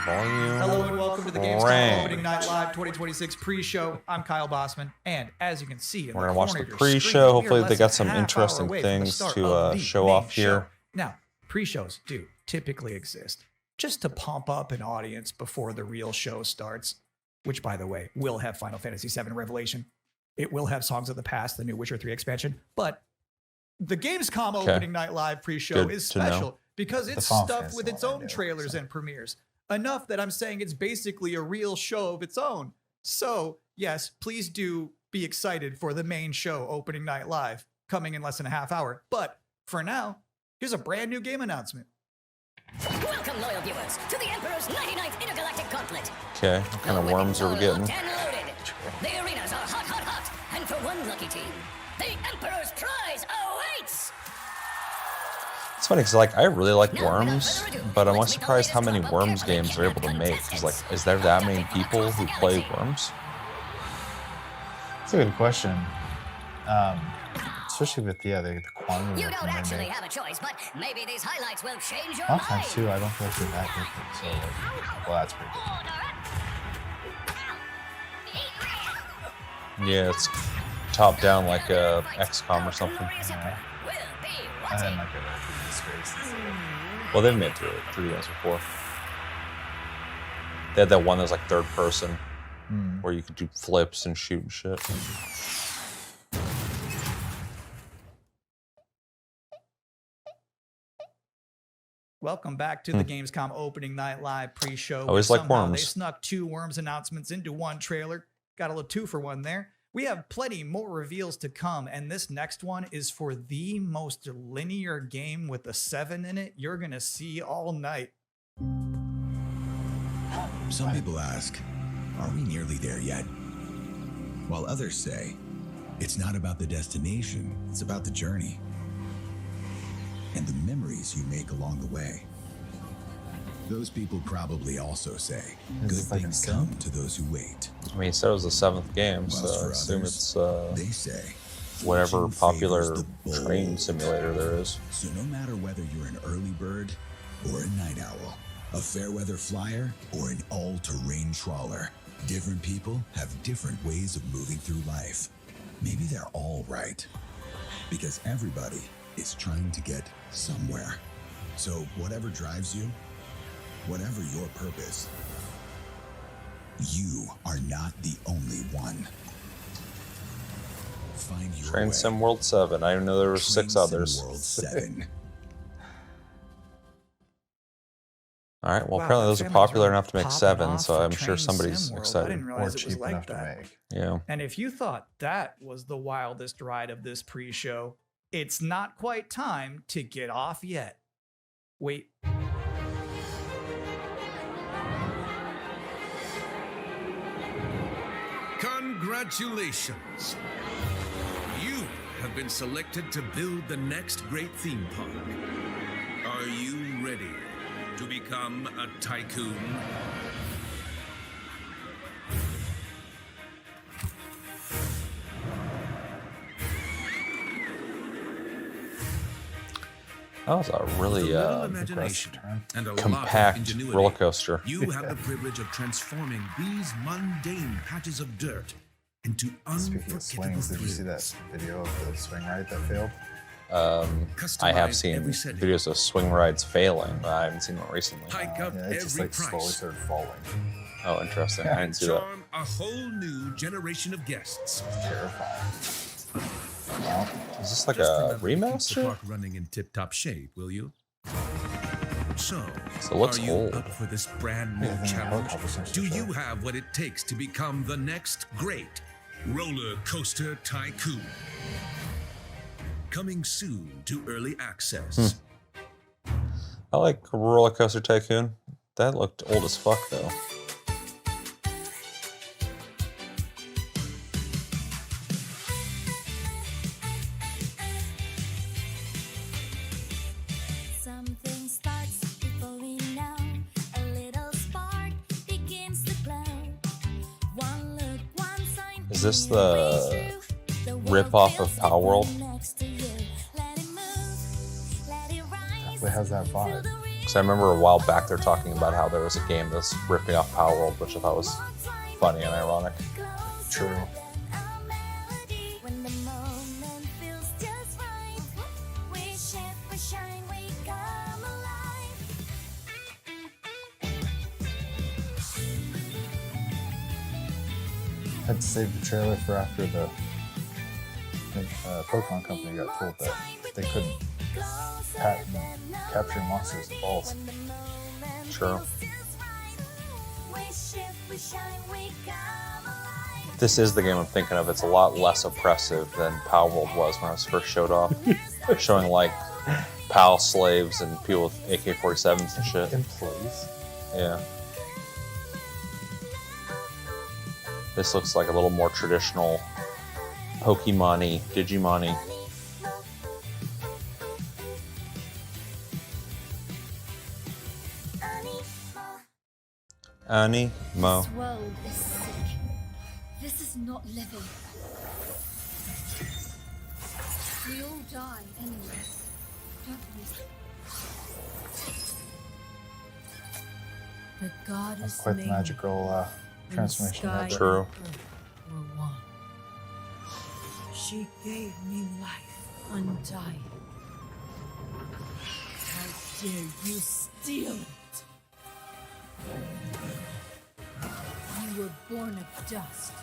volume. Hello and welcome to the Gamescom Opening Night Live 2026 pre-show. I'm Kyle Bossman, and as you can see, we're gonna watch the pre-show. Hopefully, they got some interesting things to show off here. Now, pre-shows do typically exist just to pump up an audience before the real show starts. Which, by the way, will have Final Fantasy VII Revelation. It will have Songs of the Past, the new Witcher 3 expansion. But the Gamescom Opening Night Live pre-show is special because it's stuffed with its own trailers and premieres. Enough that I'm saying it's basically a real show of its own. So, yes, please do be excited for the main show, Opening Night Live, coming in less than a half hour. But for now, here's a brand new game announcement. Welcome, loyal viewers, to the Emperor's 99th Intergalactic Gauntlet. Okay, what kind of worms are we getting? The arenas are hot, hot, hot, and for one lucky team, the Emperor's prize awaits! It's funny because I really like Worms, but I'm always surprised how many Worms games they're able to make. Because is there that many people who play Worms? That's a good question. Especially with the quantity. You don't actually have a choice, but maybe these highlights will change your mind. mind. Too, I don't feel like they're that different. So, well, that's pretty good. Yeah, it's top down like a XCOM or something. Yeah. I didn't like it. Well, they've made 3 games before. They had that one that was like third person, where you could do flips and shoot and shit. Welcome back to the Gamescom Opening Night Live pre-show. Always like Worms. They snuck 2 Worms announcements into one trailer. Got a little 2-for-1 there. We have plenty more reveals to come, and this next one is for the most linear game with a 7 in it you're gonna see all night. Some people ask, are we nearly there yet? While others say, it's not about the destination, it's about the journey. And the memories you make along the way. Those people probably also say, good things come to those who wait. I mean, he said it was the 7th game, so I assume it's they say, whatever popular train simulator there is. So no matter whether you're an early bird or a night owl, a fair weather flyer or an all-terrain trawler, different people have different ways of moving through life. Maybe they're all right, because everybody is trying to get somewhere. So whatever drives you, whatever your purpose, you are not the only one. Find your Train way. Sim World 7. I didn't know there were 6 others. World 7. All right. Well, Wow, apparently those are Family's popular really enough to make popping 7, off so for I'm sure Train somebody's Sim World. I excited. didn't Or realize it was cheap like enough to that. make. Yeah. And if you thought that was the wildest ride of this pre-show, it's not quite time to get off yet. Wait. Congratulations! You have been selected to build the next great theme park. Are you ready to become a tycoon? That was a really With a little imagination and a lot of compact ingenuity, roller coaster. You have the privilege of transforming these mundane patches of dirt into Speaking of swings, did you see that thrills. video of the swing ride that failed? I have Customize seen every setting. videos of swing rides failing, but I haven't seen one recently. Hike up Yeah, it's just every like slowly price. started falling. Oh, interesting. I didn't see that. Charm a whole new generation of guests. Terrifying. Well, Is this like Just a remember to keep the remaster? park running in tip-top shape, will you? So, it looks are you old. up for this brand new Yeah, I think the challenge? helicopter's next to Do show. you have what it takes to become the next great roller coaster tycoon? Coming soon to early access. I like Roller Coaster Tycoon. That looked old as fuck, though. Something starts before we know. A little spark begins to glow. One look, one sign. Is this the rip-off of Power World? it has that vibe. So I remember a while back they're talking about how there was a game that's ripping off Power World, which I thought was funny and ironic. True. When the moment feels just right, we shift, we shine, we come alive. Had to save the trailer for after the Pokemon company got told that they couldn't patent capturing monsters with balls. Sure. We shift, we shine, we come alive. This is the game I'm thinking of. It's a lot less oppressive than Power World was when I was first showed off. Showing like PAL slaves and people with AK-47s and shit. Employees. Yeah. This looks like a little more traditional Pokemon-y, Digimon-y. Annie, Mo. This world is sick. This is not living. We all die anyway, don't we? The goddess That's quite the magical transformation. sky. True. Were one. She gave me life undying. How dare you steal it? You were born of dust.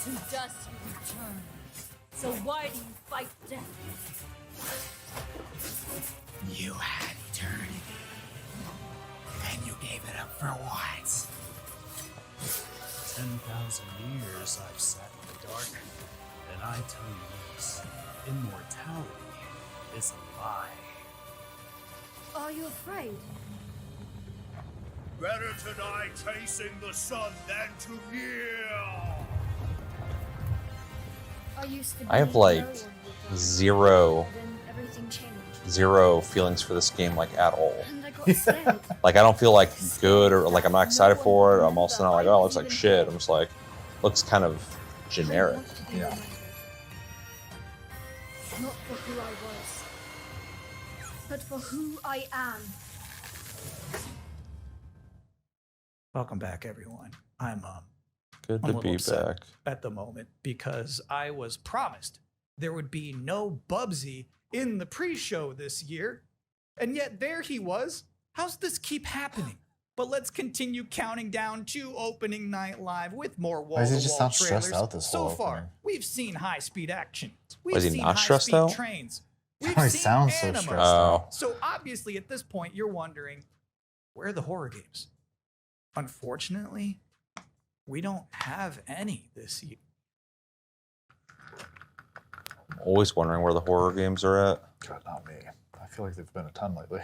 To dust you return. So why do you fight death? You had eternity, and you gave it up for what? 10,000 years I've sat in the dark, and I tell you this, immortality is a lie. Are you afraid? Better to die chasing the sun than to kneel! I used to I have believe like no one would die. zero Then everything changed. feelings for this game like at all. And I got scared. Like I don't feel like good or like I'm not excited for it. I'm also not like, oh, it looks like shit. I'm just like, looks kind of generic. I want to be Yeah. remembered. Not for who I was, but for who I am. Welcome back, everyone. I'm Good I'm a to little be upset back. at the moment because I was promised there would be no Bubsy in the pre-show this year, and yet there he was. How's this keep happening? But let's continue counting down to opening night live with more Why does he wall-to-wall just sound trailers. stressed out this So whole far, opening? we've seen high-speed action. We've Was he seen not stressed high-speed out? trains. Why We've he seen sounds so anime. stressed Oh. So obviously, at this point, you're wondering, where are the horror games? Unfortunately, we don't have any this year. I'm always wondering where the horror games are at. God, not me. I feel like there've been a ton lately.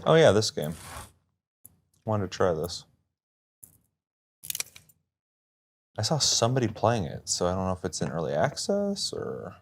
Oh yeah, this game. Wanted to try this. I saw somebody playing it, so I don't know if it's in early access or...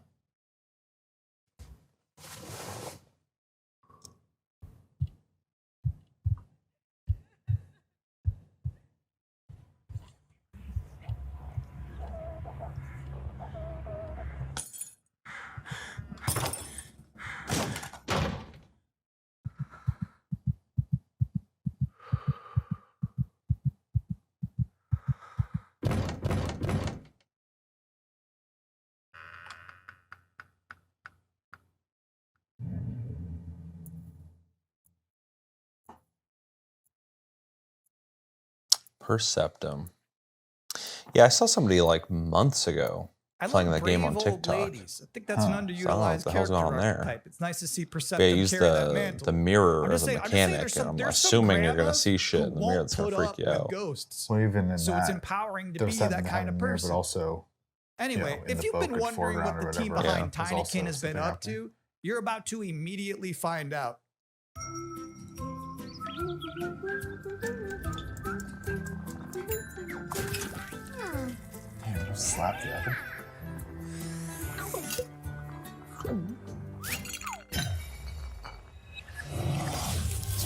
Perceptum. Yeah, I saw somebody like months ago I playing love that game on brave old TikTok. ladies. I think that's an Huh. underutilized So I don't know what the hell's going on character there. archetype. It's nice to see Perceptum They use carry that mantle. the mirror I'm as just a saying- I'm just saying mechanic, and I'm there's some assuming you're gonna grandmas see shit who in the mirror won't that's gonna put freak up you with out. Ghosts. Well, even in So that, it's empowering to there's be something that to kind have of a mirror, person. but also, Anyway, in if the you've been focus wondering what foreground or the team whatever, behind there's Tinykin also has been something up happening. to, you're about to immediately find out. damn, just slap the oven.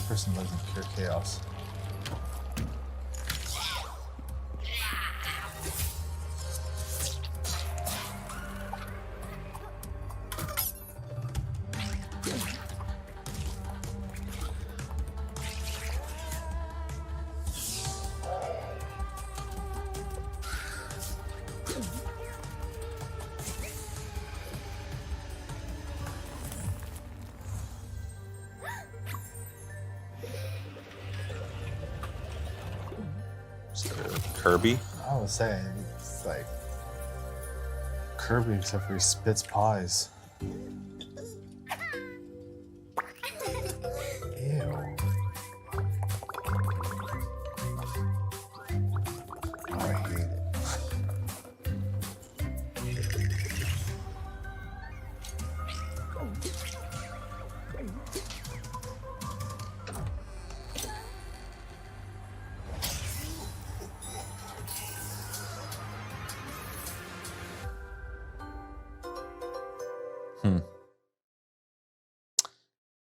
person lives in pure chaos. Kirby. I was saying, it's like Kirby except for he spits pies. Ew. Oh, I hate it.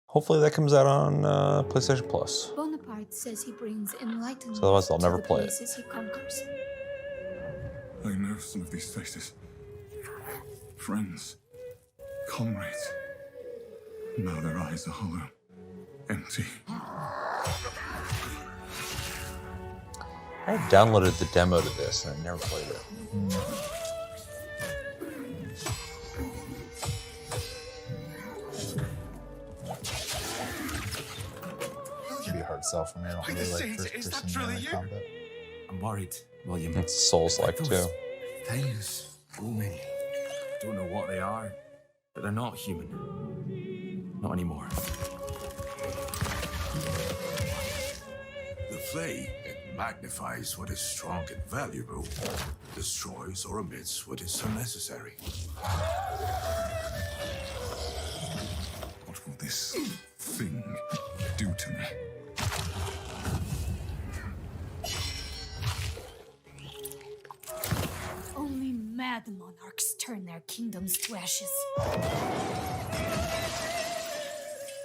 Hopefully that comes out on PlayStation Plus. Bonaparte says he brings enlightenment. So otherwise I'll to never the play it. places he conquers. I know some of these faces. Friends. Comrades. Now their eyes are hollow. Empty. I downloaded the demo to this and I never played it. It'd be a hard sell for me. I don't really like first-person melee combat. I'm worried, William. It's Souls-like too. Things booming. Don't know what they are, but they're not human. Not anymore. The flame, it magnifies what is strong and valuable, destroys or omits what is unnecessary. What will this thing do to me? Only mad monarchs turn their kingdoms to ashes.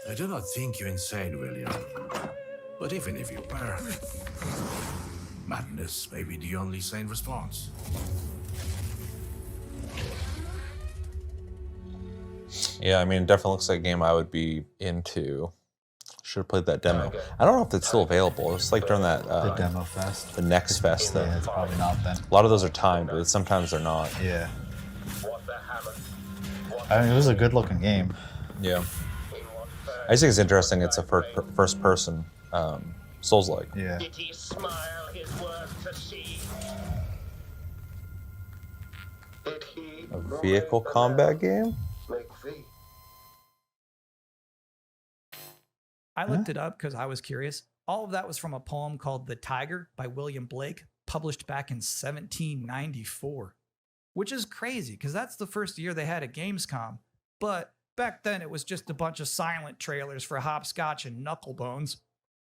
I do not think you insane, William. But even if you were, madness may be the only sane response. Yeah, I mean, it definitely looks like a game I would be into. Should have played that demo. I don't know if it's still available. It's like during that The demo fest. the next fest thing. Yeah, it's probably not then. A lot of those are timed, but sometimes they're not. Yeah. I mean, it was a good-looking game. Yeah. I just think it's interesting. It's a first person Souls-like. Yeah. Did he smile his worth to see? Did he A vehicle combat game? make thee? I looked it up because I was curious. All of that was from a poem called The Tiger by William Blake, published back in 1794, which is crazy because that's the first year they had a Gamescom. But back then it was just a bunch of silent trailers for Hopscotch and Knucklebones.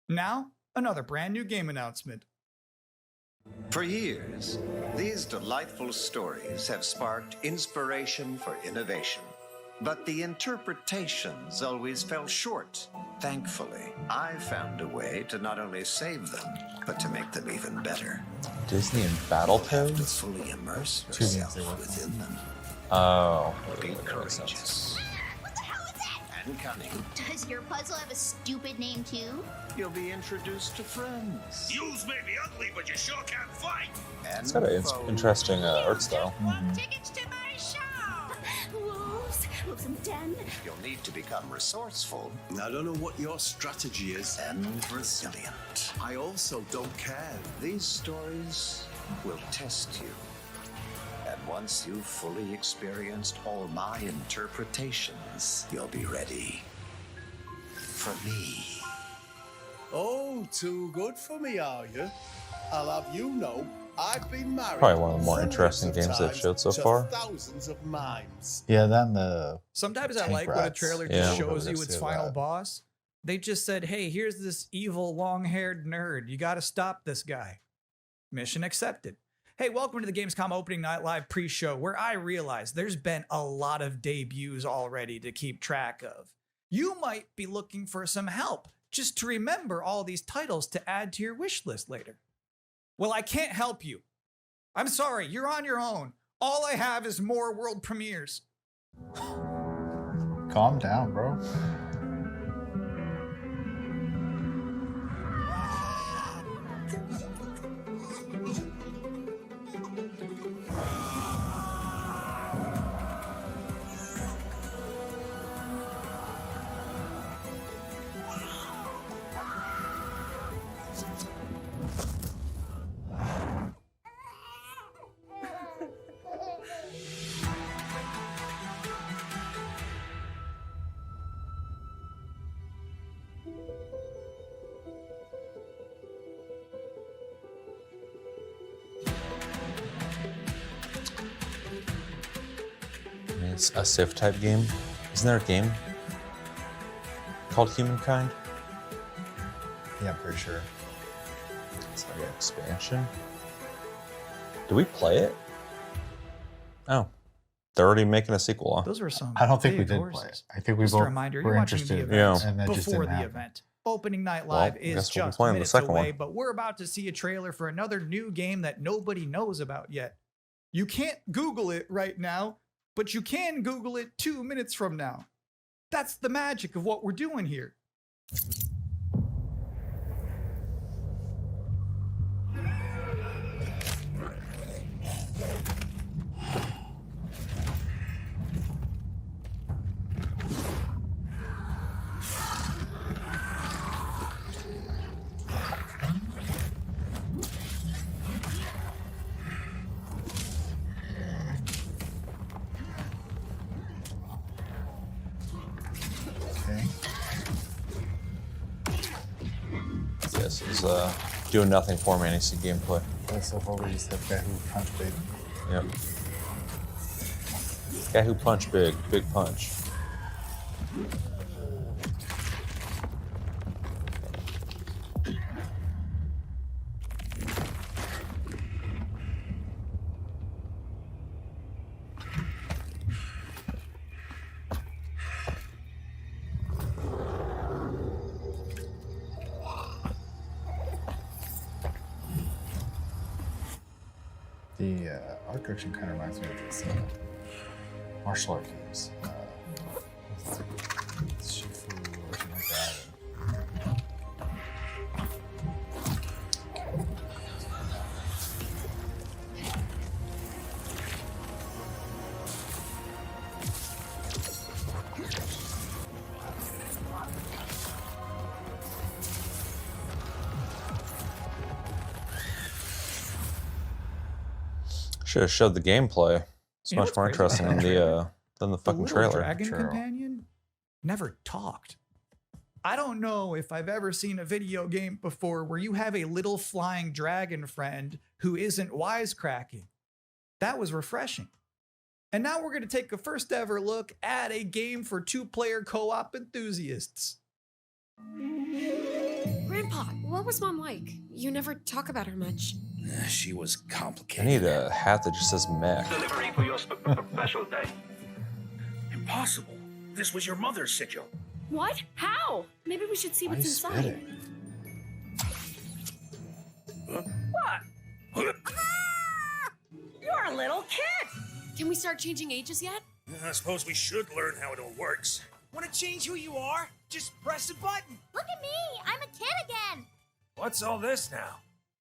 Now, another brand new game announcement. For years, these delightful stories have sparked inspiration for innovation. But the interpretations always fell short. Thankfully, I found a way to not only save them, but to make them even better. Disney and To Battletoads? fully immerse Two games yourself they work within them. Oh. Be courageous and cunning. Does your puzzle have a stupid name too? You'll be introduced to friends. Yous may be ugly, but you sure can fight. And It's got an foes. interesting art style. Tickets to my show! Wolves, wolves and den. You'll need to become resourceful I don't know what your strategy is. and resilient. I also don't care. These stories will test you. And once you've fully experienced all my interpretations, you'll be ready for me. Oh, too good for me, are you? I'll have you know, I've been married. Probably one of the more hundreds interesting of games they've times showed so to far. Thousands of mimes. Yeah, then the Sometimes I Tank like when a Rats. trailer Yeah. just shows you Let's its do final that. boss. They just said, hey, here's this evil long-haired nerd. You got to stop this guy. Mission accepted. Hey, welcome to the Gamescom Opening Night Live pre-show, where I realize there's been a lot of debuts already to keep track of. You might be looking for some help just to remember all these titles to add to your wish list later. Well, I can't help you. I'm sorry, you're on your own. All I have is more world premieres. Calm down, bro. It's a Civ type game. Isn't there a game called Humankind? Yeah, I'm pretty sure. It's like an expansion. Do we play it? Oh, they're already making a sequel, huh? Those were some. I don't think we big did horses. play it. I think we Just both a reminder, were you're watching interested, the event and that just before didn't the happen. event. Opening Night Well, Live I is guess we'll be just playing the minutes second away, one. but we're about to see a trailer for another new game that nobody knows about yet. You can't Google it right now, but you can Google it 2 minutes from now. That's the magic of what we're doing here. Okay. This is doing nothing for me. I need to see gameplay. So far we just have guy who punched big. Yep. Guy who punched big. Big punch. The art direction kind of reminds me of these martial art games. Shifu or something like that. Should have showed the gameplay. It's You know much what's more crazy interesting about than the The fucking little trailer. dragon companion never talked. I don't know if I've ever seen a video game before where you have a little flying dragon friend who isn't wisecracking. That was refreshing. And now we're going to take a first ever look at a game for 2-player co-op enthusiasts. Grandpa, what was Mom like? You never talk about her much. She was I complicated. need a hat that just says mech. Delivery for your special day. Impossible. This was your mother's sigil. What? How? Maybe we should see what's inside. What? You're a little kid! Can we start changing ages yet? I suppose we should learn how it all works. Want to change who you are? Just press a button. Look at me! I'm a kid again! What's all this now?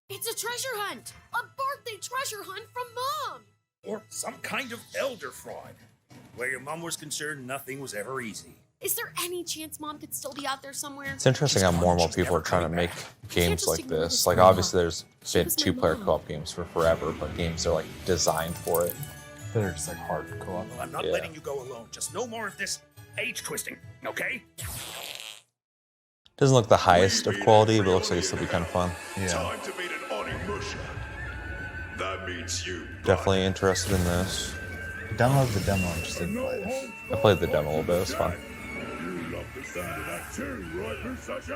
It's a treasure hunt! A birthday treasure hunt from Mom! Or some kind of elder fraud. Where your mom was concerned, nothing was ever easy. Is there any chance Mom could still be out there somewhere? It's interesting how more and more people are trying to make games like this. Like, obviously, there's been 2-player co-op games for forever, but games are like designed for it. They're just like hard co-op. Well, I'm not Yeah. letting you go alone. Just no more of this age twisting, okay? Doesn't look the highest of quality, but it looks like it's gonna be kind of fun. Time to meet an Onimusha. That means you. Definitely interested in this. Download the demo and just didn't play it. I played the demo a little bit. It was fun. You love the sound of that too, right, Musashi?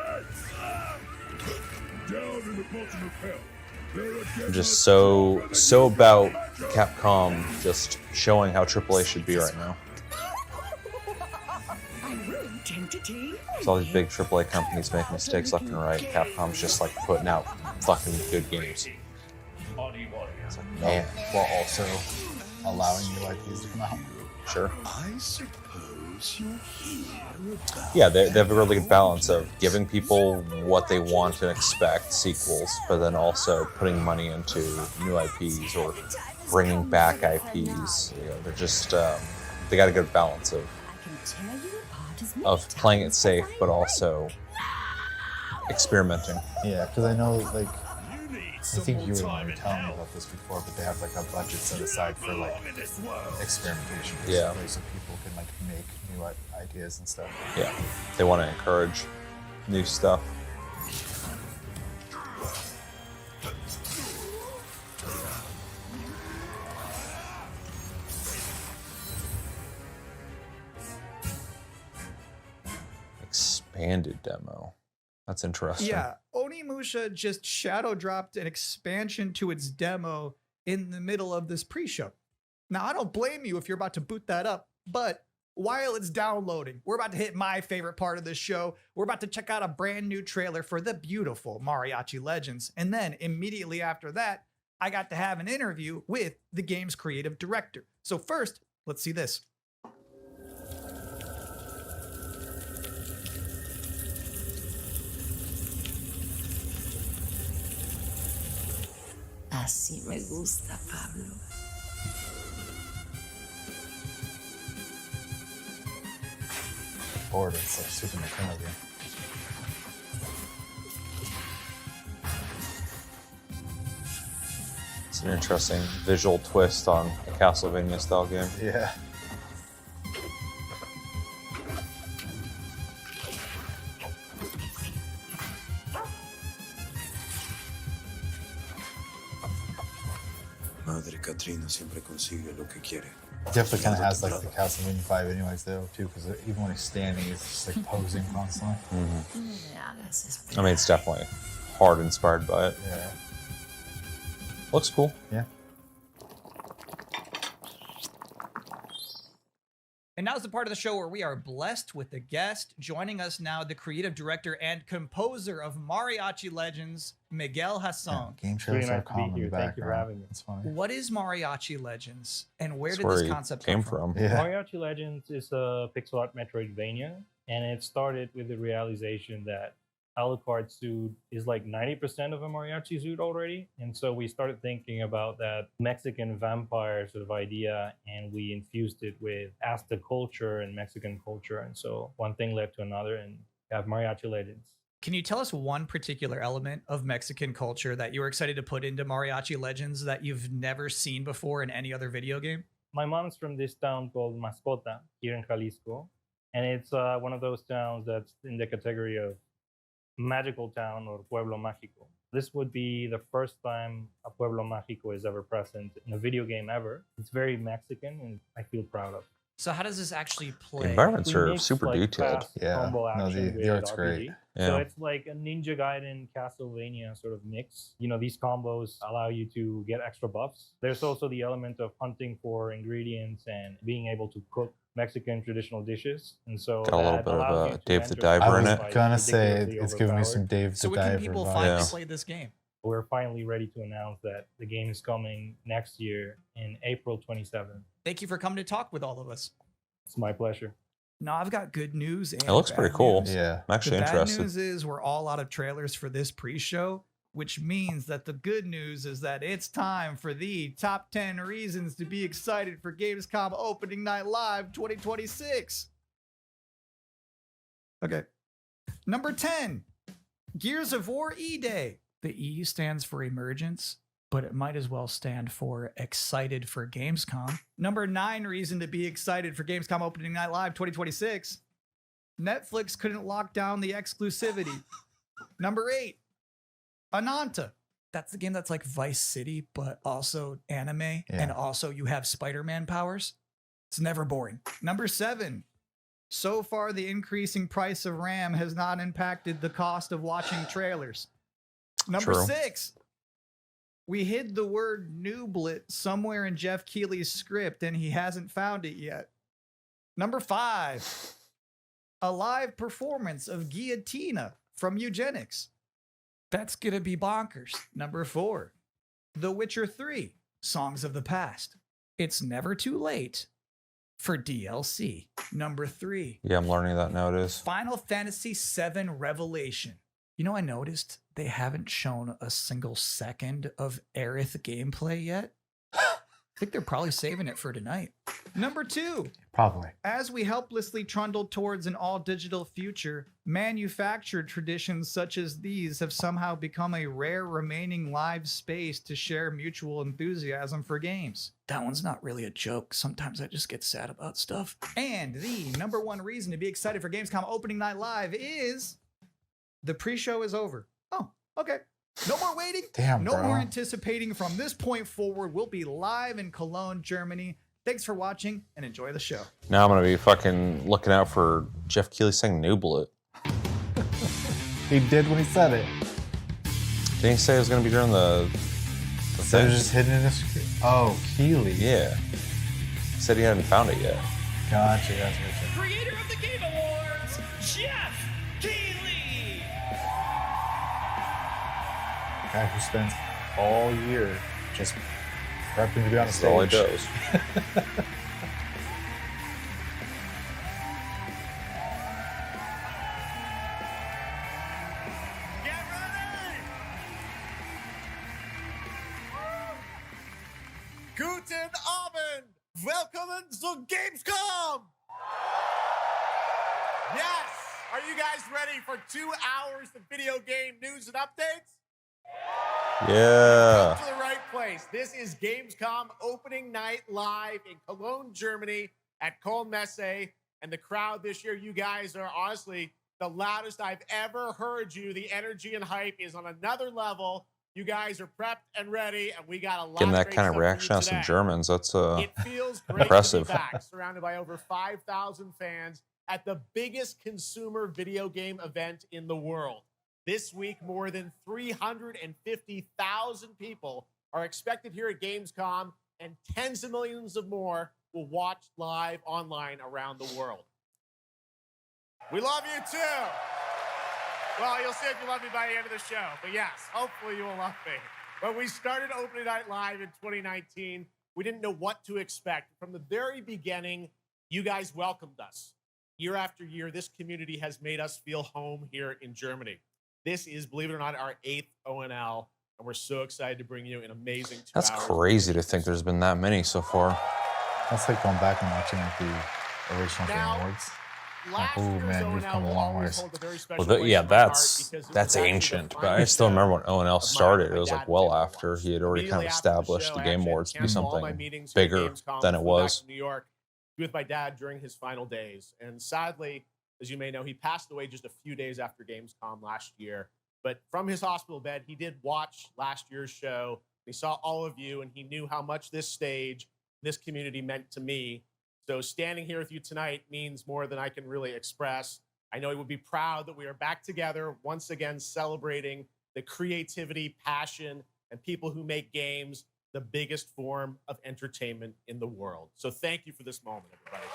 Down in the bottom of hell. I'm just so about Capcom just showing how AAA should be right now. I'm rooting identity? It's all these big AAA companies make mistakes left and right. Capcom's just like putting out fucking good games. It's like, man. While also allowing new IPs to come out. Sure. I suppose you're here about Yeah, they have a really good balance of giving people what they want and expect, sequels, but then also putting money into new IPs or bringing back IPs. You know, they're just they got a good balance of playing it safe, but also experimenting. Yeah, because I know, like, I think you were telling me about this before, but they have like a budget set aside for like experimentation, Yeah. basically, so people can like make new ideas and stuff. Yeah, they want to encourage new stuff. Expanded demo. That's interesting. Yeah, Onimusha just shadow dropped an expansion to its demo in the middle of this pre-show. Now, I don't blame you if you're about to boot that up, but while it's downloading, we're about to hit my favorite part of this show. We're about to check out a brand new trailer for the beautiful Mariachi Legends. And then immediately after that, I got to have an interview with the game's creative director. So first, let's see this. Así me gusta, Pablo. Bored, it's like Super Nintendo game. It's an interesting visual twist on a Castlevania style game. Yeah. Madre Katrina siempre consigue lo que quiere. Definitely kind of has like the Castlevania 5 anyways though too, because even when he's standing, he's just like posing constantly. I mean, it's definitely hard inspired by it. Yeah. Looks cool. Yeah. And now's the part of the show where we are blessed with a guest. Joining us now, the creative director and composer of Mariachi Legends, Miguel Hassan. Game trailers are common in the background. Thank you for having me. It's funny. What is Mariachi Legends, and where That's did where this he concept came come from? from. Mariachi Legends is a pixel art Metroidvania, and it started with the realization that Alucard suit is like 90% of a mariachi suit already. And so we started thinking about that Mexican vampire sort of idea, and we infused it with Aztec culture and Mexican culture. And so one thing led to another, and we have Mariachi Legends. Can you tell us one particular element of Mexican culture that you were excited to put into Mariachi Legends that you've never seen before in any other video game? My mom's from this town called Mascota here in Jalisco. And it's one of those towns that's in the category of magical town or pueblo mágico. This would be the first time a pueblo mágico is ever present in a video game ever. It's very Mexican, and I feel proud of. So how does this actually play? The environments We are mix, super like, detailed. fast combo action the art's with great. RPG. Yeah. So it's like a Ninja Gaiden Castlevania sort of mix. You know, these combos allow you to get extra buffs. There's also the element of hunting for ingredients and being able to cook Mexican traditional dishes. And so Got a little that bit allows of you to Dave the enter Diver I in was it. gonna say ridiculously it's giving me overpowered. some Dave So the when Diver can people vibes. finally play this game? We're finally ready to announce that the game is coming next year in April 27th. Thank you for coming to talk with all of us. It's my pleasure. Now I've got good news. And It looks bad pretty cool. news. Yeah. I'm actually The bad interested. news is we're all out of trailers for this pre-show, which means that the good news is that it's time for the top 10 reasons to be excited for Gamescom Opening Night Live 2026. Okay. Number 10, Gears of War E-Day. The E stands for Emergence, but it might as well stand for Excited for Gamescom. Number 9 reason to be excited for Gamescom Opening Night Live 2026. Netflix couldn't lock down the exclusivity. Number 8, Ananta. That's the game that's like Vice City, but also anime, and also you have Spider-Man powers. It's never boring. Number 7, so far the increasing price of RAM has not impacted the cost of watching trailers. Number True. 6, we hid the word nooblet somewhere in Jeff Keighley's script, and he hasn't found it yet. Number 5, a live performance of Guillotina from Eugenics. That's gonna be bonkers. Number 4, The Witcher 3, Songs of the Past. It's never too late for DLC. Number 3, Yeah, I'm learning that nowadays. Final Fantasy VII Revelation. You know, I noticed they haven't shown a single second of Aerith gameplay yet. I think they're probably saving it for tonight. Number 2, Probably. as we helplessly trundle towards an all-digital future, manufactured traditions such as these have somehow become a rare remaining live space to share mutual enthusiasm for games. That one's not really a joke. Sometimes I just get sad about stuff. And the number 1 reason to be excited for Gamescom opening night live is the pre-show is over. Oh, okay. No more waiting. Damn, no bro. more anticipating. From this point forward, we'll be live in Cologne, Germany. Thanks for watching and enjoy the show. Now I'm gonna be fucking looking out for Jeff Keighley saying Nublet. He did when he said it. Didn't he say it was gonna be during the So it thing? was just hidden in his screen. Oh, Keeley. Yeah. He said he hadn't found it yet. Gotcha. Creator of the Game Awards, Jeff Keighley! Guy who spends all year just prepping to be on the That's all he stage. does. Guten Abend! Welcome to Gamescom! Yes! Are you guys ready for 2 hours of video game news and updates? Yeah. Come to the right place. This is Gamescom opening night live in Cologne, Germany at Messe. And the crowd this year, you guys are honestly the loudest I've ever heard you. The energy and hype is on another level. You guys are prepped and ready, and we got a lot Getting of that great kind of stuff for reaction you out of some today. Germans, that's It feels great impressive. to be back, surrounded by over 5,000 fans at the biggest consumer video game event in the world. This week, more than 350,000 people are expected here at Gamescom, and tens of millions of more will watch live online around the world. We love you too. Well, you'll see if you love me by the end of the show. But yes, hopefully you will love me. When we started Opening Night Live in 2019, we didn't know what to expect. From the very beginning, you guys welcomed us. Year after year, this community has made us feel home here in Germany. This is, believe it or not, our 8th ONL, and we're so excited to bring you an amazing 2 That's hours. crazy to think there's been that many so far. That's like going back and watching like the original Game Awards. Like, oh man, you've come a long ways. Well, yeah, that's ancient, but I still remember when ONL started. It was like well after he had already kind of established the Game Awards to be something bigger than it was. New York, be with my dad during his final days, and sadly, as you may know, he passed away just a few days after Gamescom last year. But from his hospital bed, he did watch last year's show. He saw all of you, and he knew how much this stage, this community meant to me. So standing here with you tonight means more than I can really express. I know he would be proud that we are back together once again, celebrating the creativity, passion, and people who make games the biggest form of entertainment in the world. So thank you for this moment, everybody.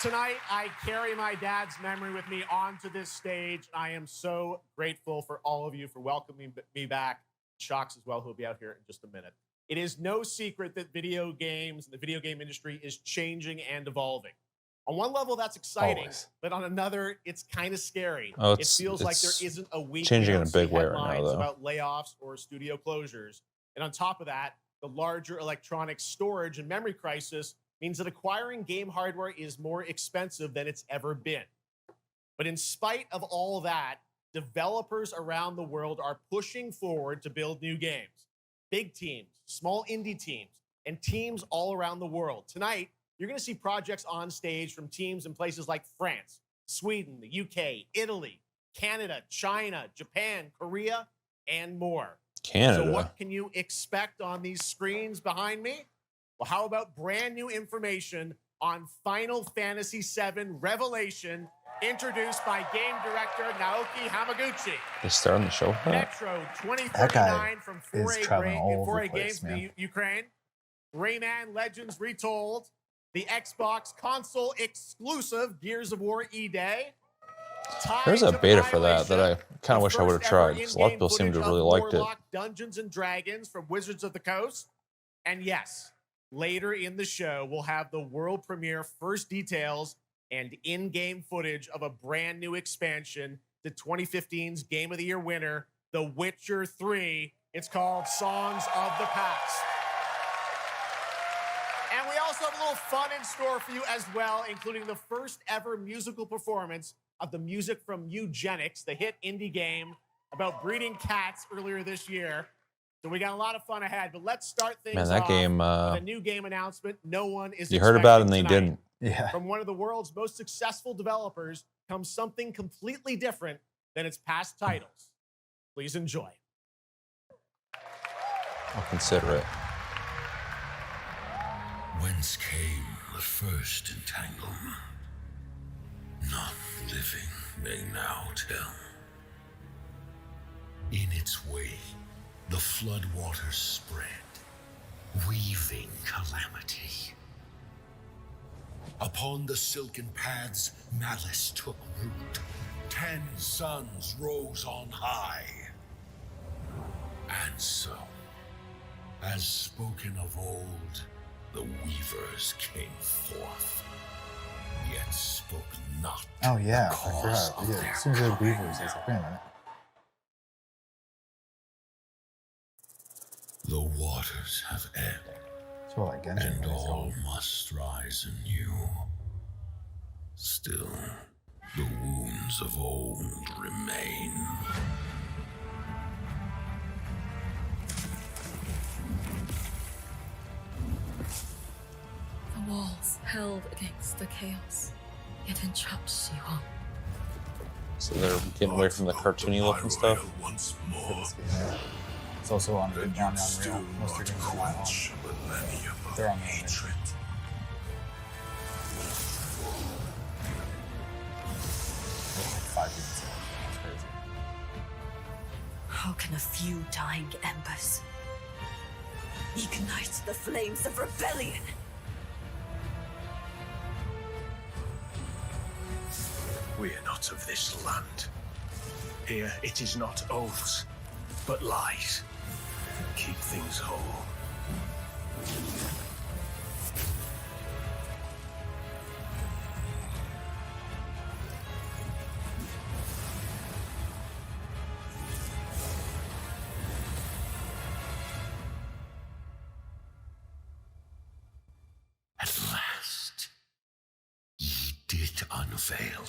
Tonight, I carry my dad's memory with me onto this stage. I am so grateful for all of you for welcoming me back. Shocks as well, who'll be out here in just a minute. It is no secret that video games and the video game industry is changing and evolving. On one level, that's exciting, but on another, it's kind of scary. Oh, it feels like there isn't a week changing we in a don't see big way right now, headlines though. about layoffs or studio closures. And on top of that, the larger electronic storage and memory crisis means that acquiring game hardware is more expensive than it's ever been. But in spite of all that, developers around the world are pushing forward to build new games. Big teams, small indie teams, and teams all around the world. Tonight, you're going to see projects on stage from teams in places like France, Sweden, the UK, Italy, Canada, China, Japan, Korea, and more. Canada. So what can you expect on these screens behind me? Well, how about brand new information on Final Fantasy VII Revelation, introduced by game director Naoki Hamaguchi. They starting the show with that? Metro 2039 from 4A, traveling all over 4A the place, Games in man. Ukraine. Rayman Legends Retold, the Xbox console exclusive Gears of War E-Day. There's a beta for that I kind of wish I would have tried, because a lot of people seem to have really liked it. Warlock Dungeons and Dragons from Wizards of the Coast. And yes, later in the show, we'll have the world premiere first details and in-game footage of a brand new expansion to 2015's Game of the Year winner, The Witcher 3. It's called Songs of the Past. And we also have a little fun in store for you as well, including the first ever musical performance of the music from Eugenics, the hit indie game about breeding cats earlier this year. So we got a lot of fun ahead, but let's start things Man, that off game, with a new game announcement no one is you heard about it and they expecting didn't. Yeah. From one of the world's most successful developers comes something completely different than its past titles. Please enjoy. I'll consider it. Whence came the first entanglement? None living may now tell. In its way, the floodwaters spread, weaving calamity. Upon the silken paths, malice took root. 10 suns rose on high. And so, as spoken of old, the weavers came forth, yet spoke not Oh yeah, the I cause forgot. of Yeah, their as soon as they coming. Weavers, I was like, wait a minute. The waters have ebbed, So like Genshin and when it's all old. must rise anew. Still, the wounds of old remain. The walls held against the chaos, yet entrapped Xihua. So they're getting away from the cartoony looking stuff. Once For more, this game, yeah. It's also on then Unreal. you'd still Most of not the games are not on. quench millennium They're on of the hatred. It's like 5 games old. It's crazy. How can a few dying embers ignite the flames of rebellion? We are not of this land. Here it is not oaths, but lies. Keep things whole. At last, ye did unveil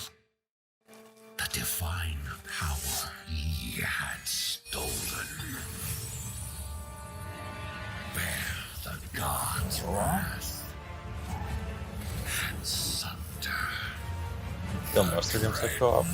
the divine power ye had stolen. Bear the gods' wrath and sunder. Still most of them said co-op.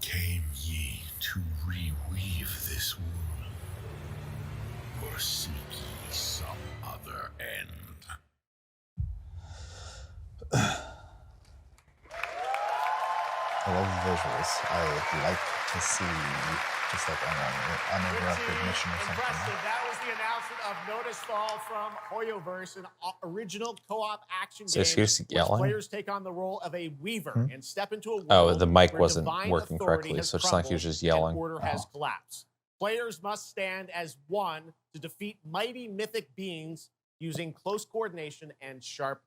Came ye to reweave this world, or seek ye some other end? I love the visuals. I like to see just like an uninterrupted mission or something. Impressive. That was the announcement of Nodusfall from Hoyoverse, an original co-op action So game seriously which yelling? players take on the role of a weaver Hmm? and step into a world Oh, the mic where wasn't divine working authority correctly, has so it's not like he was crumbled just yelling. and order has collapsed. Players must stand as one to defeat mighty mythic beings using close coordination and sharp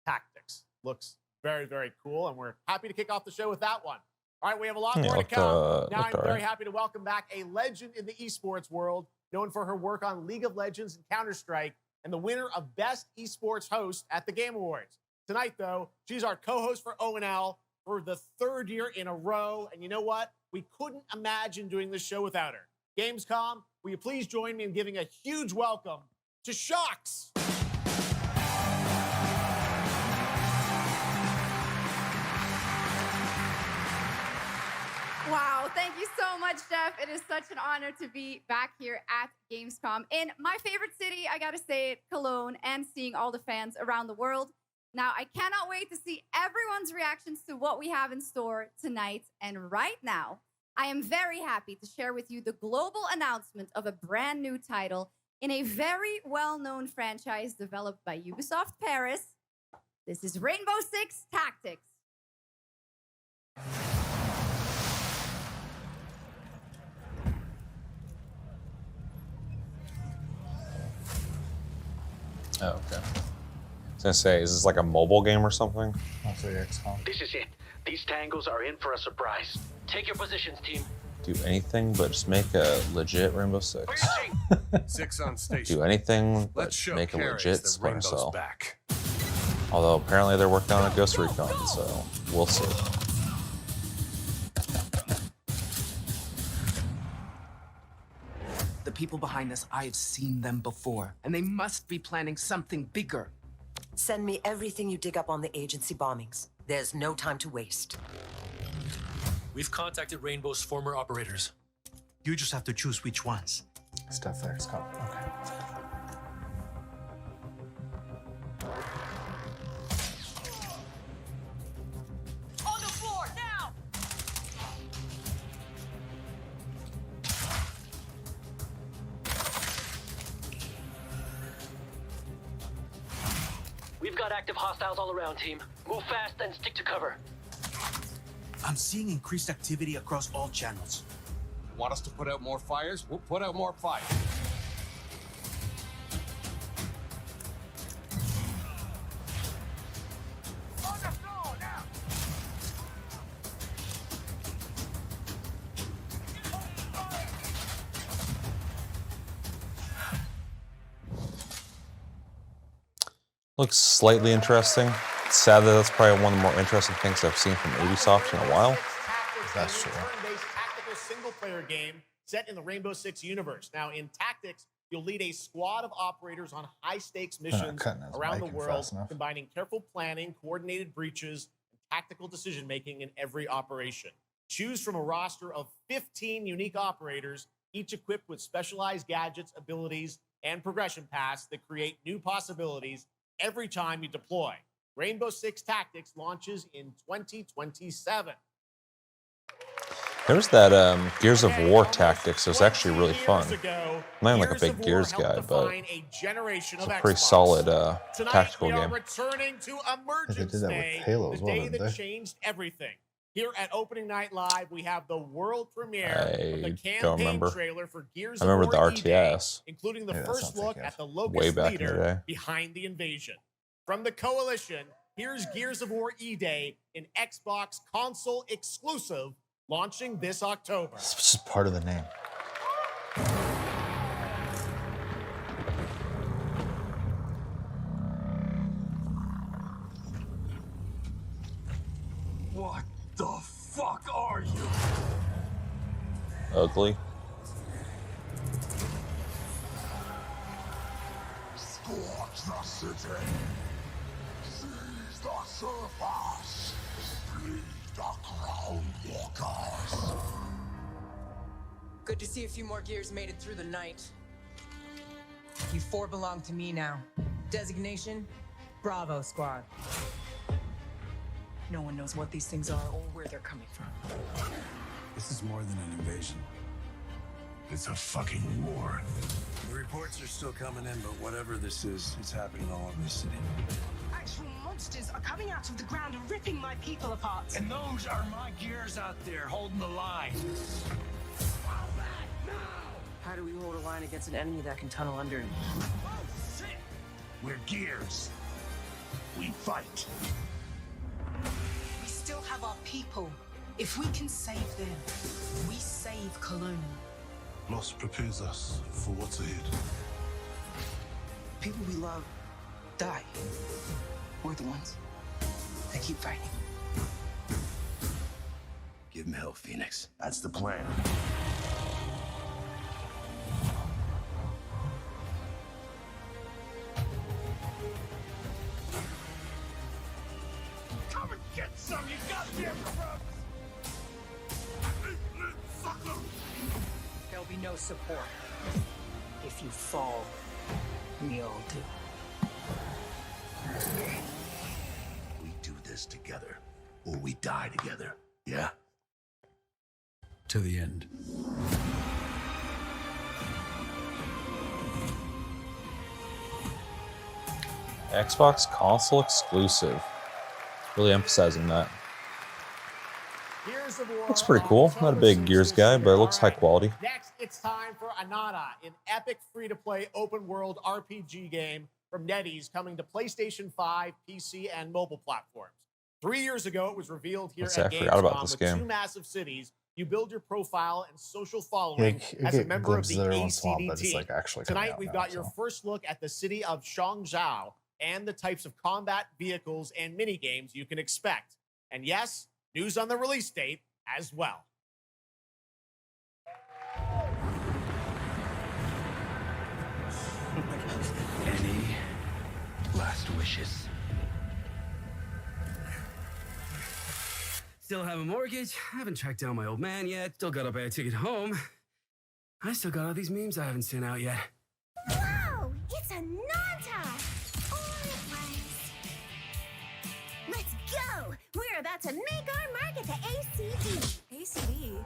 tactics. Looks very, very cool, and we're happy to kick off the show with that one. All right, we have a lot Yeah, more to looked, come. Now looked I'm very alright. happy to welcome back a legend in the esports world, known for her work on League of Legends and Counter-Strike, and the winner of Best Esports Host at the Game Awards. Tonight, though, she's our co-host for ONL for the 3rd year in a row, and you know what? We couldn't imagine doing this show without her. Gamescom, will you please join me in giving a huge welcome to Shocks? Wow, thank you so much, Jeff. It is such an honor to be back here at Gamescom in my favorite city, I gotta say it, Cologne, and seeing all the fans around the world. Now, I cannot wait to see everyone's reactions to what we have in store tonight. And right now, I am very happy to share with you the global announcement of a brand new title in a very well-known franchise developed by Ubisoft Paris. This is Rainbow Six Tactics. Oh, okay. I was gonna say, is this like a mobile game or something? Also XCOM. This is it. These tangos are in for a surprise. Take your positions, team. Do anything but just make a legit Rainbow Six. 6 on station. Do anything but Let's show make a Paris legit that Splinter Rainbow's Cell. back. Although apparently they're working on a Ghost Recon, so we'll see. The people behind this, I've seen them before, and they must be planning something bigger. Send me everything you dig up on the agency bombings. There's no time to waste. We've contacted Rainbow's former operators. You just have to choose which ones. Stuff there, XCOM. Okay. On the floor, now! We've got active hostiles all around, team. Move fast and stick to cover. I'm seeing increased activity across all channels. Want us to put out more fires? We'll put out more fires. On the floor, now! Looks slightly interesting. It's sad that that's probably one of the more interesting things I've seen from Ubisoft in a while. That's true. Turn-based tactical single-player game set in the Rainbow Six universe. Now, in Tactics, you'll lead a squad of operators on high-stakes missions cutting his around the mic in world, fast enough. combining careful planning, coordinated breaches, and tactical decision-making in every operation. Choose from a roster of 15 unique operators, each equipped with specialized gadgets, abilities, and progression paths that create new possibilities every time you deploy. Rainbow Six Tactics launches in 2027. There was that Gears of War Tactics. It was actually really fun. I'm not even like a big Gears guy, but it's a pretty solid tactical game. Returning to They Emergence did that with Day, Halo the as well, day didn't that they? changed everything. Here at Opening Night Live, we have the world premiere of the I don't campaign remember. trailer for Gears I of remember War the E-Day, RTS. including the Yeah, that first sounds like look it. at the Locust Way back in the leader day. behind the invasion. From the Coalition, here's Gears of War E-Day, an Xbox console exclusive, launching this October. It's just part of the name. What the fuck are you? Ugly. Scorch the city. Seize the surface. Bleed the ground walkers. Good to see a few more gears made it through the night. You four belong to me now. Designation, Bravo Squad. No one knows what these things are or where they're coming from. This is more than an invasion. It's a fucking war. The reports are still coming in, but whatever this is, it's happening all over the city. Actual monsters are coming out of the ground and ripping my people apart. And those are my gears out there holding the line. How do we hold a line against an enemy that can tunnel under? We're gears. We fight. We still have our people. If we can save them, we save Cologne. Loss prepares us for what's ahead. People we love die. We're the ones that keep fighting. Give him hell, Phoenix. That's the plan. Come and get some, you goddamn crooks! There'll be no support. If you fall, we all do. this together, or we die together. Yeah? To the end. Xbox console exclusive. Really emphasizing that. Gears of War Looks pretty cool. Not a big Gears guy, but it looks high quality. Next, it's time for Anata, an epic free-to-play open-world RPG game from NetEase coming to PlayStation 5, PC, and mobile platforms. 3 years ago, it was revealed here Let's at say I forgot about Gamescom this with game. 2 massive cities. You build your profile and social following as a member of the ACDT. Tonight, we've got your first look at the city of Shangzhou and the types of combat, vehicles, and mini-games you can expect. And yes, news on the release date as well. Any last wishes? Still have a mortgage. Haven't tracked down my old man yet. Still got to buy a ticket home. I still got all these memes I haven't sent out yet. Whoa! It's a Nanta! Let's go! We're about to make our mark at the ACD. ACD?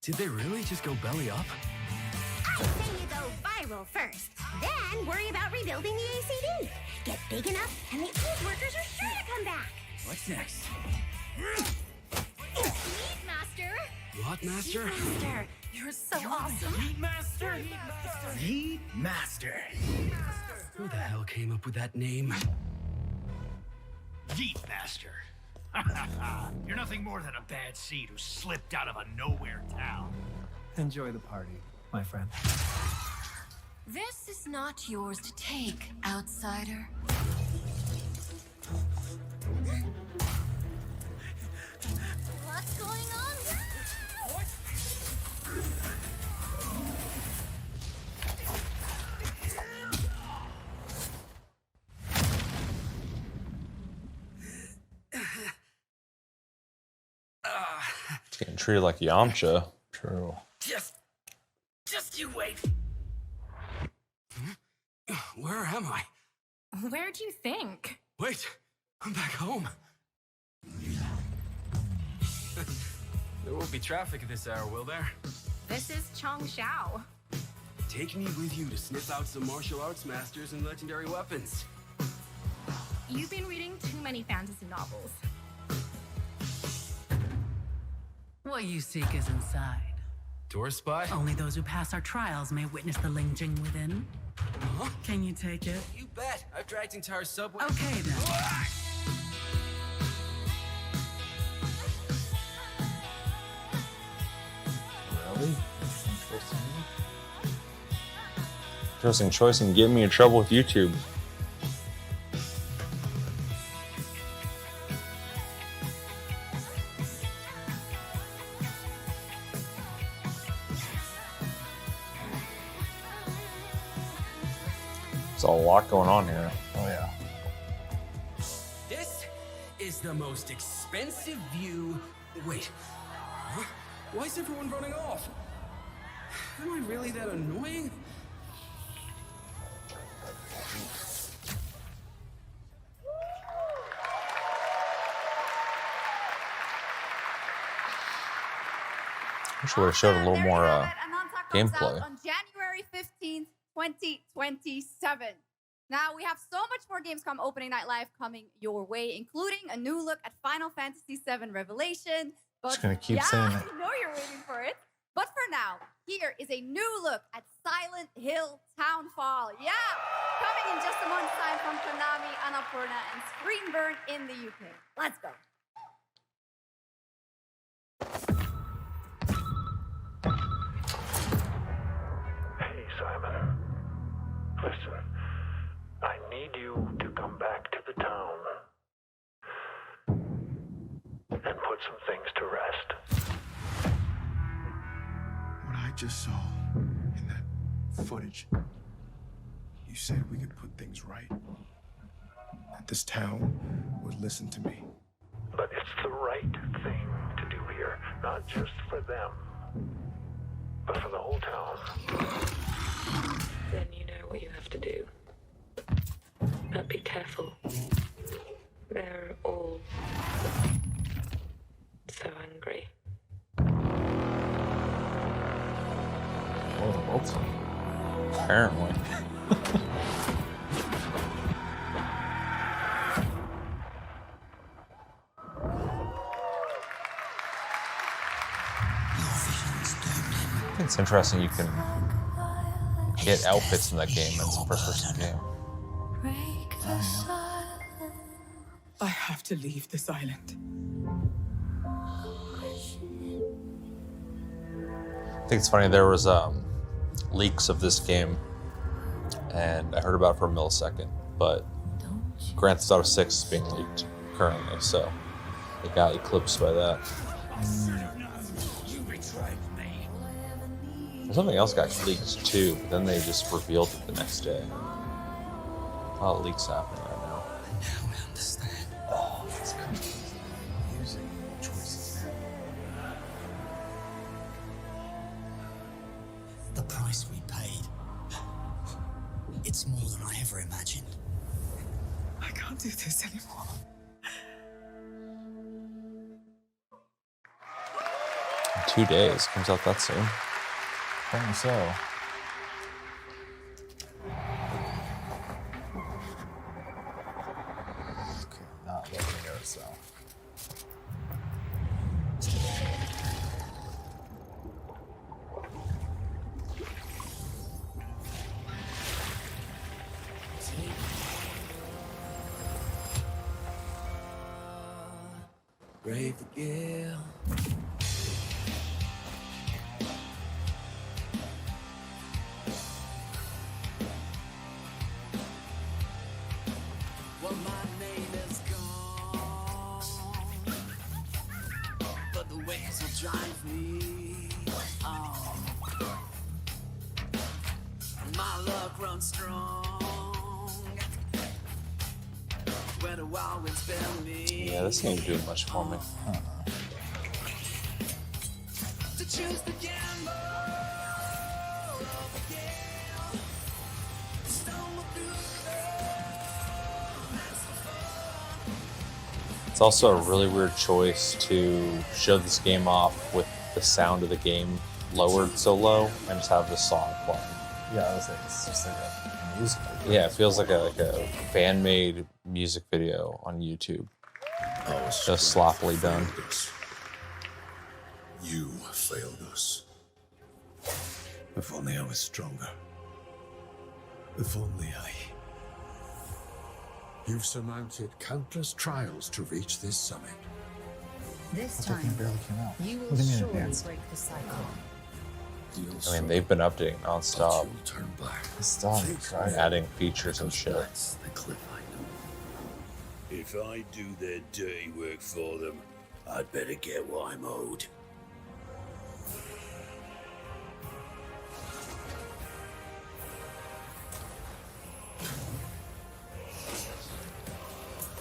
Did they really just go belly up? I say you go viral first, then worry about rebuilding the ACD. Get big enough, and the old workers are sure to come back. What's next? Meat Master! What, Master? Master, you're so awesome. Meat Master! Yeet Master. Who the hell came up with that name? Yeet Master. You're nothing more than a bad seed who slipped out of a nowhere town. Enjoy the party, my friend. This is not yours to take, outsider. What's going on? It's getting treated like Yamcha. True. Just you wait. Where am I? Where'd you think? Wait, I'm back home. There won't be traffic at this hour, will there? This is Chongshao. Take me with you to sniff out some martial arts masters and legendary weapons. You've been reading too many fantasy novels. What you seek is inside. Tourist spot? Only those who pass our trials may witness the Ling Jing within. Huh? Can you take it? You bet. I've dragged entire subway. Okay then. Really? Interesting choice and get me in trouble with YouTube. There's a lot going on here. Oh yeah. This is the most expensive view. Wait. Huh? Why is everyone running off? Am I really that annoying? Wish we would have showed a little more gameplay. On January 15th, 2027. Now, we have so much more Gamescom opening night live coming your way, including a new look at Final Fantasy VII Revelation. But Just gonna keep saying it. I know you're waiting for it. But for now, here is a new look at Silent Hill Townfall. Yeah, coming in just a month's time from Konami, Annapurna, and Screenburn in the UK. Let's go. Hey, Simon. Listen, I need you to come back to the town and put some things to rest. What I just saw in that footage, you said we could put things right. That this town would listen to me. But it's the right thing to do here, not just for them, but for the whole town. Then you know what you have to do. But be careful. They're all so angry. Oh, the bolts. Apparently. I think it's interesting you can get outfits in that game. It's a first-person game. I have to leave this island. I think it's funny, there was leaks of this game, and I heard about it for a millisecond, but Grand Theft Auto 6 is being leaked currently, so it got eclipsed by that. Something else got leaked too, but then they just revealed it the next day. A lot of leaks happening right now. Now I understand. Oh, that's crazy. Music choices. The price we paid. It's more than I ever imagined. I can't do this anymore. 2 days, comes out that soon. Apparently so. Okay, not letting me go, so. Brave girl. Well, my name is gone, but the waves will drive me on. My luck runs strong. Where the wild winds bear me. Yeah, this ain't doing much for me. To choose the gamble again. Stumble through It's also a really weird choice to show this game off with the sound of the game lowered so low and just have the song playing. Yeah, I was like, it's just like a music video. Yeah, it feels like a fan-made music video on YouTube. Just sloppily done. You failed us. If only I was stronger. If only I... You've surmounted countless trials to reach this summit. This That game barely came out. you will What do you mean surely advanced? break the cycle. I mean, they've been updating nonstop, Turn back. Stop, right? adding features and shit. That's the cliff I know. If I do their dirty work for them, I'd better get what I'm owed.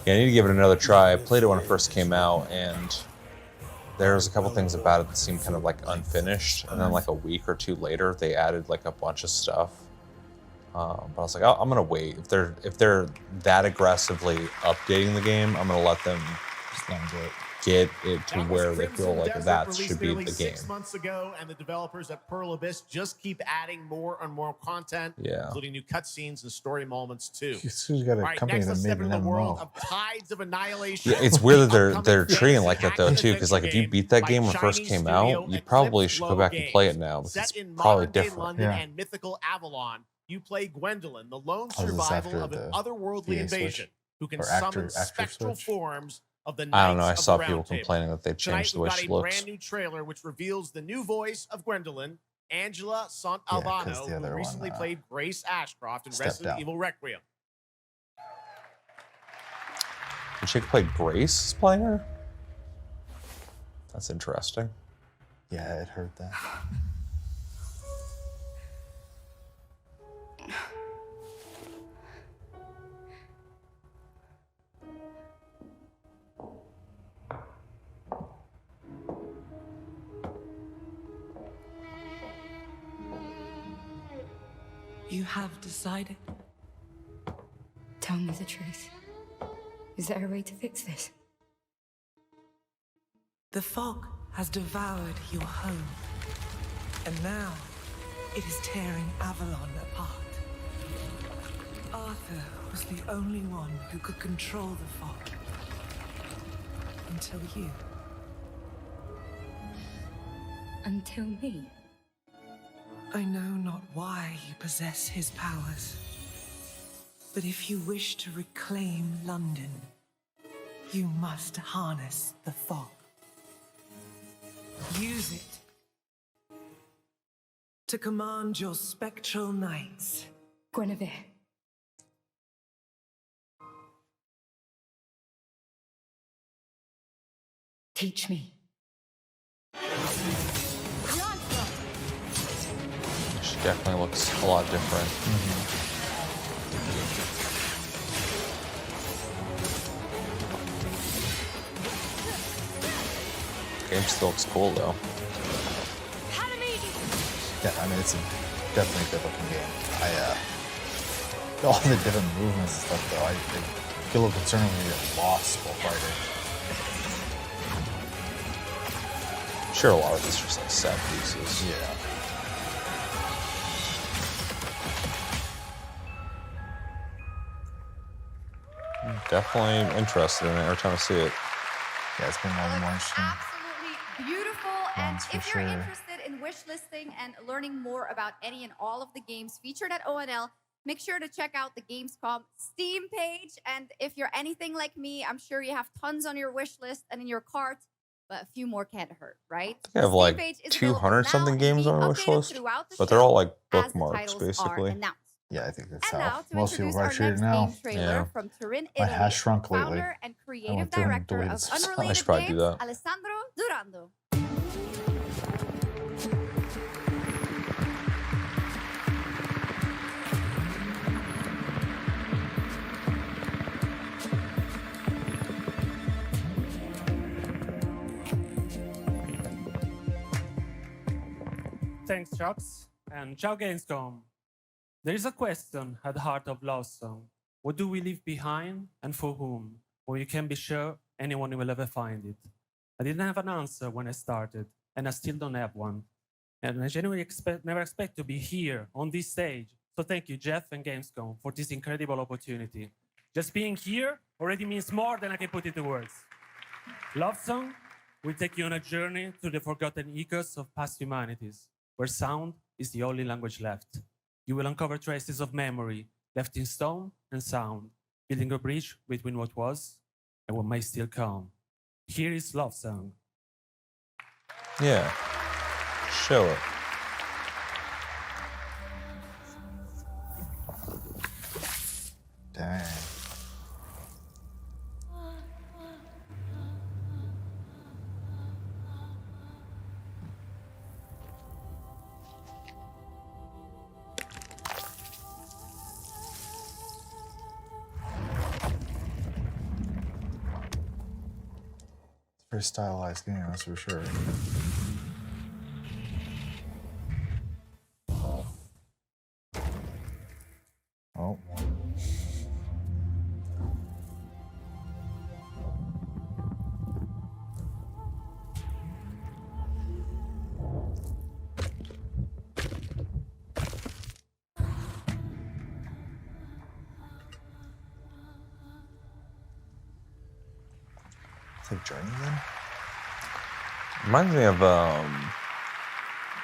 Yeah, I need to give it another try. I played it when it first came out, and there's a couple things about it that seemed kind of like unfinished. And then like a week or two later, they added like a bunch of stuff. But I was like, oh, I'm gonna wait. If they're that aggressively updating the game, I'm gonna let them get it to where they feel like that should be the game. 6 months ago, and the developers at Pearl Abyss just keep adding more and more content, Yeah. including new cutscenes and story moments too. Who's got a All right, company next that let's made step an into the world MMO? of Tides of Annihilation. Yeah, it's weird that they're Upcoming treating it fantasy like that though too, because like if you beat that game when it first Chinese came studio out, you probably should go back and play it now because Set it's in probably modern-day different. London Yeah. and mythical Avalon, you play Gwendolyn, the lone Oh, is this survival after of an the otherworldly EA switch? invasion who can Or summon actor spectral switch? forms of the I don't know. I Knights of saw the people Round Table. complaining that they Tonight, changed the way we've got she a looks. brand new trailer which reveals the new voice of Gwendolyn, Angela Sant Yeah, 'cause Albano, the who other recently one, played Grace Ashcroft in stepped Resident down. Evil Requiem. The chick played Grace is playing her? That's interesting. Yeah, it heard that. You have decided. Tell Tell me the truth. Is there a way to fix this? The fog has devoured your home, and now it is tearing Avalon apart. Arthur was the only one who could control the fog. Until you. Until me? I know not why you possess his powers, but if you wish to reclaim London, you must harness the fog. Use it to command your spectral knights. Guinevere. Teach me. She definitely looks a lot different. Game still looks cool though. Yeah, I mean, it's a definitely good looking game. All the different movements and stuff though, I get a little concerned when you get lost while fighting. Sure, a lot of it's just like set pieces. Yeah. Definitely interested in it every time I see it. Yeah, it's been more and more interesting. Absolutely beautiful. And For if you're sure. interested in wish listing and learning more about any and all of the games featured at ONL, make sure to check out the Gamescom Steam page. And if you're anything like me, I'm sure you have tons on your wish list and in your cart, but a few more can't hurt, right? I have like 200 something games on my wish list, but they're all like bookmarks basically. Yeah, I think that's And how now to most people introduce our probably treat it next now. game trailer from Turin, Mine Italy, has shrunk lately. founder and I creative went through and director deleted of some stuff. Unrelated I should probably do Games, that. Alessandro Durando. Thanks, Chucks, and ciao Gamescom. There is a question at the heart of Love Song. What do we leave behind and for whom? Well, you can be sure anyone will ever find it. I didn't have an answer when I started, and I still don't have one. And I genuinely never expect to be here on this stage. So thank you, Jeff and Gamescom, for this incredible opportunity. Just being here already means more than I can put into words. Love Song will take you on a journey through the forgotten echoes of past humanities, where sound is the only language left. You will uncover traces of memory left in stone and sound, building a bridge between what was and what may still come. Here is Love Song. Yeah. Show it. Dang. Very stylized game, that's for sure. Oh. It's like Journey then? Reminds me of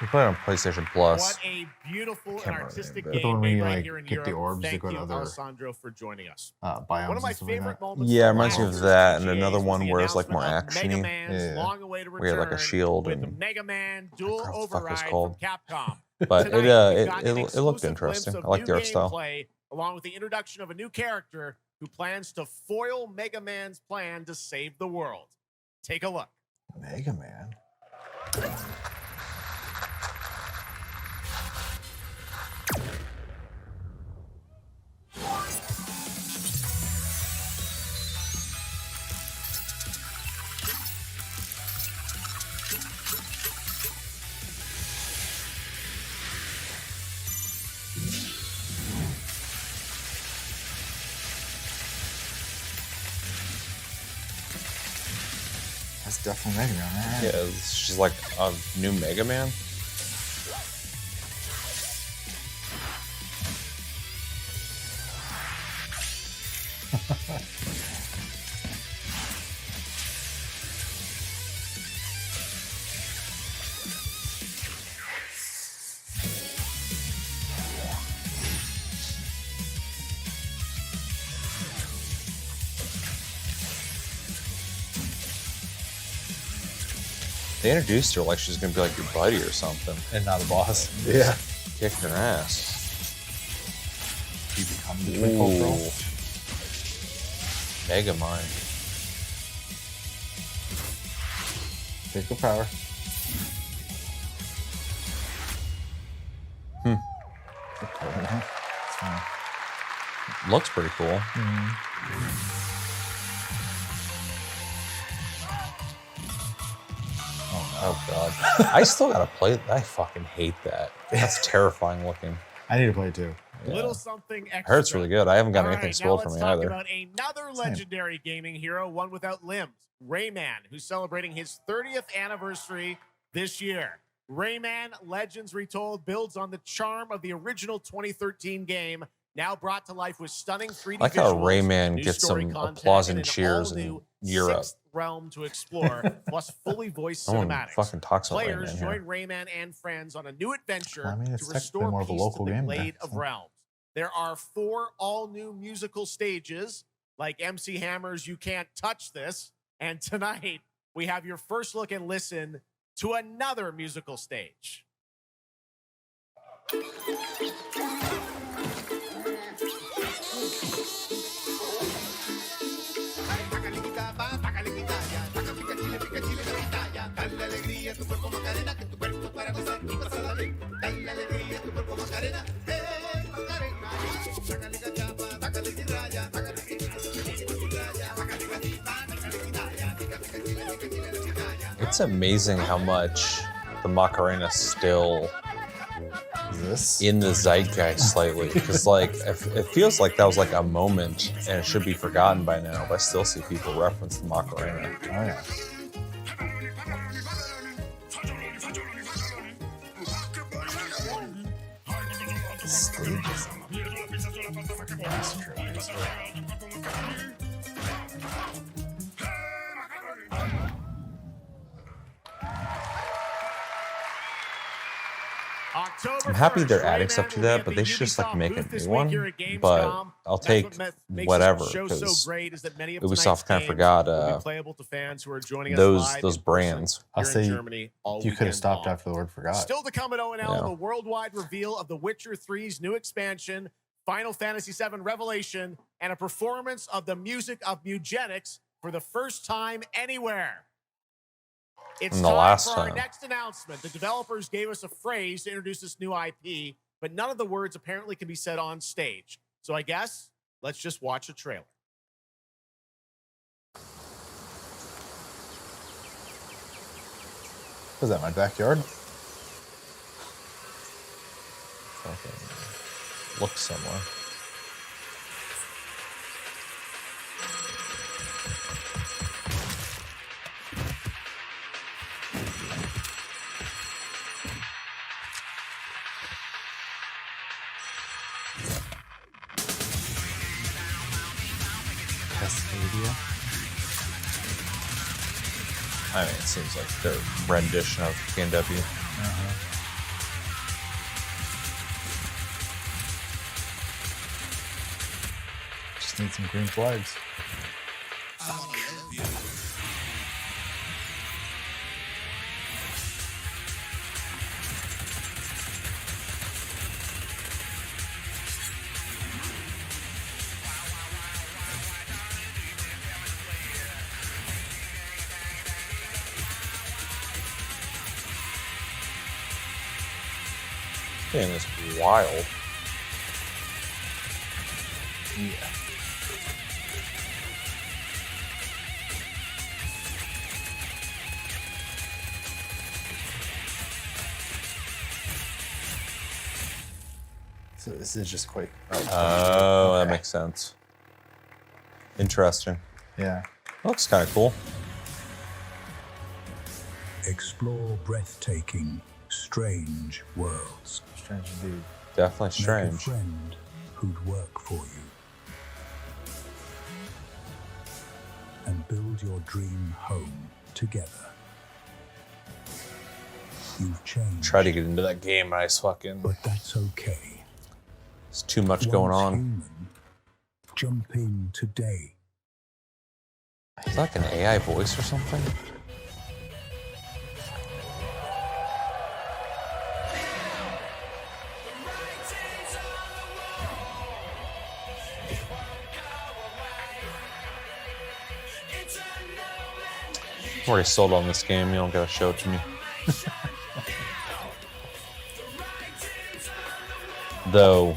we played on PlayStation Plus. What a beautiful and artistic The game one where made you, right like, here in get Europe. the orbs to Thank go to you, other, Alessandro, for joining us. biomes One of my and stuff like favorite that. moments. Yeah, it from reminds me last of year's that, and GAs another was one the where it's like more announcement of Mega actiony. Man's long-awaited Where you had like a return shield with the and Mega Man Dual what the fuck it's Override from called. Capcom. But Tonight, we've got an it looked exclusive glimpse interesting. of I like new the art style. gameplay, along with the introduction of a new character who plans to foil Mega Man's plan to save the world. Take a look. Mega Man? That's definitely Mega Man, right? Yeah, it's just like a new Mega Man. They introduced her like she's gonna be like your buddy or something. And not a boss. Yeah. Kick her ass. You become the Twinkle Girl. Mega Mind. Twinkle power. It's fine. Looks pretty cool. Oh god. I still gotta play. I fucking hate that. That's terrifying looking. I need to play it too. Little something I extra. heard it's really good. I haven't got anything Now spoiled for let's me talk either. about another legendary gaming hero, one without limbs, Rayman, who's celebrating his 30th anniversary this year. Rayman Legends Retold builds on the charm of the original 2013 game, now brought to life with stunning 3D I like how visuals, Rayman new gets story some content, applause and an cheers in all-new Europe. sixth realm to explore, plus fully voiced No one cinematics. fucking talks about Players Rayman join here. Rayman and friends on a new adventure I mean, it's to technically restore more of a peace local to the game Glade now, of Realms. There are 4 all-new musical stages, like MC Hammer's You Can't Touch This, and tonight we have your first look and listen to another musical stage. It's amazing how much the Macarena still in the zeitgeist slightly, because like it feels like that was like a moment and it should be forgotten by now, but I still see people reference the Macarena. Oh yeah. I'm happy they're adding stuff to that, but they should just like make a new one. But I'll take whatever, because Ubisoft kind of forgot those brands. I'll say you could have stopped after the word forgot. Still to come at ONL, Yeah. the worldwide reveal of The Witcher 3's new expansion, Final Fantasy VII Revelation, and a performance of the music of Mugenics for the first time anywhere. It's And the time last for our time. next announcement. The developers gave us a phrase to introduce this new IP, but none of the words apparently can be said on stage. So I guess let's just watch a trailer. Was that my backyard? Fucking looks similar. Cascadia. I mean, it seems like their rendition of PNW. Just need some green flags. Thing is wild. Yeah. So this is just Quake. Oh, that makes sense. Interesting. Yeah. Looks kind of cool. Explore breathtaking, strange worlds. Strange indeed. Definitely Make a strange. friend who'd work for you. And build your dream home together. You've changed. Try to get into that game, and I just fucking. But that's okay. There's too much going on. Human, jump in today. Is that like an AI voice or something? I'm already sold on this game. You don't gotta show it to me. Though,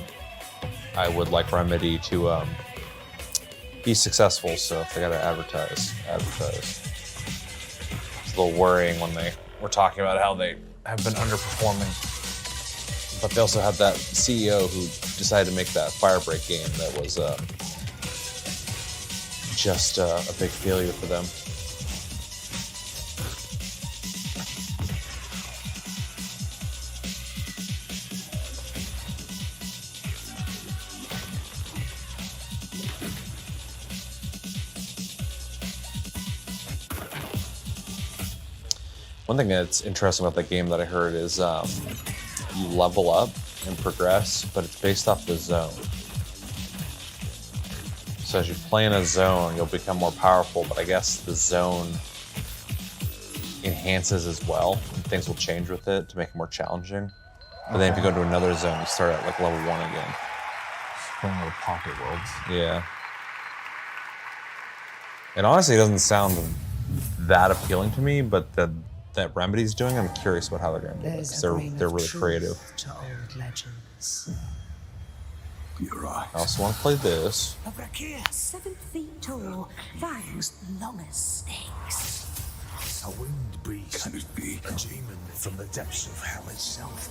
I would like Remedy to be successful, so if they gotta advertise. It's a little worrying when they were talking about how they have been underperforming. But they also had that CEO who decided to make that Firebreak game that was just a big failure for them. One thing that's interesting about that game that I heard is you level up and progress, but it's based off the zone. So as you play in a zone, you'll become more powerful, but I guess the zone enhances as well, and things will change with it to make it more challenging. But then if you go to another zone, you start at like level 1 again. Just playing little pocket worlds. Yeah. It honestly doesn't sound that appealing to me, but that Remedy's doing, I'm curious about how they're going to do it, because they're really creative. To old legends. You're right. I also want to play this. A Brakir, 7 feet tall, fangs long as snakes. A winged beast. Can it be? A demon from the depths of hell itself.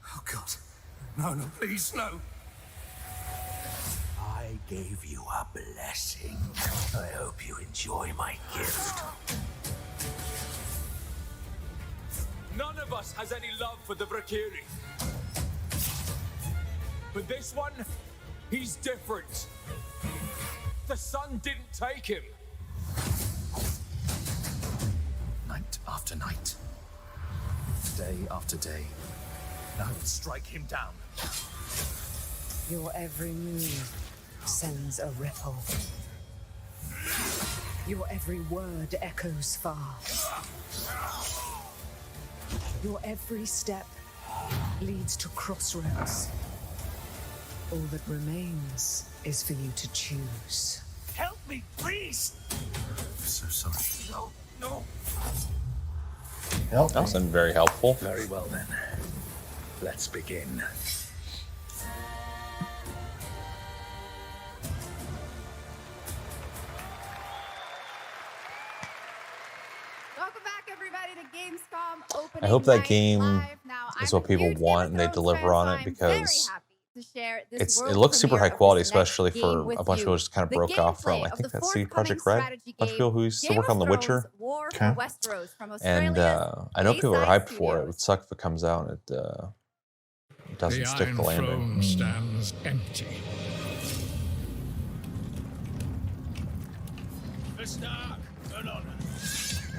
Oh God. No, no, please, no. I gave you a blessing. I hope you enjoy my gift. None of us has any love for the Brakiri. But this one, he's different. The sun didn't take him. Night after night. Day after day. Now strike him down. Your every move sends a ripple. Your every word echoes far. Your every step leads to crossroads. All that remains is for you to choose. Help me, please! I'm so sorry. No, no. That was very helpful. Very well then. Let's begin. Welcome back, everybody, to Gamescom opening I hope that night game live. Now, is I'm what people want and they deliver on it, because to share this it looks super high quality, especially game for with a bunch of you. people just kind of The broke off from, gameplay I of think the that's CD forthcoming Projekt Red. A strategy bunch of people who used to Game work of on The Witcher. Thrones, War for Okay. Westeros from And Australia's I know people are Bayside hyped for it. It would suck if it comes out and it doesn't The stick Iron the landing. Throne stands empty. Mr. Turn on.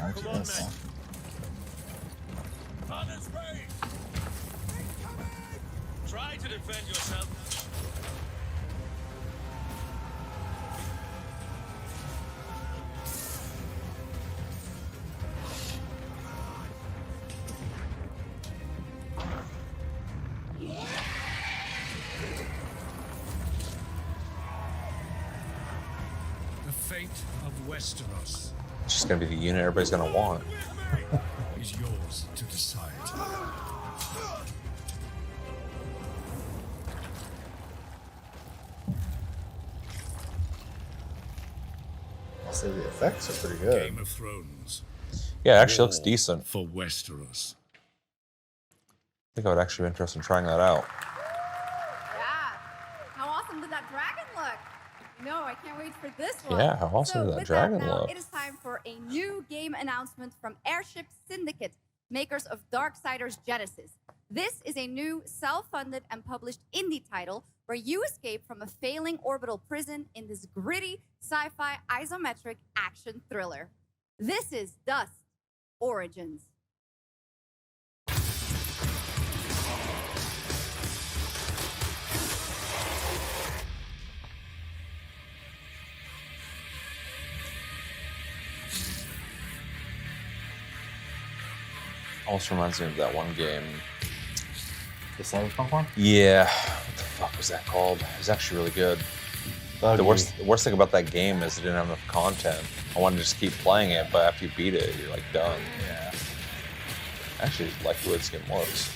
Aren't you this? On his way. Try to defend yourself. The fate of Westeros It's just going to be the unit everybody's going to want. is yours to decide. I'll say the effects are pretty good. Game of Thrones. Yeah, it actually looks War decent. For Westeros. I think I would actually be interested in trying that out. Yeah. How awesome did that dragon look? No, I can't wait for this one. Yeah, how awesome So is that with dragon that, now look? it is time for a new game announcement from Airship Syndicate, makers of Darksiders Genesis. This is a new self-funded and published indie title where you escape from a failing orbital prison in this gritty sci-fi isometric action thriller. This is Dust Origins. Almost reminds me of that one game. The Cyberpunk one? Yeah. What the fuck was that called? It was actually really good. The worst thing about that game is it didn't have enough content. I wanted to just keep playing it, but after you beat it, you're like done. Yeah. Actually, like the way this game looks.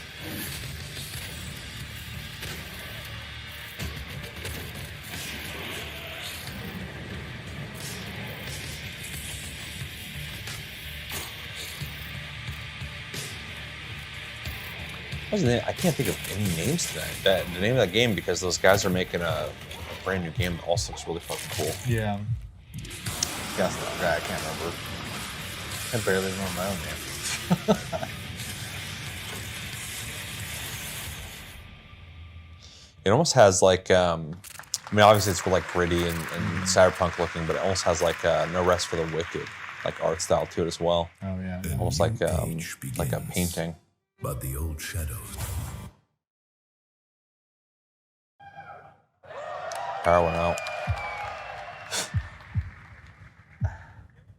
I can't think of any names to that. The name of that game, because those guys are making a brand new game that also looks really fucking cool. Yeah. Guess that. I can't remember. I barely remember my own name. It almost has like, I mean, obviously it's like gritty and cyberpunk looking, but it almost has like No Rest for the Wicked, like art style to it as well. Oh yeah. Almost like a painting. But the old shadows. Power went out.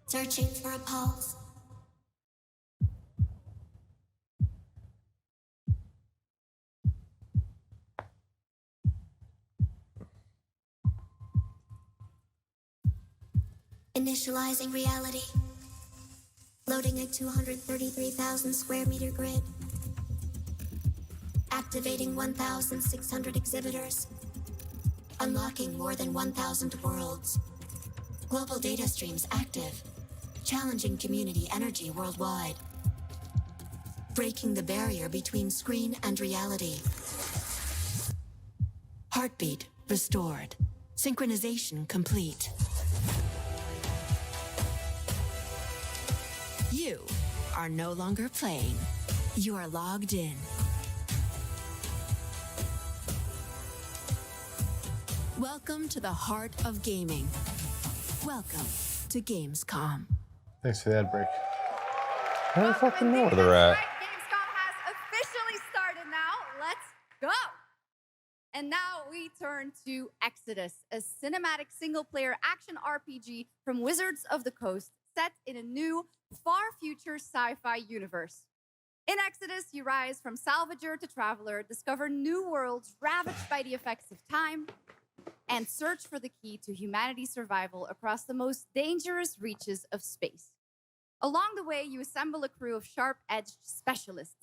Searching for a pulse. Initializing reality. Loading a 233,000 square meter grid. Activating 1,600 exhibitors. Unlocking more than 1,000 worlds. Global data streams active. Challenging community energy worldwide. Breaking the barrier between screen and reality. Heartbeat restored. Synchronization complete. You are no longer playing. You are logged in. Welcome to the heart of gaming. Welcome to Gamescom. Thanks for that break. I don't fucking know where they're at. Gamescom has officially started now. Let's go. And now we turn to Exodus, a cinematic single-player action RPG from Wizards of the Coast set in a new, far future sci-fi universe. In Exodus, you rise from salvager to traveler, discover new worlds ravaged by the effects of time, and search for the key to humanity's survival across the most dangerous reaches of space. Along the way, you assemble a crew of sharp-edged specialists,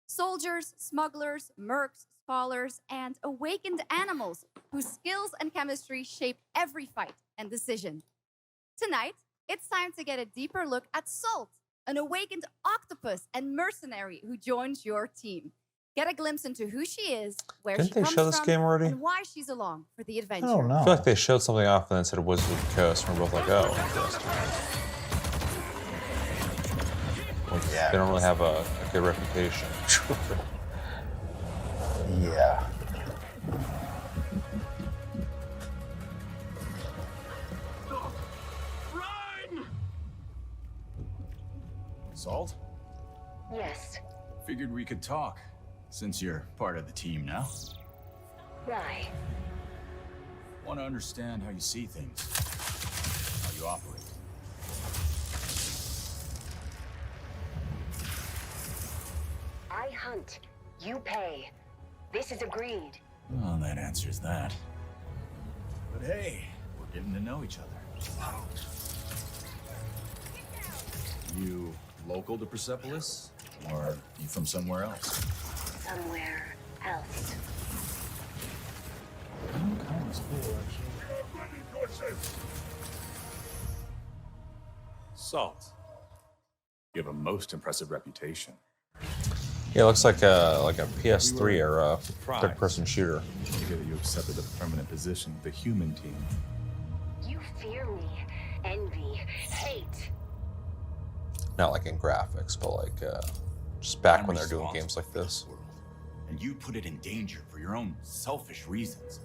soldiers, smugglers, mercs, scholars, and awakened animals whose skills and chemistry shape every fight and decision. Tonight, it's time to get a deeper look at Salt, an awakened octopus and mercenary who joins your team. Get a glimpse into who she is, where Didn't she they comes show this from, game already? and why she's along for the adventure. Oh no. I feel like they showed something off and then said Wizards of the Coast, and we're both like, oh, interesting. Like, Yeah. they don't really have a good reputation. Yeah. Salt? Yes. Figured we could talk, since you're part of the team now. Why? Want to understand how you see things, how you operate. I hunt. You pay. This is agreed. Well, that answers that. But hey, we're getting to know each other. You local to Persepolis? Or you from somewhere else? Somewhere else. Kind of cool, actually. Salt. You have a most impressive reputation. Yeah, it looks like a PS3 era third-person shooter. To hear that you accepted a permanent position with the human team. fear me, envy, hate. Not like in graphics, but like just back I'm when they're doing responsible games like for this. world, and you put it in danger for your own selfish reasons.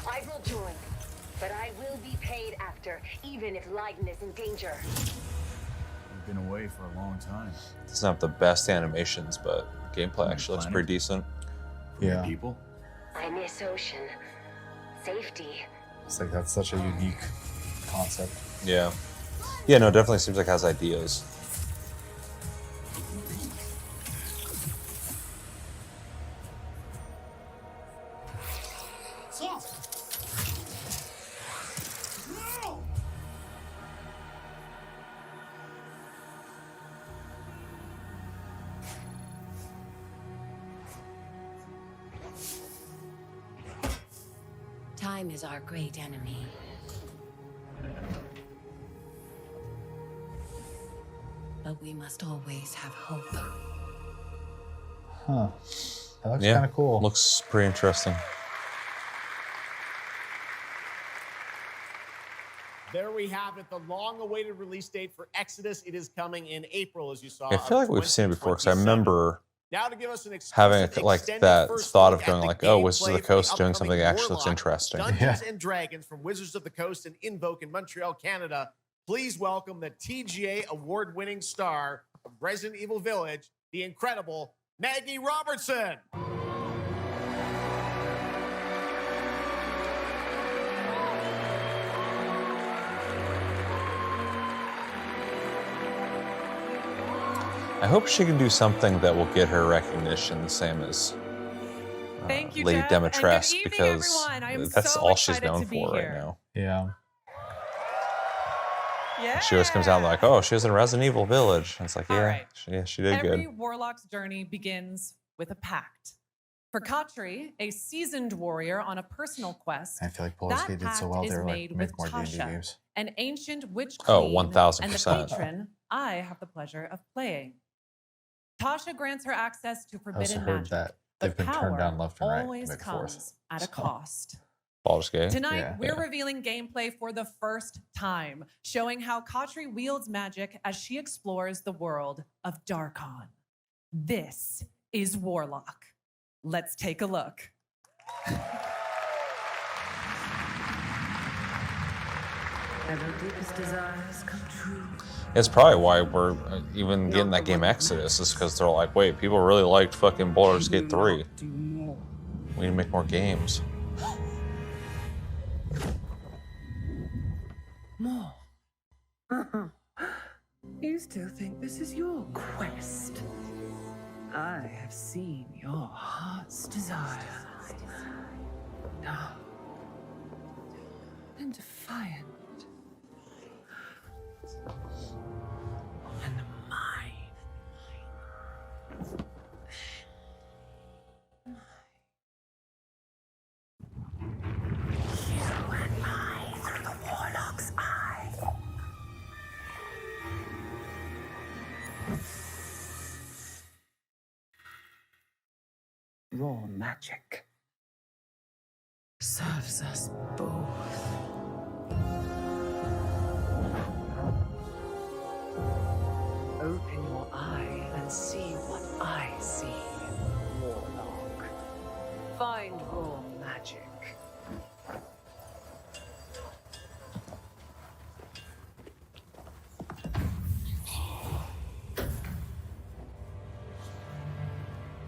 I will join, but I will be paid after, even if Leiden is in danger. We've been away for a long time. Doesn't have the best animations, but gameplay actually looks pretty decent. Yeah. People? I miss ocean. Safety. It's like that's such a unique concept. Yeah. Yeah, no, it definitely seems like it has ideas. Time is our great enemy. But we must always have hope. Huh. That looks Yeah, kind of cool. Looks pretty interesting. There we have it, the long-awaited release date for Exodus. It is coming in April, as you saw. Yeah, I feel like we've seen it before because I 2027. remember Now to give us an having exclusive like extended that first thought look of at going the like, oh, Wizards of gameplay the for Coast doing something that upcoming actually looks Warlock, interesting. Dungeons and Dragons from Wizards of the Coast and Invoke in Montreal, Canada. Please welcome the TGA award-winning star of Resident Evil Village, the incredible Maggie Robertson. I hope she can do something that will get her recognition the same as Thank you, Lady Jeff, and good Demetress, evening, because everyone. I am that's so all she's excited known to be for right here. now. Yeah. Yeah. She always comes out like, oh, she was in Resident Evil Village. And it's like, All yeah, right. she did Every good. warlock's journey begins with a pact. For Katri, a seasoned warrior on a personal quest, I feel like Baldur's that Gate did so pact well. is They were like, made make with more D&D Tasha, games. an ancient witch Oh, queen, 1000%. and the patron I have the pleasure of playing. Tasha grants her access to I also forbidden heard magic. that but they've been power turned down left and right. always Maybe fourth. comes at a cost. Baldur's Gate. Tonight, we're revealing gameplay for the first time, showing how Katri wields magic as she explores the world of Darkon. This is Warlock. Let's take a look. Ever deepest desires come true. It's probably why we're even getting that game Exodus, is because they're like, wait, people really liked fucking Baldur's Gate 3. We need to make more games. More. You still think this is your quest? I have seen your heart's desire. Dark and defiant. And mine. You and I through the Warlock's eye. Your magic serves us both. Open your eye and see what I see, Warlock. Find raw magic.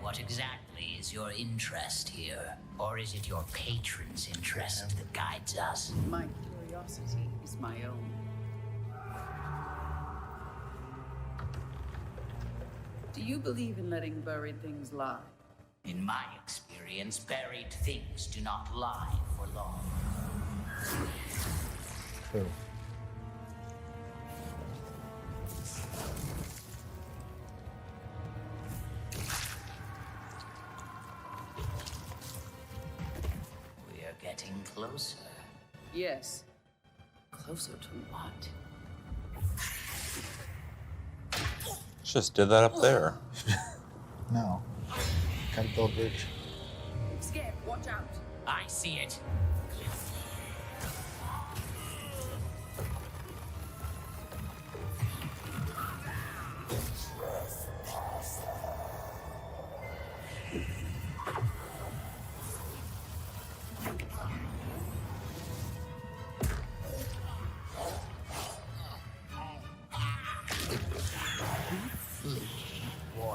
What exactly is your interest here? Or is it your patron's interest that guides us? My curiosity is my own. Do you believe in letting buried things lie? In my experience, buried things do not lie for long. True. We are getting closer. Yes. Closer to what? Just did that up there. No. Gotta build bridge. Skip, watch out. I see it.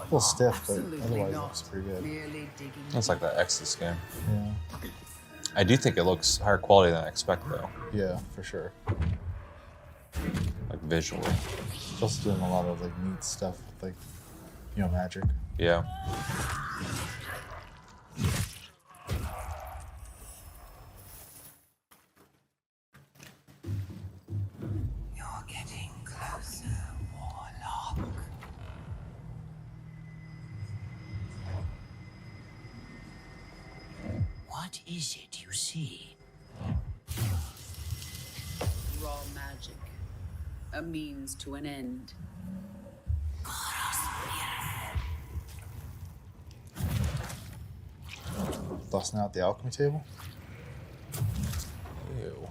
A little stiff, but otherwise it looks pretty good. It's like that Exodus game. Yeah. I do think it looks higher quality than I expect, though. Yeah, for sure. Like visually. It's also doing a lot of like neat stuff with like, you know, magic. Yeah. You're getting closer, Warlock. What is it you see? Raw magic. A means to an end. Busting out the alchemy table. Ew.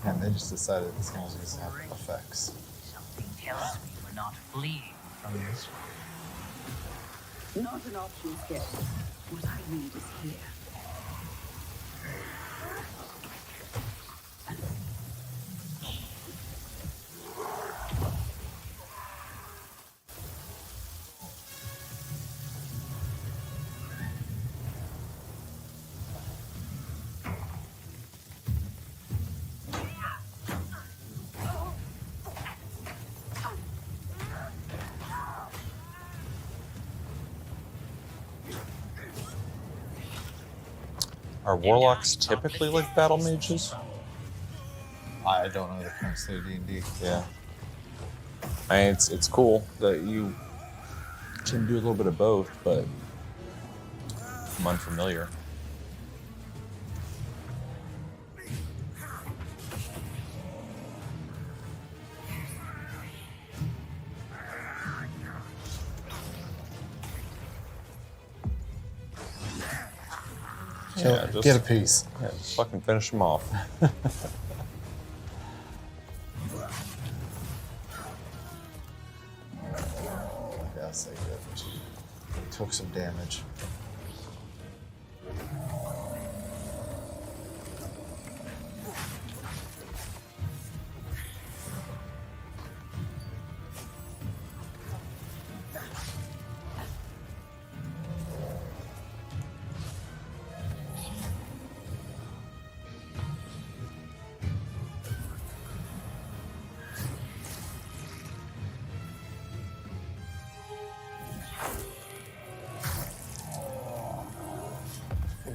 And they just decided this game was going to have effects. Something tells me we're not fleeing from this one. Not an option yet. What I need is here. Are warlocks typically like battle mages? I don't know the current state of D&D. Yeah. I mean, it's cool that you can do a little bit of both, but I'm unfamiliar. Yeah, get a piece. Yeah, just fucking finish them off. Yeah, say good. Took some damage.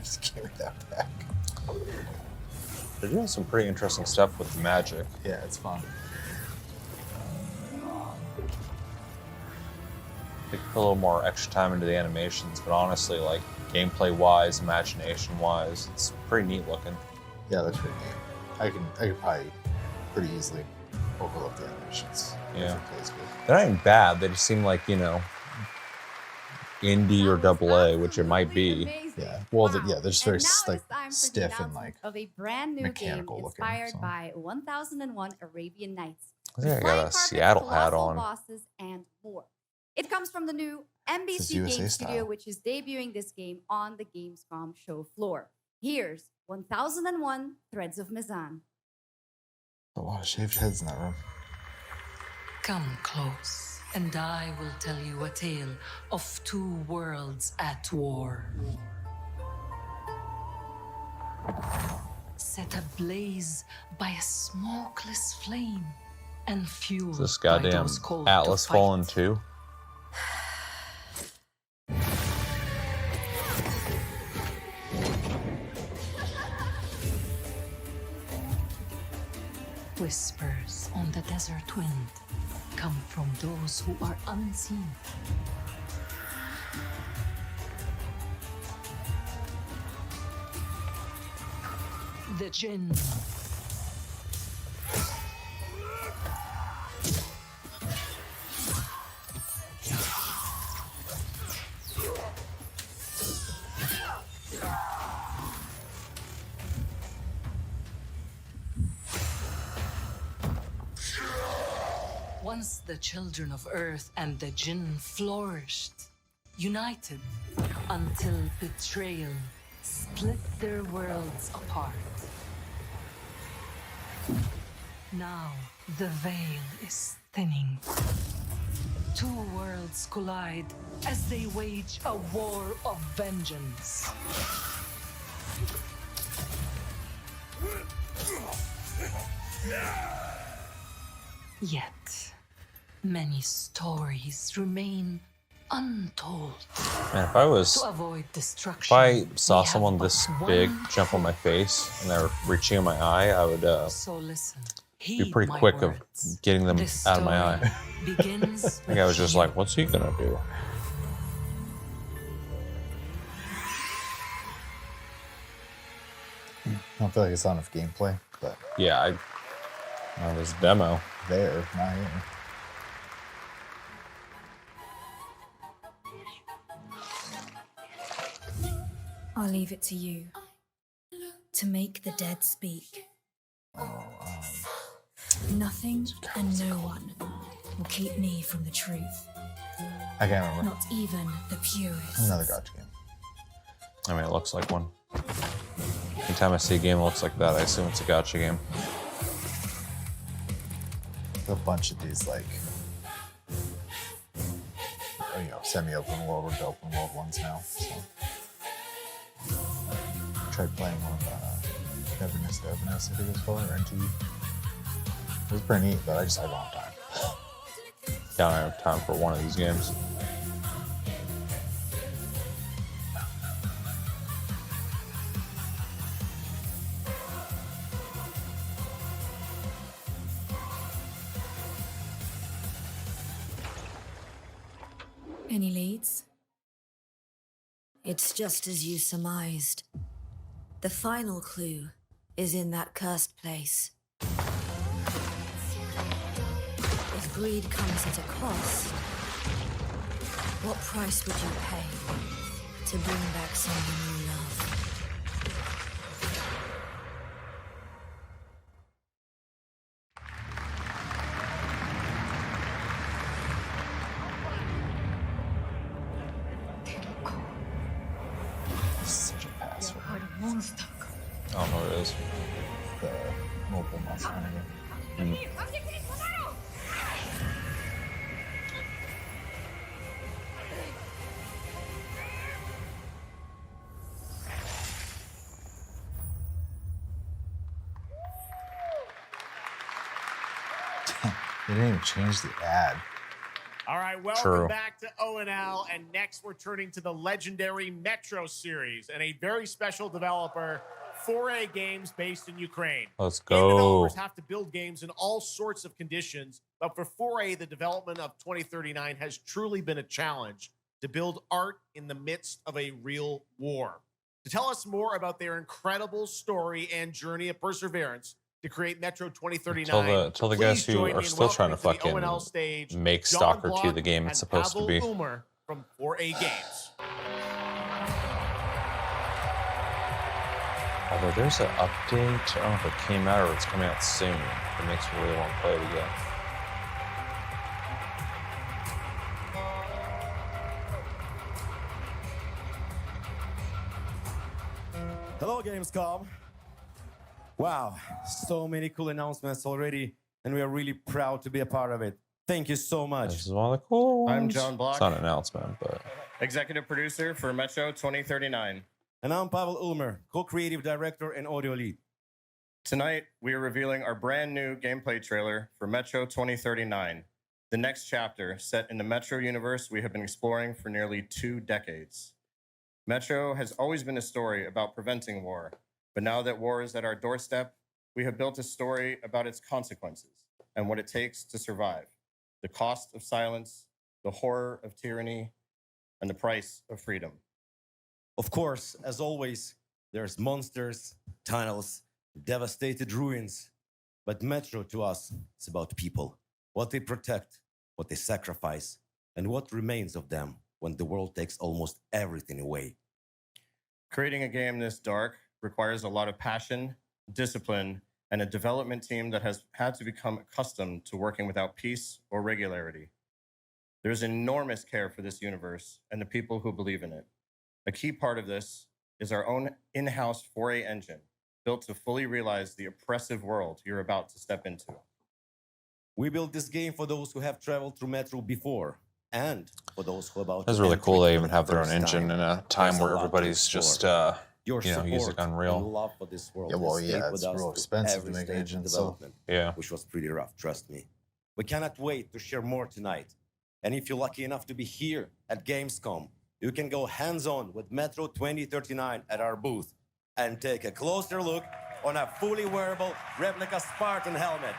Just give me that back. They're doing some pretty interesting stuff with the magic. Yeah, it's fun. They could put a little more extra time into the animations, but honestly, like gameplay-wise, imagination-wise, it's pretty neat looking. Yeah, that's pretty neat. I could probably pretty easily overlook the animations. Yeah. If it plays good. They're not even bad. They just seem like, you know, indie or AA, which it might be. Yeah. Well, yeah, they're just very like Time for the stiff and announcement like of a brand new game mechanical looking, inspired so. by 1001 Arabian Nights. I think I Flying got a carpets, Seattle hat colossal on. bosses, and more. It comes from the new This is NBC USA Game style. Studio, which is debuting this game on the Gamescom show floor. Here's 1001 Threads of Mizan. A lot of shaved heads in that room. Come close, and I will tell you a tale of two worlds at war. Set ablaze by a smokeless flame and fueled Is this by goddamn those called Atlas to Fallen fight. 2? Whispers on the desert wind come from those who are unseen. The Jinn. Once the children of Earth and the Jinn flourished, united, until betrayal split their worlds apart. Now, the veil is thinning. Two worlds collide as they wage a war of vengeance. Yet, many stories remain untold. Man, if I was, To avoid if destruction, I saw we have someone but this one big jump on my face and they were reaching in my eye, I would So listen, be heed pretty my quick of words. getting them This out of my eye. story begins I think I was just like, what's he gonna do? I don't feel like it's enough gameplay, but yeah, this demo there, not here. I'll leave it to you to make the dead speak. Nothing and no one will keep me from the truth. I can't remember. Not even the purest. Another gotcha game. I mean, it looks like one. Anytime I see a game that looks like that, I assume it's a gacha game. A bunch of these, like, semi-open world or open world ones now. So. I tried playing one of Everness, I think it was called, or NT. It was pretty neat, but I don't have time. Yeah, I don't have time for one of these games. Any leads? It's just as you surmised. The final clue is in that cursed place. If greed comes at a cost, what price would you pay to bring back someone you love? Such a password. I don't know what it is. The mobile monster hunter. They didn't even change the ad. All right, welcome True. back to O&L, and next we're turning to the legendary Metro series and a very special developer, 4A Games, based in Ukraine. Let's Game go. developers have to build games in all sorts of conditions, but for 4A, the development of 2039 has truly been a challenge to build art in the midst of a real war. To tell us more about their incredible story and journey of perseverance to create Metro 2039, Tell the guys please who join are me in still trying to welcoming the fucking O&L stage, make John Stalker 2 Block the game and it's supposed to Pavel be. Umer from 4A Games. Although there's an update, I don't know if it came out or it's coming out soon. It makes me really want to play it again. Hello, Gamescom. Wow, so many cool announcements already, and we are really proud to be a part of it. Thank you so much. This is one of the cool ones. I'm John Block. It's not an announcement, but Executive Producer for Metro 2039. And I'm Pavel Ulmer, Co-Creative Director and Audio Lead. Tonight, we are revealing our brand new gameplay trailer for Metro 2039, the next chapter set in the Metro universe we have been exploring for nearly 2 decades. Metro has always been a story about preventing war, but now that war is at our doorstep, we have built a story about its consequences and what it takes to survive, the cost of silence, the horror of tyranny, and the price of freedom. Of course, as always, there's monsters, tunnels, devastated ruins, but Metro to us is about people, what they protect, what they sacrifice, and what remains of them when the world takes almost everything away. Creating a game this dark requires a lot of passion, discipline, and a development team that has had to become accustomed to working without peace or regularity. There's enormous care for this universe and the people who believe in it. A key part of this is our own in-house 4A engine, built to fully realize the oppressive world you're about to step into. We built this game for those who have traveled through Metro before, and for those who are about That's to really enter cool. it They for even the have their own first engine in a time There's a where lot to everybody's just, explore. Your using support Unreal. and love for this world Yeah, well, has stayed yeah, with it's us real through expensive every to make stage of engines, so- development, Yeah. which was pretty rough, trust me. We cannot wait to share more tonight. And if you're lucky enough to be here at Gamescom, you can go hands-on with Metro 2039 at our booth and take a closer look on a fully wearable replica Spartan helmet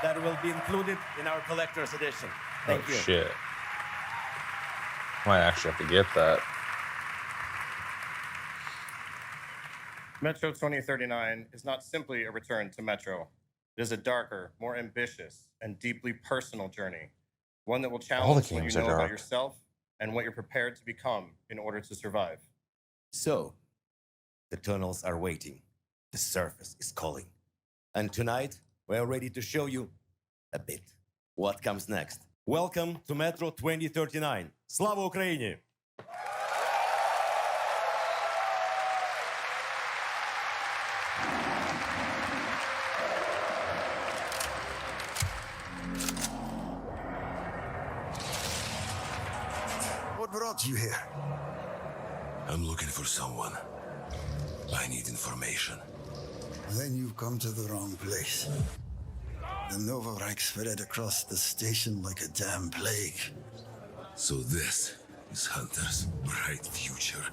that will be included in our collector's edition. Thank you. Shit. Might actually have to get that. Metro 2039 is not simply a return to Metro. It is a darker, more ambitious, and deeply personal journey. One that will challenge what you games are know about dark. yourself and what you're prepared to become in order to survive. So, the tunnels are waiting. The surface is calling. And tonight, we're ready to show you a bit what comes next. Welcome to Metro 2039. Slava Ukraini! What brought you here? I'm looking for someone. I need information. Then you've come to the wrong place. The Nova Reich spread across the station like a damn plague. So this is Hunter's bright future.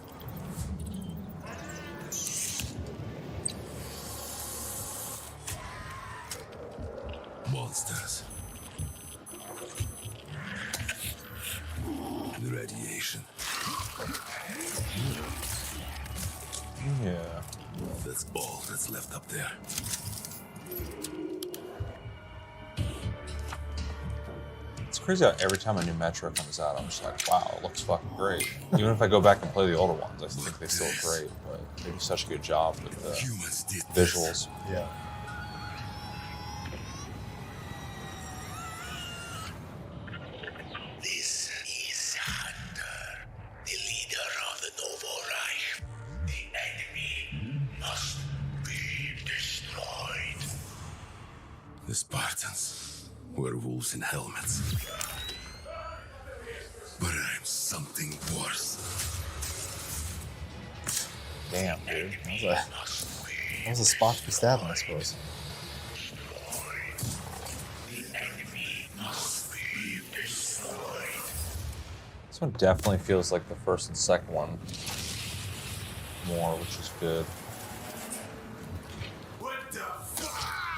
Monsters. The radiation. Yeah. That's all that's left up there. It's crazy how every time a new Metro comes out, I'm just like, wow, it looks fucking great. Even if I go back and play the older ones, I think they still look great. But they do such a good job with the visuals. Yeah. This is Hunter, the leader of the Novo Reich. The enemy must be destroyed. The Spartans were wolves in helmets. But I'm something worse. Damn, dude. That was a spot to be stabbing, I suppose. This one definitely feels like the first and second one more, which is good.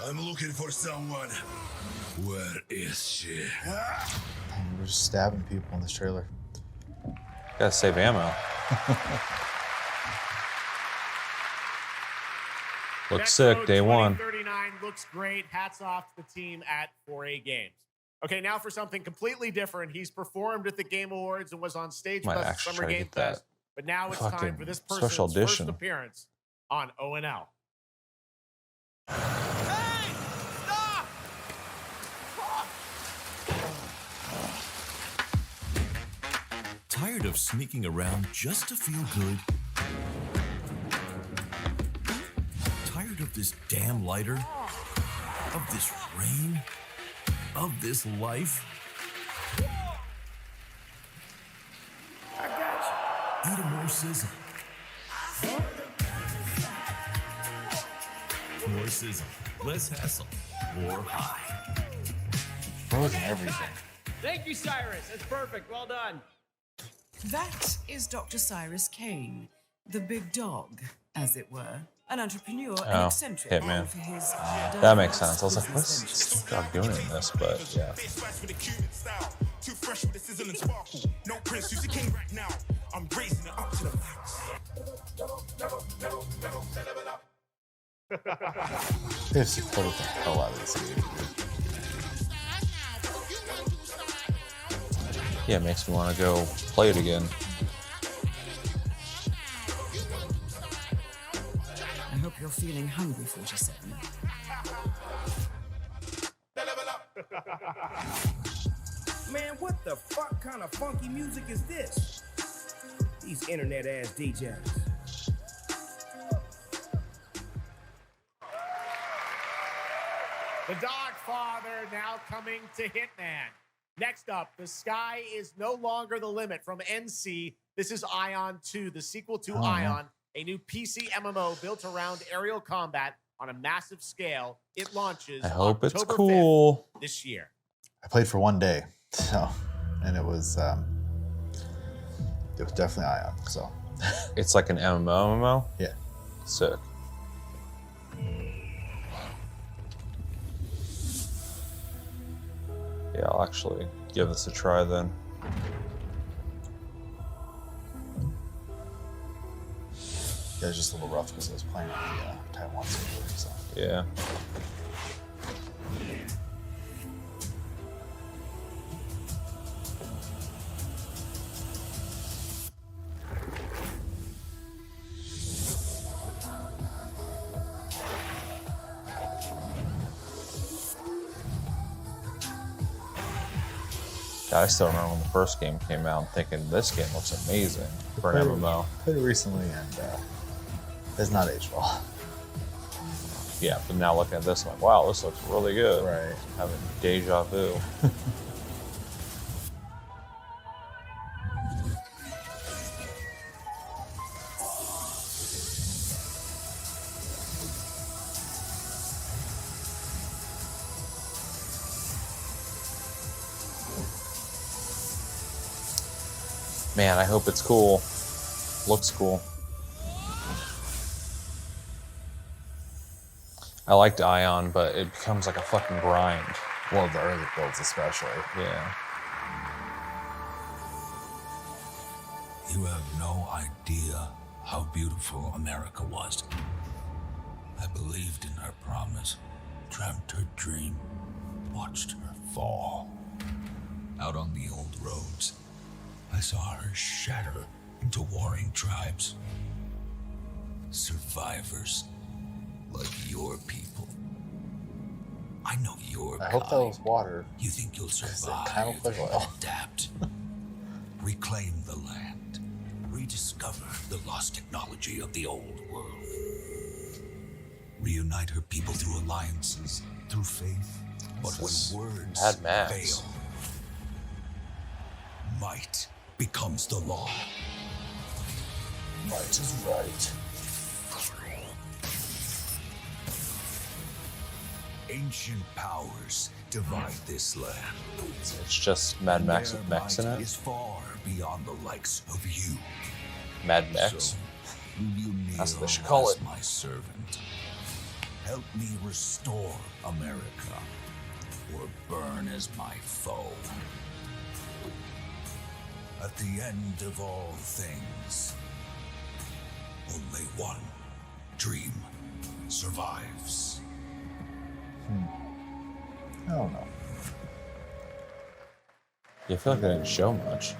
I'm looking for someone. Where is she? We're just stabbing people in this trailer. Gotta save ammo. Looks sick, day one. 2039 looks great. Hats off to the team at 4A Games. Okay, now for something completely different. He's performed at the Game Awards and was on stage Might with us at actually Summer try to Game get that Fest. But now it's fucking time for this special person's first edition. appearance on ONL. Tired of sneaking around just to feel good? Tired of this damn lighter? Of this rain? Of this life? Eat a more sizzle. More sizzle, less hassle, more high. Frozen everything. Thank you, Cyrus. That's perfect. Well done. That is Dr. Cyrus Kane, the big dog, as it were. An entrepreneur and Oh, eccentric. Hitman. known for his That makes sense. I was like, what's this dog doing in this? But yeah. Too fresh with the sizzle and sparkle. No prince, you the king right now. I'm raising it up to the max. They've supported the hell out of this game, dude. Yeah, it makes me want to go play it again. I hope You're feeling hungry, 47. Man, what the fuck kind of funky music is this? These internet ass DJs. The Dogfather now coming to Hitman. Next up, the sky is no longer the limit from NC. This is Ion 2, the sequel to Ion, a new PC MMO built around aerial combat on a massive scale. It launches I hope it's October cool 5th this year. I played for one day, so, and it was definitely Ion. So it's like an MMO. Yeah, sick. Yeah, I'll actually give this a try then. Yeah, it's just a little rough because I was playing on the Taiwan server. So. Yeah. I still remember when the first game came out thinking this game looks amazing for an MMO. Played it recently and it's not aged well. Yeah, but now looking at this, I'm like, wow, this looks really good. Right. Having deja vu. Man, I hope it's cool. Looks cool. I liked Ion, but it becomes like a fucking grind. Well, the early builds especially. Yeah. You have no idea how beautiful America was. I believed in her promise, dreamt her dream, watched her fall. Out on the old roads, I saw her shatter into warring tribes. Survivors like your people. I know your I hope that was water. You think you'll survive, kind of like oil. adapt, reclaim the land, rediscover the lost technology of the old world. Reunite her people through alliances, through faith. But when words Mad Max. fail, might becomes the law. Might is right. Ancient powers divide this land. It's just Mad Max with Their mechs in might it. is far beyond the likes of you. Mad Max. Will you kneel That's what they should call as it. my servant? Help me restore America, or burn as my foe. At the end of all things, only one dream survives. I don't know. Yeah, I feel like they didn't show much.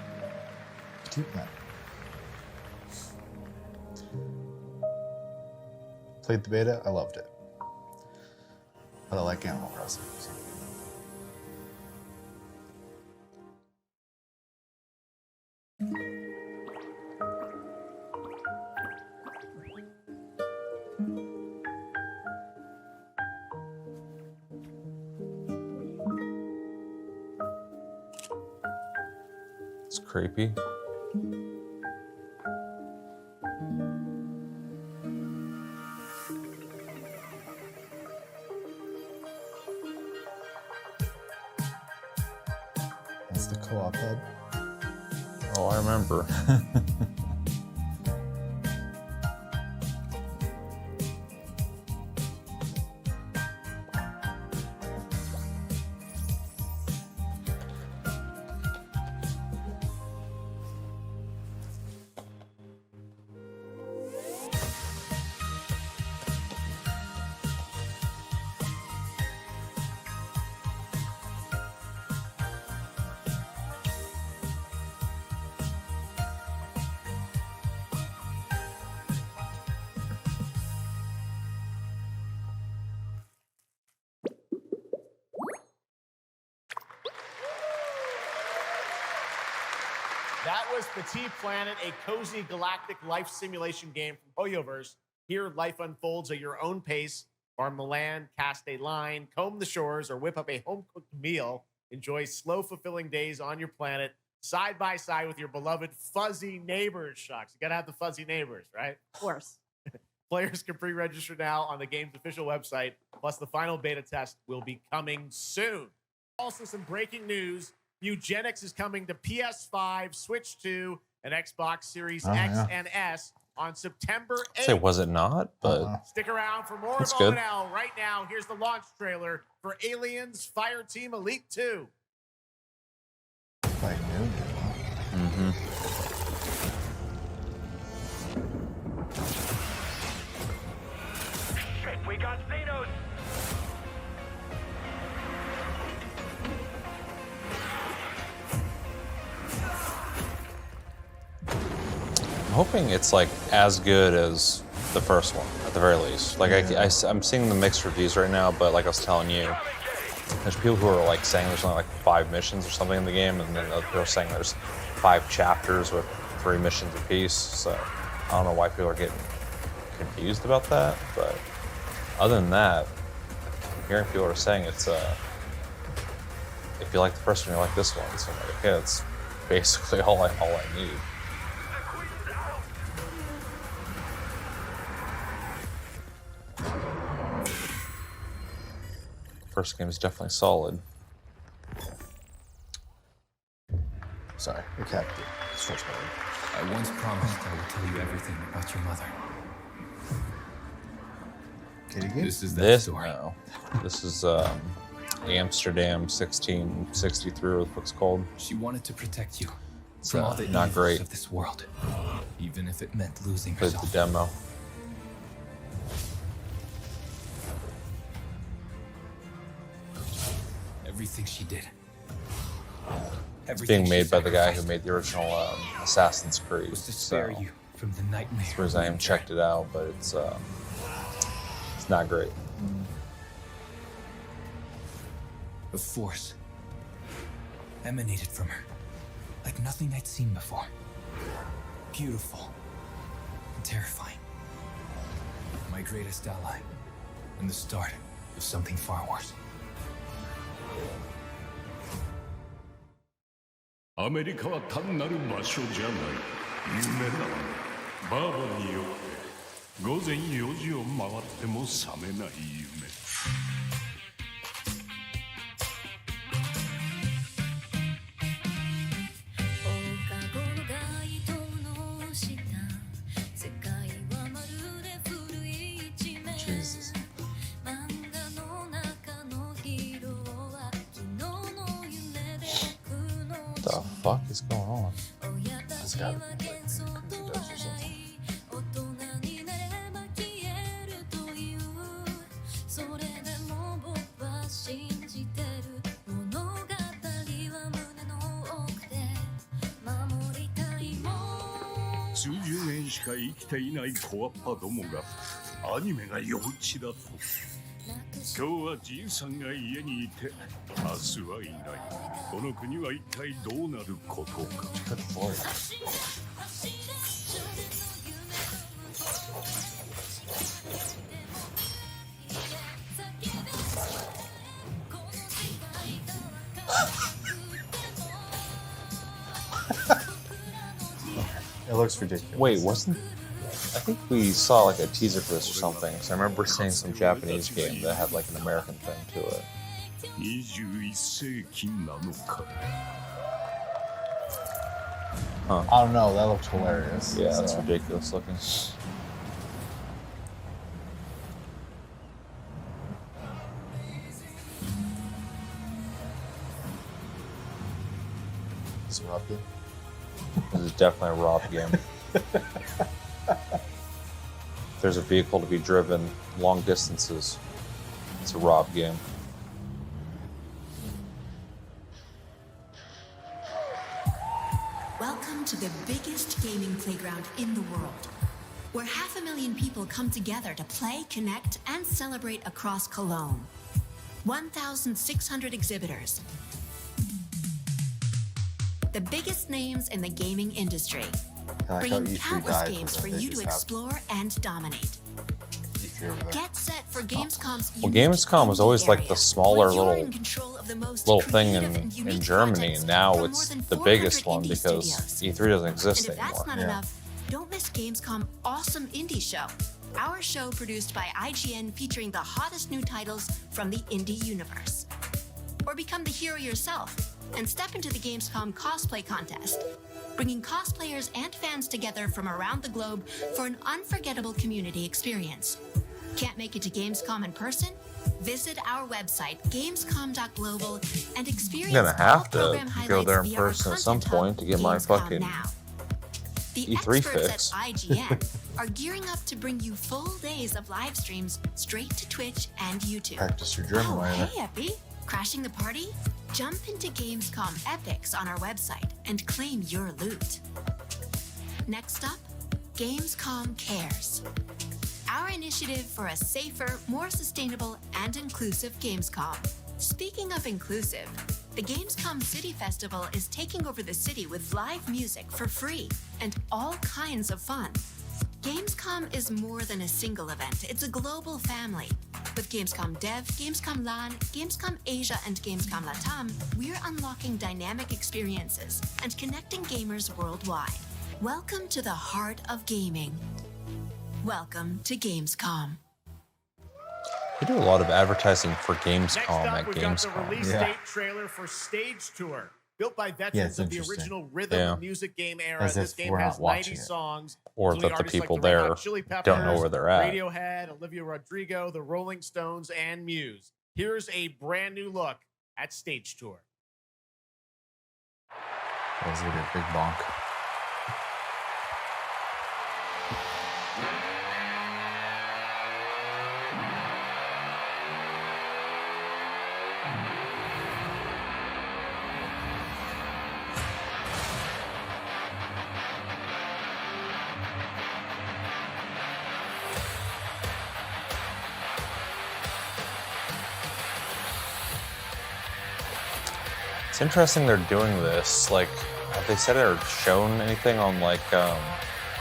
Keep that. Played the beta, I loved it. But I like Animal Crossing. So. It's creepy. That's the co-op hub. Oh, I remember. That was Petit Planet, a cozy galactic life simulation game from Hoyoverse. Here, life unfolds at your own pace. Farm the land, cast a line, comb the shores, or whip up a home-cooked meal. Enjoy slow, fulfilling days on your planet, side by side with your beloved fuzzy neighbors. Shucks, you gotta have the fuzzy neighbors, right? Of course. Players can pre-register now on the game's official website. Plus, the final beta test will be coming soon. Also, some breaking news. Eugenics is coming to PS5, Switch 2, and Xbox Series X and S on September 8th. Say, was it not? But Stick around for more That's of good. ONL. Right now, here's the launch trailer for Aliens Fireteam Elite 2. Like new. Mm-hmm. Shit, we got Xenos! I'm hoping it's like as good as the first one, at the very least. Like I'm seeing the mixed reviews right now, but like I was telling you, there's people who are like saying there's only like 5 missions or something in the game, and then other people are saying there's 5 chapters with 3 missions apiece. So I don't know why people are getting confused about that, but other than that, I'm hearing people are saying it's if you like the first one, you like this one. So I'm like, okay, that's basically all I need. First game is definitely solid. Sorry, the cat stretched my leg. I once promised I would tell you everything about your mother. Kitty game? This is that This story. no. This is Amsterdam 1663, or what the fuck's called. She wanted to protect you It's from all the not evils great. of this world, even if it meant losing Played herself. the demo. Everything she did. It's being made by the guy who made the original Assassin's Creed. Was to spare so you from the nightmare. that's the reason I haven't checked it out, but it's not great. A force emanated from her, like nothing I'd seen before. Beautiful and terrifying. My greatest ally, and the start of something far worse. アメリカは単なる場所じゃない夢だバーボンによって午前4時を回っても覚めない夢 Jesus. What the fuck is going on? It's gotta be like crazy does or something.数十年しか生きていない小アッパどもがアニメが幼稚だと今日はじいさんが家にいて明日はいないこの国は一体どうなることか It looks ridiculous. Wait, wasn't... I think we saw like a teaser for this or something. So I remember seeing some Japanese game that had like an American thing to it. 21世紀なのか Huh. I don't know, that looked hilarious. Yeah, that's so. ridiculous looking. Is it Rob game? This is definitely a Rob game. If there's a vehicle to be driven long distances, it's a Rob game. Welcome to the biggest gaming playground in the world, where 500,000 people come together to play, connect, and celebrate across Cologne. 1,600 exhibitors. the biggest names in the gaming industry, Like bringing how E3 countless died games was for when they you to just have explore and dominate. E3 over there. Get set for Gamescom's Well, unique Gamescom was indie always like area, the smaller where you're little in control of the most thing creative and in unique Germany, projects and now from it's more than the 400 biggest one indie because studios. E3 doesn't exist And if that's anymore. not enough, don't miss Gamescom Awesome Indie Show, our show produced by IGN featuring the hottest new titles from the indie universe. Or become the hero yourself and step into the Gamescom cosplay contest, bringing cosplayers and fans together from around the globe for an unforgettable community experience. Can't make it to Gamescom in person? Visit our website, gamescom.global, and experience I'm gonna have all to program go highlights there in via our person at some content hub, point to get my Gamescom fucking Now. The E3 experts fix. at IGN are gearing up to bring you full days of live streams straight to Twitch and YouTube. Practice your German Oh, later. hey, Epi. Crashing the party? Jump into Gamescom Epics on our website and claim your loot. Next up, Gamescom Cares. Our initiative for a safer, more sustainable, and inclusive Gamescom. Speaking of inclusive, the Gamescom City Festival is taking over the city with live music for free and all kinds of fun. Gamescom is more than a single event, it's a global family. With Gamescom Dev, Gamescom LAN, Gamescom Asia, and Gamescom Latam, we're unlocking dynamic experiences and connecting gamers worldwide. Welcome to the heart of gaming. Welcome to Gamescom. They do a lot of advertising for Next Gamescom up, at we've got the Gamescom. release date trailer for Stage Tour. Built by veterans it's of the interesting. original rhythm Yeah. music game era, As this if game we're has not watching 90 it. songs. Or including that the artists people like the Red there Hot Chili don't know Peppers, where they're at. Radiohead, Olivia Rodrigo, the Rolling Stones, and Muse. Here's a brand new look at Stage Tour. That was gonna be a big bonk. It's interesting they're doing this. Like, have they said it or shown anything on like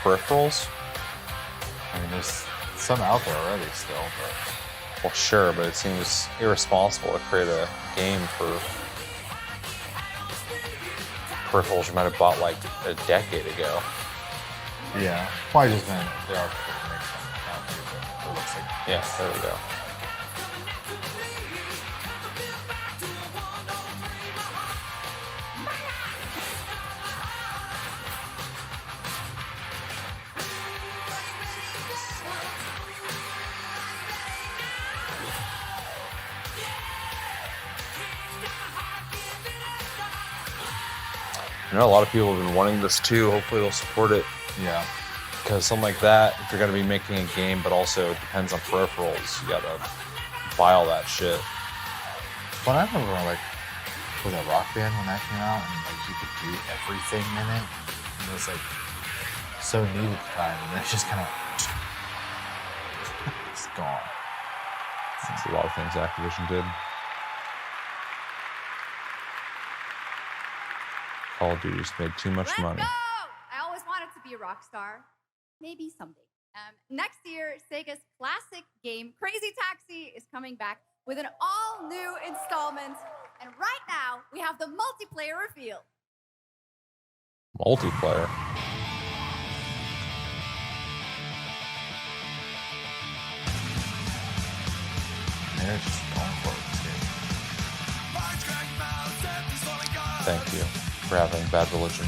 peripherals? I mean, there's some out there already still, but Well, sure, but it seems irresponsible to create a game for peripherals you might have bought like a decade ago. yeah. Well, I just meant there are people that make some out here, but it looks like Yeah, there we go. I know a lot of people have been wanting this too. Hopefully they'll support it. Yeah. Because something like that, if you're going to be making a game, but also it depends on peripherals, you got to buy all that shit. But I remember like with a Rock Band when that came out, and like you could do everything in it. And it was like so neat at the time, and then it's just kind of it's gone. That's a lot of things Activision did. Call of Duty just made too much money. I always wanted to be a rock star. Maybe someday. Next year, Sega's classic game, Crazy Taxi, is coming back with an all-new installment. And right now, we have the multiplayer reveal. Multiplayer. They're just going for it. Thank you for having bad religion.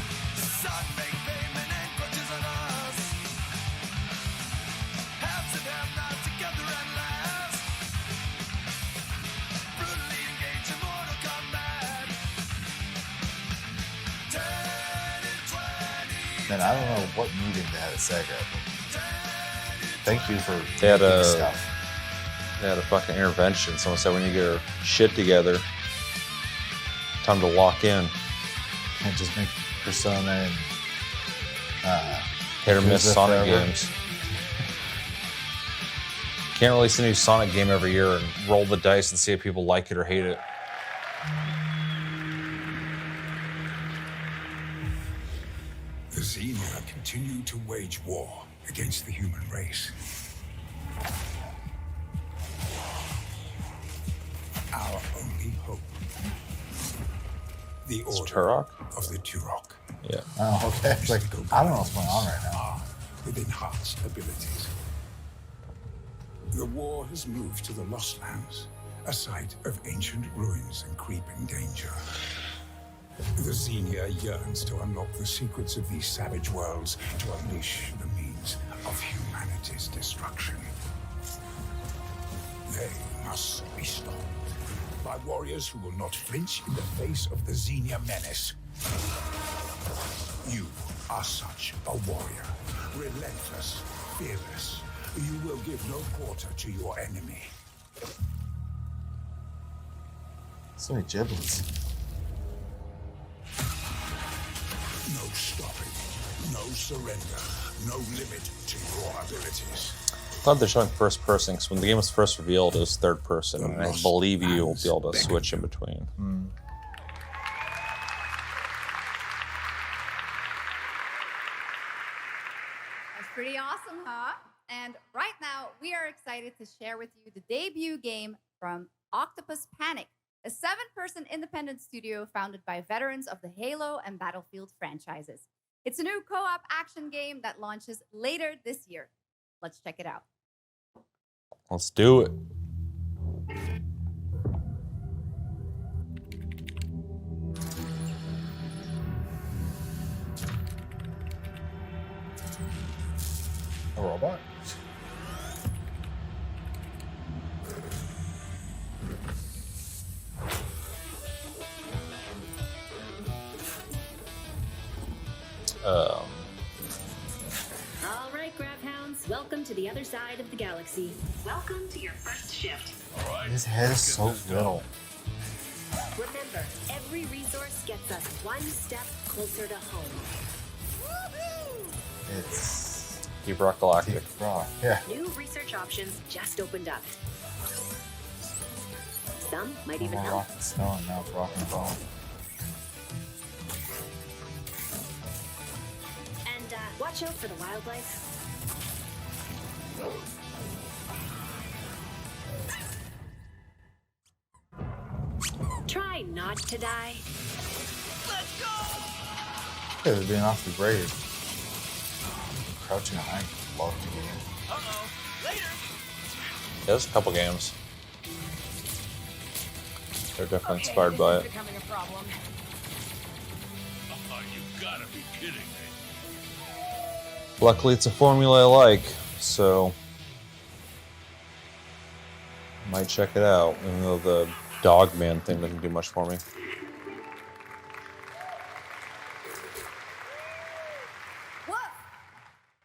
Man, I don't know what meeting they had at Sega. But thank you for They had making a stuff. they had a fucking intervention. Someone said when you get your shit together, time to lock in. Can't just make Persona and Hit or miss Yakuza Sonic forever. games. Can't release a new Sonic game every year and roll the dice and see if people like it or hate it. The Xenia continue to wage war against the human race. Our only hope. The order of the Turok. Yeah. Oh, okay. It's like, I don't know what's going on right now. With enhanced abilities. The war has moved to the Lost Lands, a site of ancient ruins and creeping danger. The Xenia yearns to unlock the secrets of these savage worlds to unleash the means of humanity's destruction. They must be stopped by warriors who will not flinch in the face of the Xenia menace. You are such a warrior, relentless, fearless. You will give no quarter to your enemy. So many giblets. No stopping, no surrender, no limit to your abilities. I thought they're showing first person, because when the game was first revealed, it was third person, and I believe you will be able to switch in between. That's pretty awesome, huh? And right now, we are excited to share with you the debut game from Octopus Panic, a 7-person independent studio founded by veterans of the Halo and Battlefield franchises. It's a new co-op action game that launches later this year. Let's check it out. Let's do it. A robot? All right, Grabhounds, welcome to the other side of the galaxy. Welcome to your first shift. His head is so little. Remember, every resource gets us one step closer to home. It's Deep Rock Galactic. Deep Rock, yeah. New research options just opened up. Some might even More help. rock and snow, and now it's rock and bone. And watch out for the wildlife. Try not to die. Yeah, they're being awfully brave. Crouching behind, love to get in. Yeah, there's a couple games. They're definitely inspired by it. Becoming a problem. You gotta be kidding me. Luckily, it's a formula I like, so I might check it out, even though the Dogman thing doesn't do much for me. Whoa!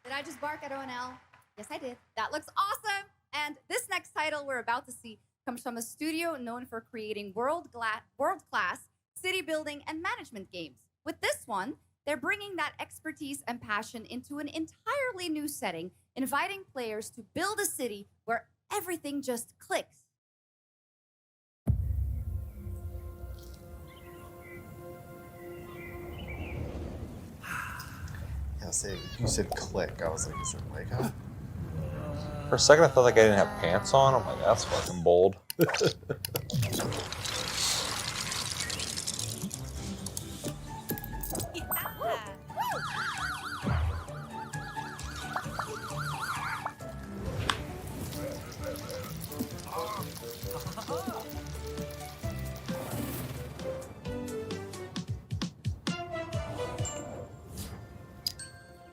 Did I just bark at ONL? Yes, I did. That looks awesome! And this next title we're about to see comes from a studio known for creating world-class city building and management games. With this one, they're bringing that expertise and passion into an entirely new setting, inviting players to build a city where everything just clicks. Yeah, you said click. I was like, is it Lego? For a second, I thought like I didn't have pants on. I'm like, that's fucking bold.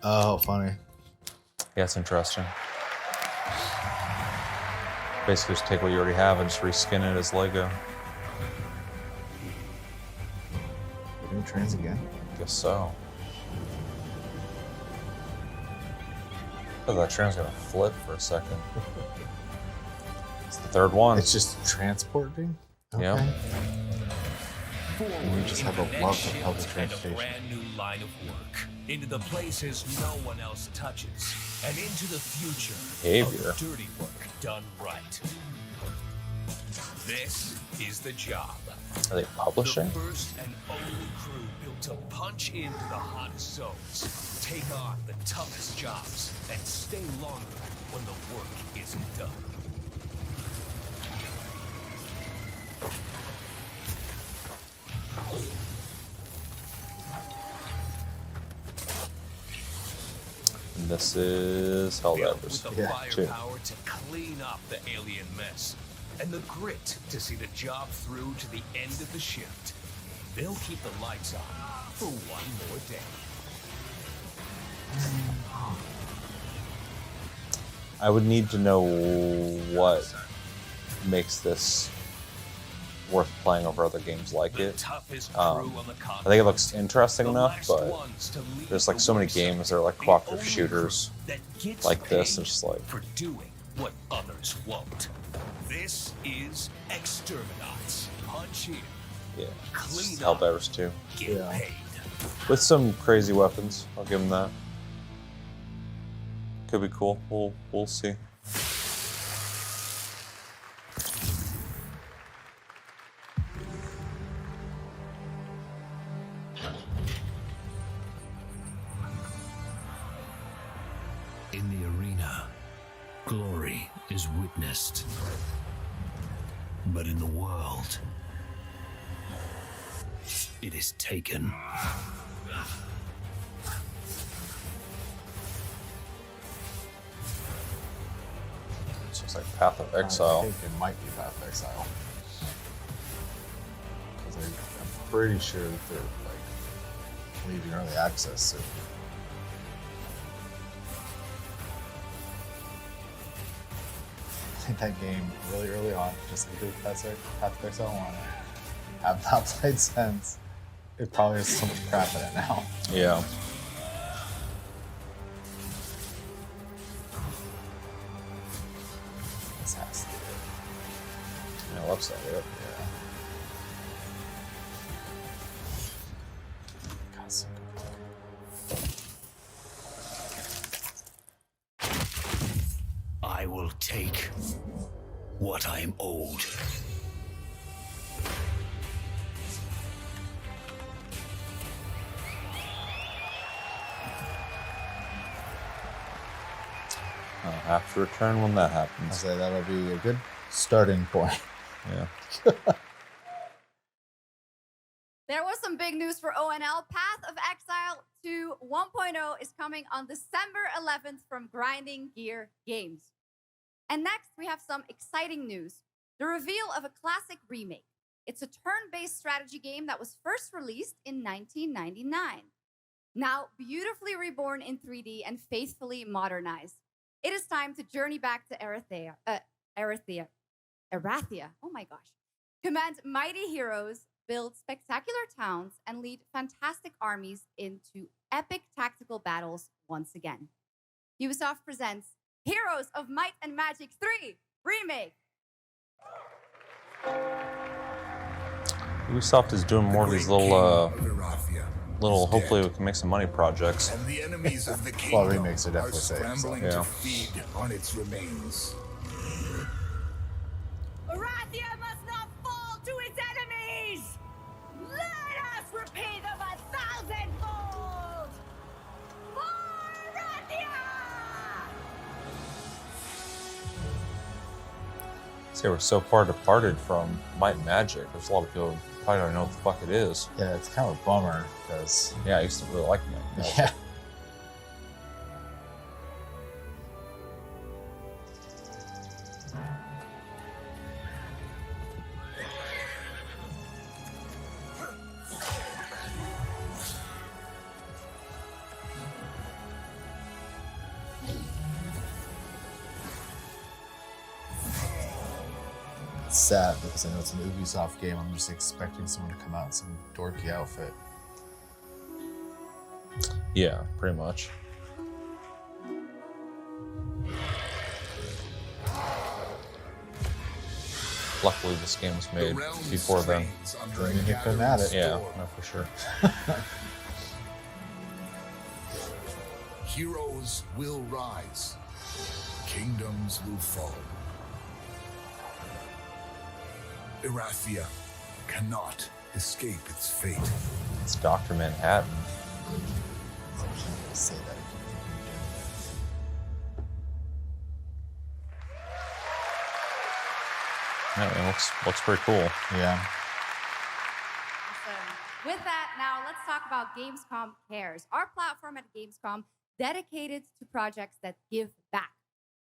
Oh, funny. Yeah, it's interesting. Basically, just take what you already have and just reskin it as Lego. We're doing trains again? Guess so. Oh, that train's gonna flip for a second. It's the third one. It's just transporting? Okay. Yeah. And we just have a love for public And a transportation. brand new line of work into the places no one else touches, and into the future Behavior. of dirty work done right. This is the job. Are they publishing? The first and only crew built to punch into the hottest zones, take on the toughest jobs, and stay longer when the work isn't done. And this is Helldivers. With the firepower to clean up the alien mess, and the grit to see the job through to the end of the shift, they'll keep the lights on for one more day. I would need to know what makes this worth playing over other games like it. I think it looks interesting enough, but there's like so many games that are like cooperative shooters like this. It's just like for doing what others won't. This is Exterminats. Punch in. Yeah, Clean Helldivers 2. Get paid. With some crazy weapons. I'll give them that. Could be cool. We'll see. In the arena, glory is witnessed. But in the world, it is taken. It looks like Path of Exile. I think it might be Path of Exile. Because I'm pretty sure that they're like leaving early access soon. Played that game really early on, just like the Path of Exile one. Have not played since. It probably has so much crap in it now. Yeah. This has to be it. Yeah, looks like it. Yeah. God, so good. I will take what I am owed. I'll have to return when that I'll happens. say that'll be a good starting point. Yeah. There was some big news for ONL. Path of Exile 2 1.0 is coming on December 11th from Grinding Gear Games. And next, we have some exciting news. The reveal of a classic remake. It's a turn-based strategy game that was first released in 1999. Now, beautifully reborn in 3D and faithfully modernized. It is time to journey back to Erathia. Oh my gosh. Command mighty heroes, build spectacular towns, and lead fantastic armies into epic tactical battles once again. Ubisoft presents Heroes of Might and Magic 3 Remake. Ubisoft is doing more of these little, hopefully we can make some money projects. And the enemies of the Well, kingdom remakes are definitely safe, so. scrambling Yeah. to feed on its remains. Arathia must not fall to its enemies! Let us repay them 1,000-fold! For Arathia! See, we're so far departed from Might and Magic. There's a lot of people who probably don't know what the fuck it is. Yeah, it's kind of a bummer because Yeah, I used to really like Might and Magic. yeah. It's sad because I know it's an Ubisoft game. I'm just expecting someone to come out in some dorky outfit. Yeah, pretty much. Luckily, this game was made before then. Then you couldn't add it. Yeah, no, for sure. Heroes will rise. Kingdoms will fall. Erathia cannot escape its fate. It's Dr. Manhattan. Say that. Yeah, it looks pretty cool. Yeah. Awesome. With that, now let's talk about Gamescom Cares, our platform at Gamescom dedicated to projects that give back.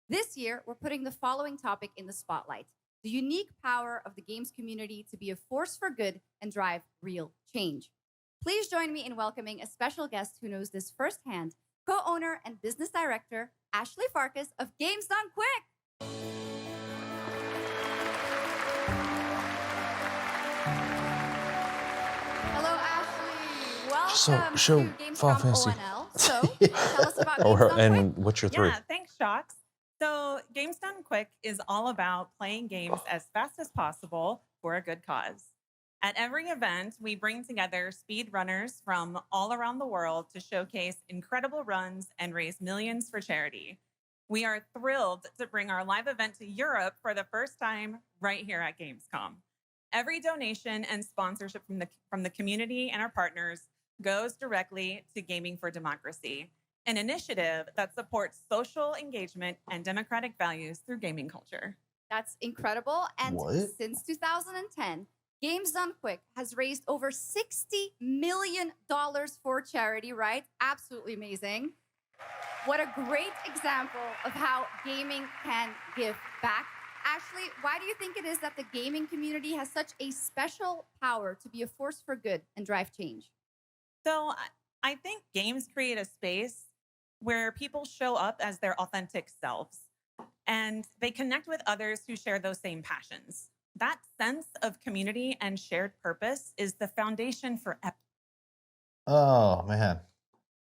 This year, we're putting the following topic in the spotlight: the unique power of the games community to be a force for good and drive real change. Please join me in welcoming a special guest who knows this firsthand, co-owner and business director, Ashley Farkas of Games Done Quick. Hello, Ashley. Welcome to Gamescom ONL. So, tell us about Games Done Quick. And what's your three? Yeah, thanks, Shocks. So, Games Done Quick is all about playing games as fast as possible for a good cause. At every event, we bring together speedrunners from all around the world to showcase incredible runs and raise millions for charity. We are thrilled to bring our live event to Europe for the first time right here at Gamescom. Every donation and sponsorship from the community and our partners goes directly to Gaming for Democracy, an initiative that supports social engagement and democratic values through gaming culture. That's incredible. And What? since 2010, Games Done Quick has raised over $60 million for charity, right? Absolutely amazing. What a great example of how gaming can give back. Ashley, why do you think it is that the gaming community has such a special power to be a force for good and drive change? So I think games create a space where people show up as their authentic selves and they connect with others who share those same passions. That sense of community and shared purpose is the foundation for Oh man,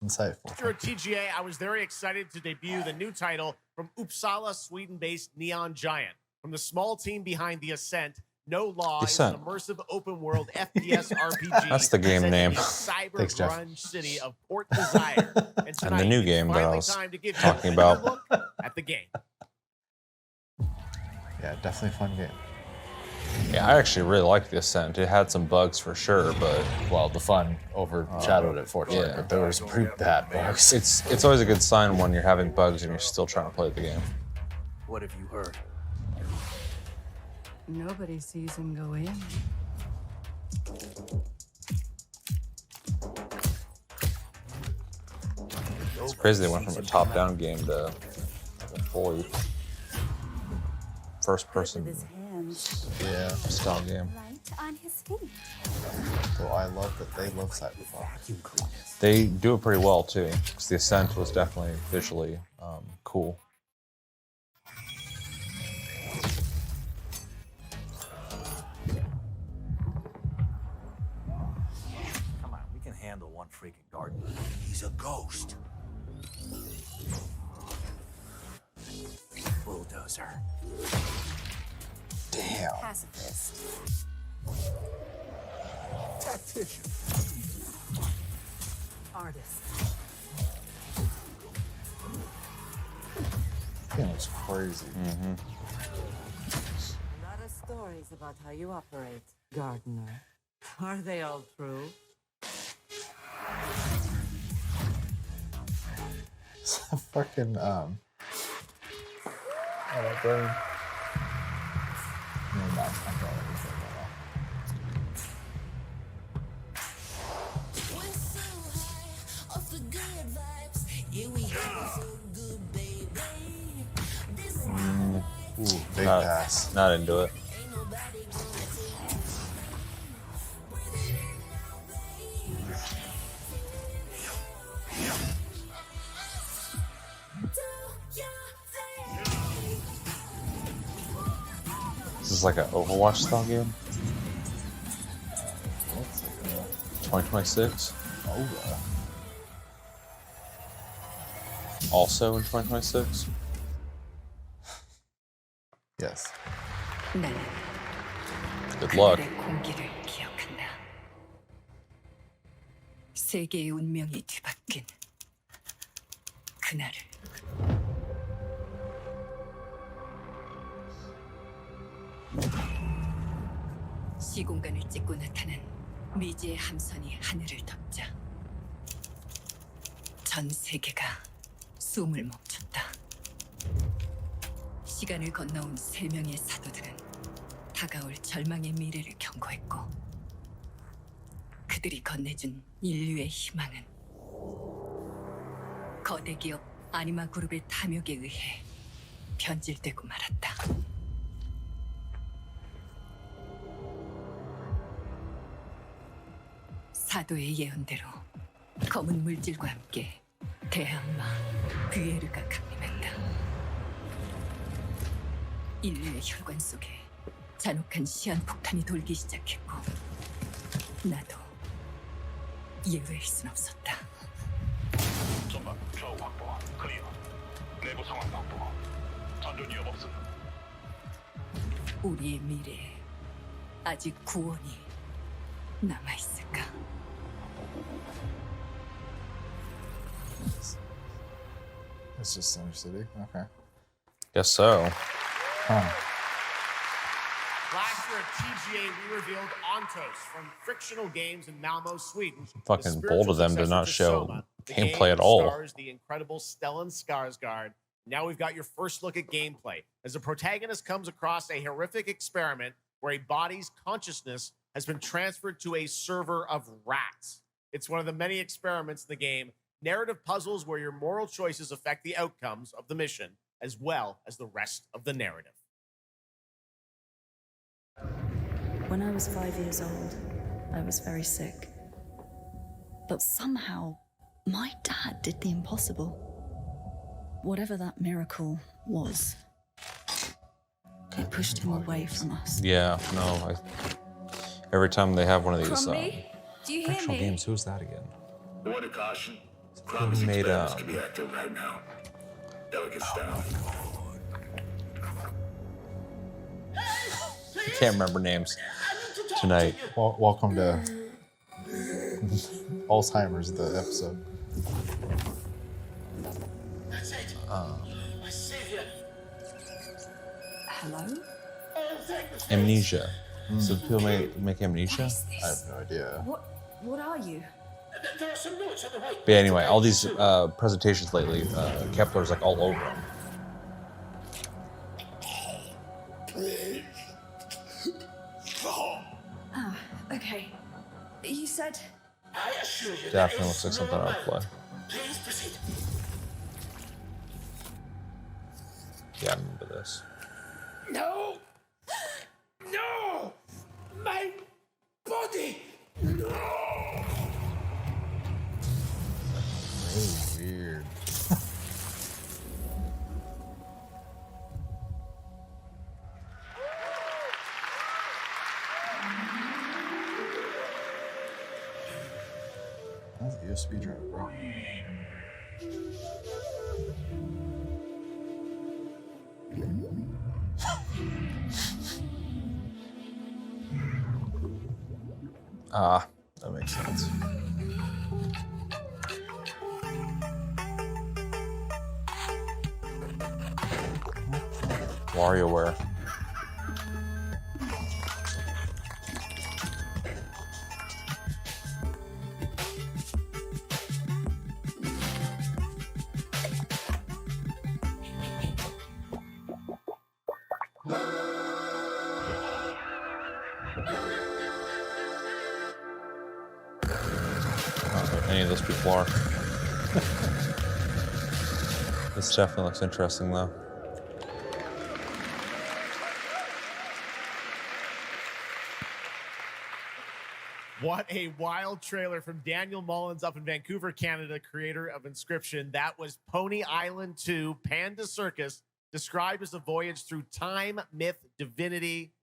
insightful. After a TGA, I was very excited to debut the new title from Uppsala, Sweden-based Neon Giant. From the small team behind The Ascent, No Law is an immersive open-world FPS RPG. That's the game set in name. the cyber Thanks, Jeff. grunge city of Port Desire. And And the new game that I finally was time to give you talking a about. look at the game. Yeah, definitely a fun game. Yeah, I actually really liked The Ascent. It had some bugs for sure, but well, the fun overshadowed it fortunately. Yeah. But there was pretty bad bugs. It's always a good sign when you're having bugs and you're still trying to play the game. What have you heard? Nobody sees him go in. It's crazy they went from a top-down game to a fully first-person style game. On his feet. So I love that they love Cyberpunk. They do it pretty well too, because The Ascent was definitely visually cool. Come on, we can handle one freaking gardener. He's a ghost. Bulldozer. Damn. Pacifist. Tactician. Artist. Game was crazy. A lot of stories about how you operate, gardener. Are they all true? Fucking oh, that brain. No, that's not what I was thinking about. Ooh, big pass. Not into it. This is like an Overwatch style game. 2026. Also in 2026. Yes. Good luck. 공기를 기억한다. 세계의 운명이 뒤바뀐 그날을. 시공간을 찍고 나타난 미지의 함선이 하늘을 덮자 전 세계가 숨을 멈췄다. 시간을 건너온 3명의 사도들은 다가올 절망의 미래를 경고했고 그들이 건네준 인류의 희망은 거대 기업 아니마 그룹의 탐욕에 의해 변질되고 말았다. 사도의 예언대로 검은 물질과 함께 대항마 그에르가 강림했다. 인류의 혈관 속에 잔혹한 시한폭탄이 돌기 시작했고 나도 예외일 순 없었다. 전방 좌우 확보 클리어. 내부 상황 확보. 전전 위험 없음. 우리의 미래에 아직 구원이 남아있을까? It's just Center City. Okay. Guess so. Huh. Last year at TGA, we revealed Ontos from Frictional Games in Malmo, Sweden. Fucking bold of them to not show gameplay at The all. game stars the incredible Stellan Skarsgård. Now we've got your first look at gameplay as the protagonist comes across a horrific experiment where a body's consciousness has been transferred to a server of rats. It's one of the many experiments in the game, narrative puzzles where your moral choices affect the outcomes of the mission, as well as the rest of the narrative. When I was 5 years old, I was very sick. But somehow, my dad did the impossible. Whatever that miracle was, it pushed him away from us. Yeah, no. Every time they have one of these Crumbly, do you hear fictional me? games, who's that again? Word of caution. Who made Can be active right now. Delegates down. Can't remember names tonight. Well, welcome to Alzheimer's, the episode. My savior. Hello? Amnesia. So people make Amnesia? I have no idea. What are you? There are some notes on the white. But anyway, all these presentations lately, Kepler's like all over them. Ah, okay. You said... I assure you. Definitely looks like something I would play. Please proceed. Yeah, I remember this. No! No! My body! No! Really weird. That's a USB drive, bro. Ah, that makes sense. WarioWare. Any of those people are. This definitely looks interesting, though. What a wild trailer from Daniel Mullins up in Vancouver, Canada, creator of Inscription. That was Pony Island 2 Panda Circus, described as a voyage through time, myth, divinity,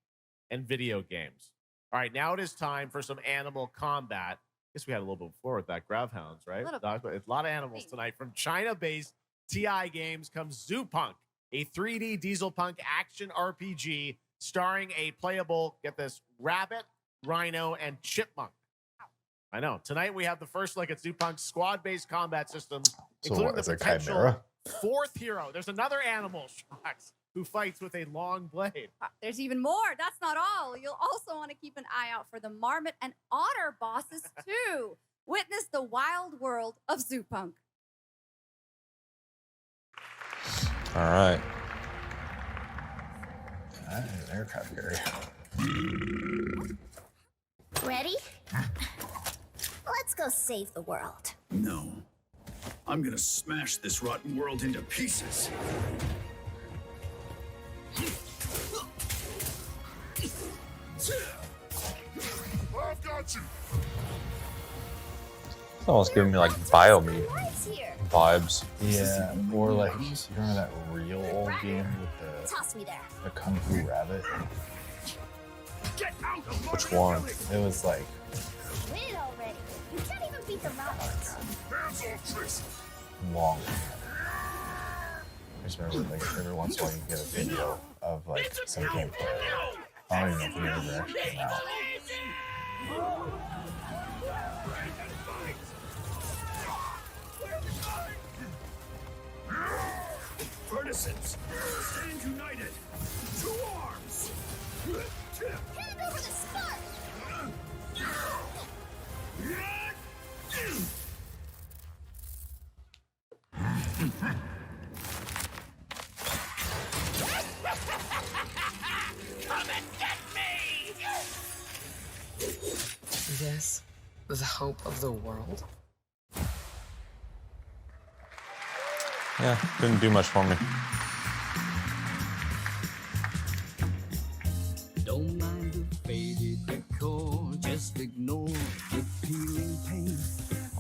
and video games. All right, now it is time for some animal combat. I guess we had a little bit before with that Gravhounds, right? It's a lot of animals tonight. From China-based TI Games comes Zoo Punk, a 3D diesel punk action RPG starring a playable, get this, rabbit, rhino, and chipmunk. I know. Tonight we have the first look at Zoo Punk's squad-based combat systems, So including what, the is it potential Chimera? fourth hero. There's another animal, Shrugs. who fights with a long blade. There's even more. That's not all. You'll also want to keep an eye out for the marmot and otter bosses too. Witness the wild world of Zoopunk. All right. Aircraft carrier. Ready? Let's go save the world. No. I'm gonna smash this rotten world into pieces. I've got you. It's almost giving me like Biomeat vibes. Yeah, or like, you remember that real old game with Toss me there. the Kung Fu Rabbit? Get out of my Which one? It was like, Win it already. You can't even beat the robots. Hands off, Tracy. long. I just remember like every once in a while you get a video of like some gameplay. I don't even know if the games are actually came out. Partisans, stand united. Two arms. Hand over the spark. Come and get me! This, the hope of the world? Yeah, didn't do much for me. Don't mind the faded decor, just ignore the peeling paint.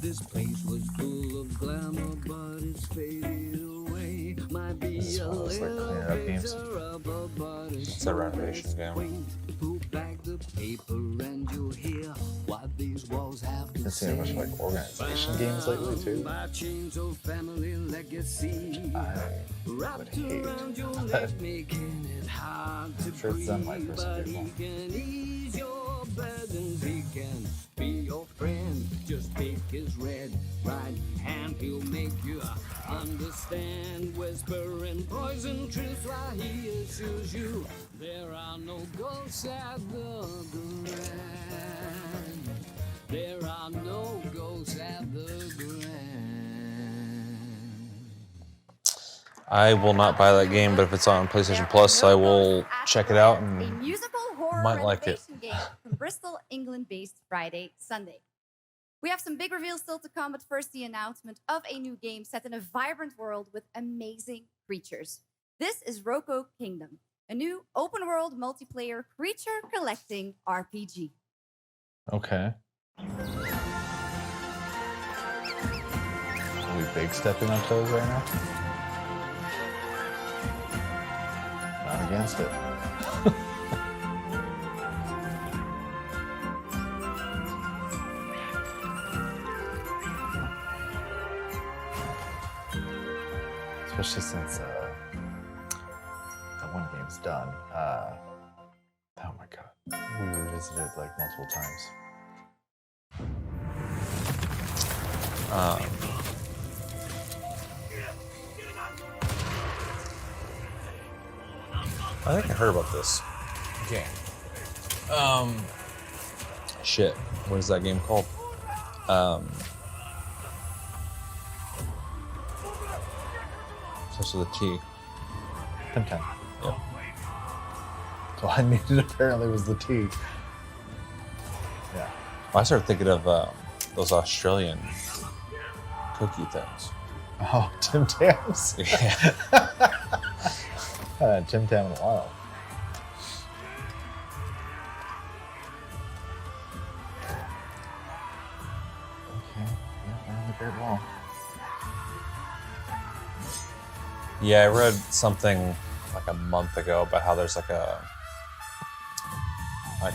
This place was full of glamour, but it's faded away. Might be This a one was like cleaning up games. rubber, but It's a renovation game. pull back the paper and you'll hear what these walls have to Been seeing a bunch of like organization games lately too. by chains of family legacy. I would hate that. Making it hard to I'm sure it's done my breathe, first but game. he can ease your burdens. He can be your friend. Just take his red right hand. He'll make you understand. Whispering poison truth while he assures you there are no ghosts at the Grand. There are no ghosts at the Grand. I will not buy that game, but if it's on PlayStation Plus, I will check it out A and musical horror might like it. renovation game from Bristol, England-based Friday, Sunday. We have some big reveals still to come, but first the announcement of a new game set in a vibrant world with amazing creatures. This is Roko Kingdom, a new open-world multiplayer creature collecting RPG. Okay. Are we big stepping on toes right now? Not against it. Especially since that one game's done. Oh my god. We revisited like multiple times. I think I heard about this game. Shit. What is that game called? Starts with a T. Temtem. Yep. So I needed apparently was the T. Yeah. I started thinking of those Australian cookie things. Oh, Tim Tams? Yeah. Tim Tam in a while. Okay, yeah, we're on the Great Wall. Yeah, I read something like a month ago about how there's like a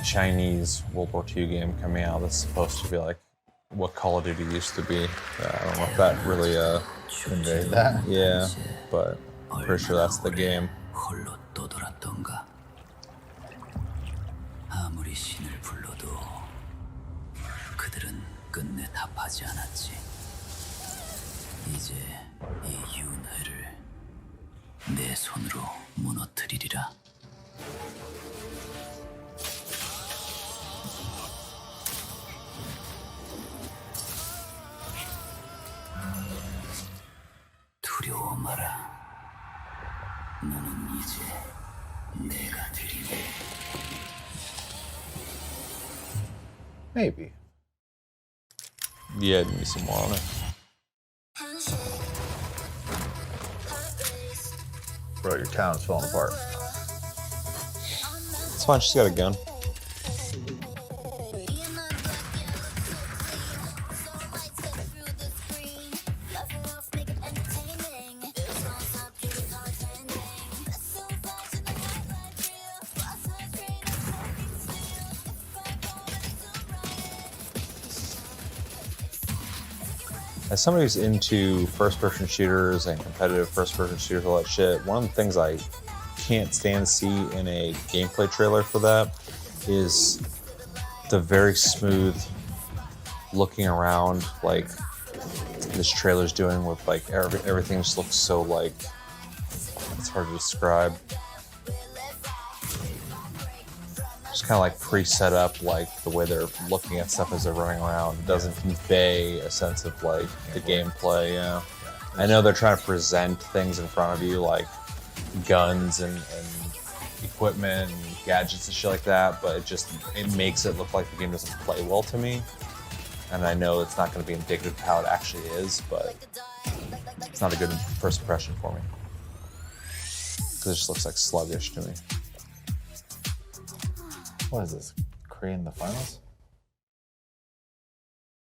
Chinese World War II game coming out that's supposed to be like what Call of Duty used to be. I don't know if that really conveyed that. Yeah, but I'm pretty sure that's the game. 홀로 떠돌았던가. 아무리 신을 불러도 그들은 끝내 답하지 않았지. 이제 이 윤회를 내 손으로 무너뜨리리라. 두려워 마라. 너는 이제 내가 되리니. Maybe. Yeah, give me some more on it. Bro, your town's falling apart. It's fine, she's got a gun. As somebody who's into first-person shooters and competitive first-person shooters, all that shit, one of the things I can't stand to see in a gameplay trailer for that is the very smooth looking around like this trailer's doing with like everything just looks so like, it's hard to describe. Just kind of like pre-set up, like the way they're looking at stuff as they're running around. It doesn't convey a sense of like the gameplay. Yeah, I know they're trying to present things in front of you like guns and equipment and gadgets and shit like that, but it makes it look like the game doesn't play well to me. And I know it's not going to be indicative of how it actually is, but it's not a good first impression for me because it just looks like sluggish to me. What is this? Korean the finals?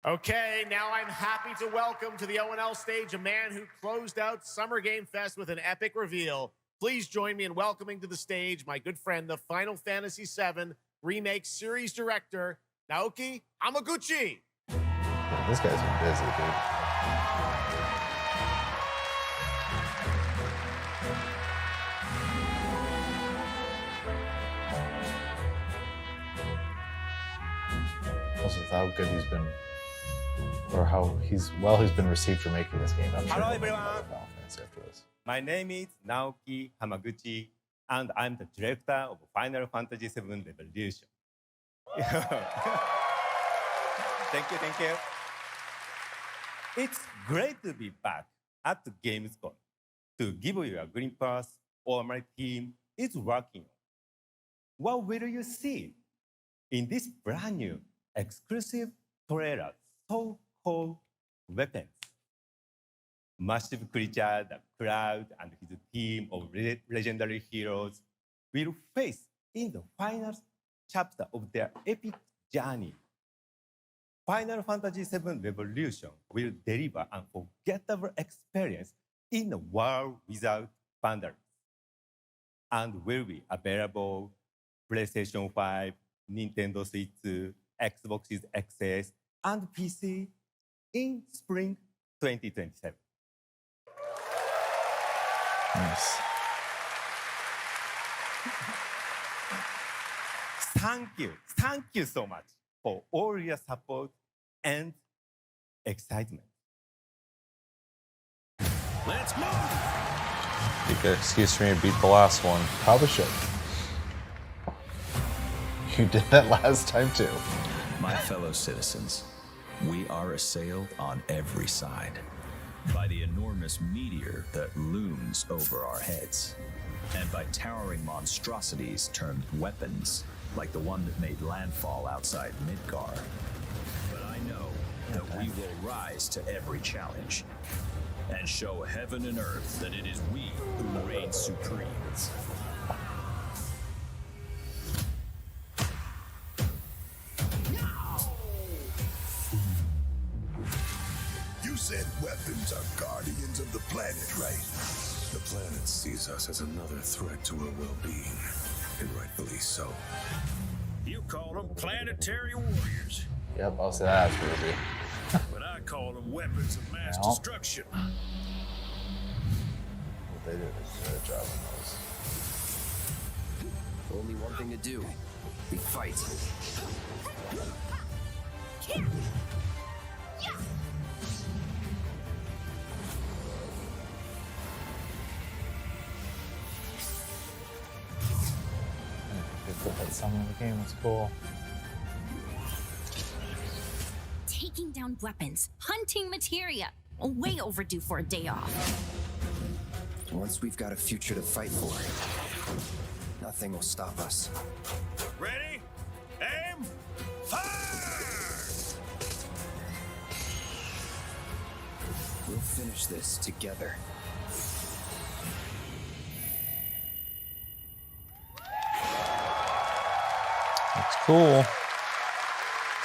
Okay, now I'm happy to welcome to the O&L stage a man who closed out Summer Game Fest with an epic reveal. Please join me in welcoming to the stage my good friend, the Final Fantasy VII Remake Series Director, Naoki Hamaguchi. This guy's been busy, dude. Also, how good he's been, or how he's been received for making this game. I'm sure Hello, he'll make everyone. another Final Fantasy after this. My name is Naoki Hamaguchi, and I'm the director of Final Fantasy VII Revolution. Thank you. It's great to be back at the Gamescom to give you a glimpse of what my team is working on. What will you see in this brand new exclusive trailer, so-called Weapons? Massive creature, the Cloud, and his team of legendary heroes will face in the final chapter of their epic journey. Final Fantasy VII Revolution will deliver an unforgettable experience in a world without boundaries, and will be available PlayStation 5, Nintendo Switch, Xbox XS, and PC in spring 2027. Nice. Thank you so much for all your support and excitement. Let's move! Be a good excuse for me to beat the last one. Probably should. You did that last time too. My fellow citizens, we are assailed on every side by the enormous meteor that looms over our heads, and by towering monstrosities termed weapons, like the one that made landfall outside Midgar. But I know that we will rise to every challenge and show heaven and earth that it is we who reign supreme. You said weapons are guardians of the planet, right? The planet sees us as another threat to her well-being, and rightfully so. You call them planetary warriors, Yep, I'll say that's crazy. but I call them weapons of mass Well. destruction. They did a good job on those. Only one thing to do. We fight. Some of the game was cool. Taking down weapons, hunting materia. Way overdue for a day off. Once we've got a future to fight for, nothing will stop us. Ready? Aim! Fire! We'll finish this together. It's cool.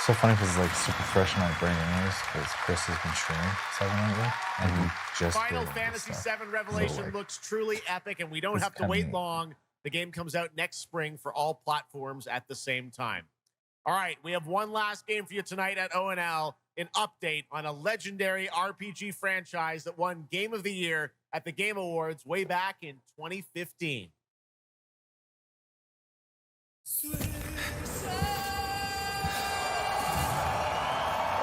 So funny because it's like super fresh in my brain anyways, because Chris has been streaming 7 lately, and he just Final did Fantasy this VII Revelation like, looks truly epic, and we don't it's have to kinda wait neat. long. The game comes out next spring for all platforms at the same time. All right, we have one last game for you tonight at ONL, an update on a legendary RPG franchise that won Game of the Year at the Game Awards way back in 2015.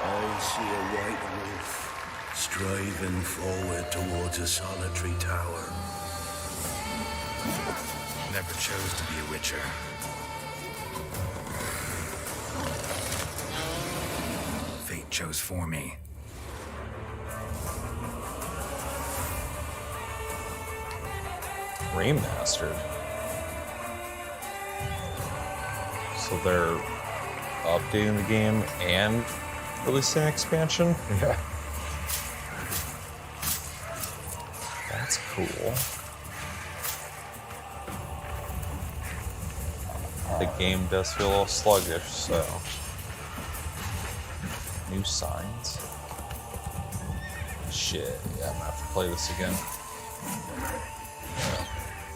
I see a white wolf striving forward towards a solitary tower. Never chose to be a witcher. Fate chose for me. Remastered. So they're updating the game and releasing an expansion? Yeah. That's cool. The game does feel a little sluggish, so. New signs. Shit, yeah, I'm gonna have to play this again.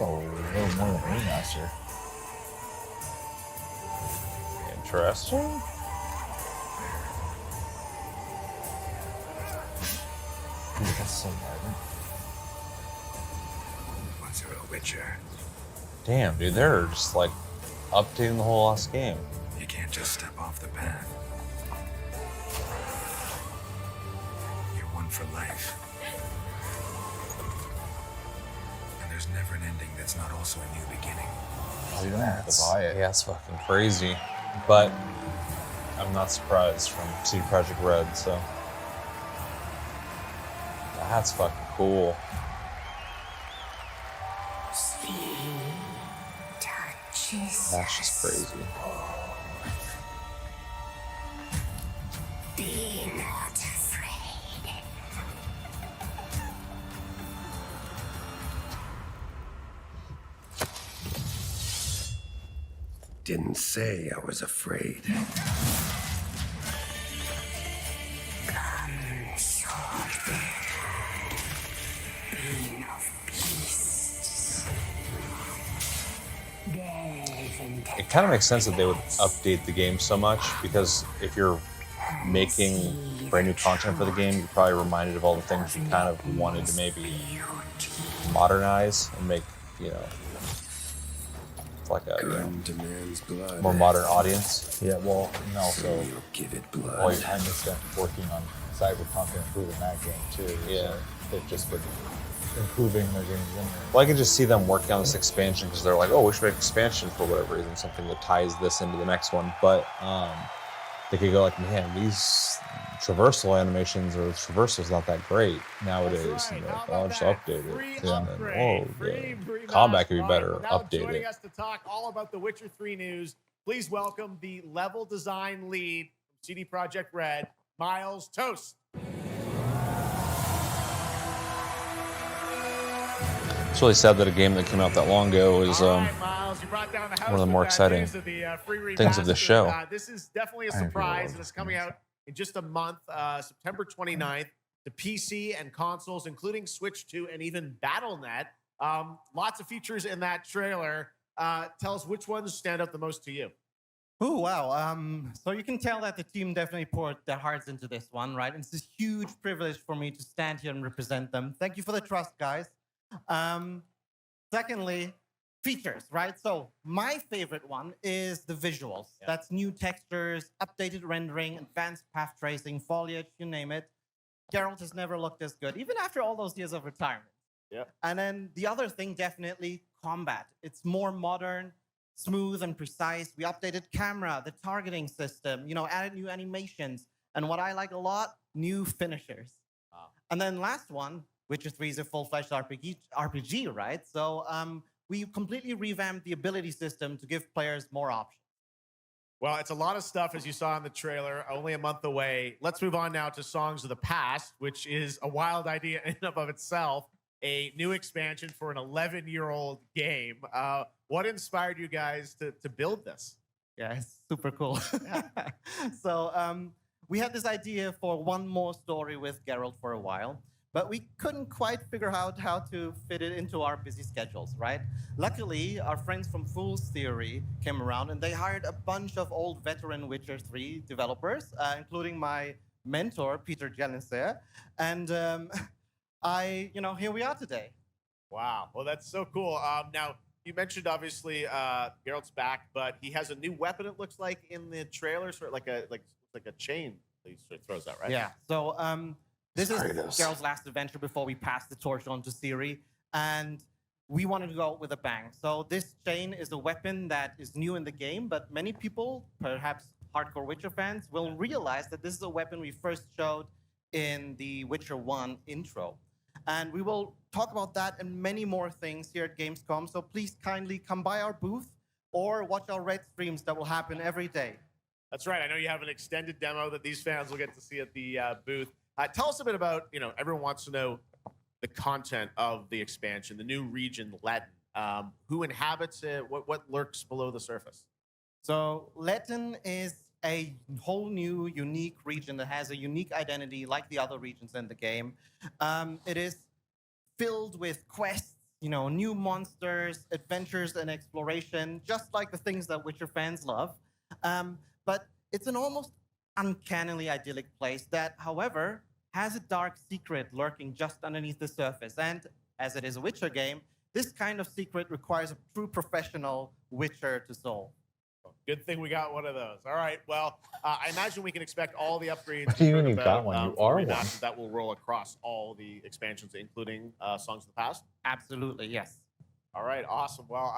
Oh, a little more than remaster. Interesting. Dude, that's so vibrant. Once a real witcher, Damn, dude, they're just like updating the whole last game. you can't just step off the path. You're one for life. And there's never an ending that's not also a new beginning. Oh, you're gonna have to buy it. Yeah, it's fucking crazy. But I'm not surprised from CD Projekt Red, so. That's fucking cool. That's just crazy. Be not afraid. Didn't say I was afraid. Come shortly. Being of beasts. It kind of makes sense that they would update the game so much, because if you're making brand new content for the game, you're probably reminded of all the things you kind of wanted to maybe modernize and make, you know, like a demands blood. more modern audience. Yeah, well, and also, You'll give it blood. all your time is spent working on Cyberpunk and improving that game too. Yeah. So they've just been improving their games in there. Well, I can just see them working on this expansion because they're like, oh, we should make an expansion for whatever reason, something that ties this into the next one. But they could go like, man, these traversal animations or traversal's not that great nowadays. And they're like, oh, I'll just update it. And then, oh, the combat could be better. Now Update joining it. us to talk all about The Witcher 3 news, please welcome the level design lead from CD Projekt Red, Miles Toast. It's really sad that a game that came out that long ago is Miles, you brought down the house one of the with more that exciting news of the, free things of the remastered. show. This is definitely a I agree surprise, with and it's coming out in just a month, September 29th, to PC and consoles, including Switch 2 and even Battle.net. Lots of features in that trailer. Tell us which ones stand out the most to you. Oh, wow. So you can tell that the team definitely poured their hearts into this one, right? And it's a huge privilege for me to stand here and represent them. Thank you for the trust, guys. Secondly, features, right? So my favorite one is the visuals. Yeah. That's new textures, updated rendering, advanced path tracing, foliage, you name it. Geralt has never looked this good, even after all those years of retirement. Yeah. And then the other thing, definitely combat. It's more modern. smooth and precise. We updated camera, the targeting system, added new animations. And what I like a lot, new finishers. Wow. And then last one, Witcher 3 is a full-fledged RPG, right? So we completely revamped the ability system to give players more options. Well, it's a lot of stuff, as you saw in the trailer, only a month away. Let's move on now to Songs of the Past, which is a wild idea in and of itself, a new expansion for an 11-year-old game. What inspired you guys to build this? Yeah, it's super cool. So we had this idea for one more story with Geralt for a while, but we couldn't quite figure out how to fit it into our busy schedules, right? Luckily, our friends from Fool's Theory came around and they hired a bunch of old veteran Witcher 3 developers, including my mentor, Peter Jelenser. And here we are today. Wow. Well, that's so cool. Now, you mentioned, obviously, Geralt's back, but he has a new weapon, it looks like, in the trailer, sort of like a chain that he sort of throws out, right? Yeah. So this is Geralt's last adventure before we pass the torch on to Ciri, and we wanted to go out with a bang. So this chain is a weapon that is new in the game, but many people, perhaps hardcore Witcher fans, will realize that this is a weapon we first showed in the Witcher 1 intro. And we will talk about that and many more things here at Gamescom, so please kindly come by our booth or watch our Red streams that will happen every day. That's right. I know you have an extended demo that these fans will get to see at the booth. Tell us a bit about, everyone wants to know the content of the expansion, the new region, Letten. Who inhabits it? What lurks below the surface? So Letten is a whole new, unique region that has a unique identity like the other regions in the game. It is filled with quests, new monsters, adventures, and exploration, just like the things that Witcher fans love. But it's an almost uncannily idyllic place that, however, has a dark secret lurking just underneath the surface. And as it is a Witcher game, this kind of secret requires a true professional Witcher to solve. Good thing we got one of those. All right. Well, I imagine we can expect all the upgrades. What do you mean you got one? You are one. That will roll across all the expansions, including Songs of the Past. Absolutely, yes. All right. Awesome. Well,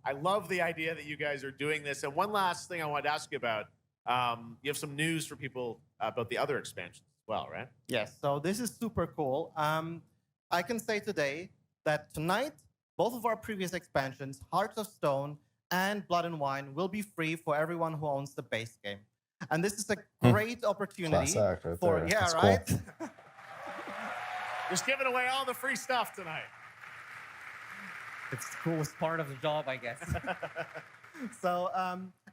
I love the idea that you guys are doing this. And one last thing I wanted to ask you about. You have some news for people about the other expansions as well, right? Yes. So this is super cool. I can say today that tonight, both of our previous expansions, Hearts of Stone and Blood and Wine, will be free for everyone who owns the base game. And this is a great opportunity Class act right for there. yeah, That's right? cool. Just giving away all the free stuff tonight. It's the coolest part of the job, I guess. So,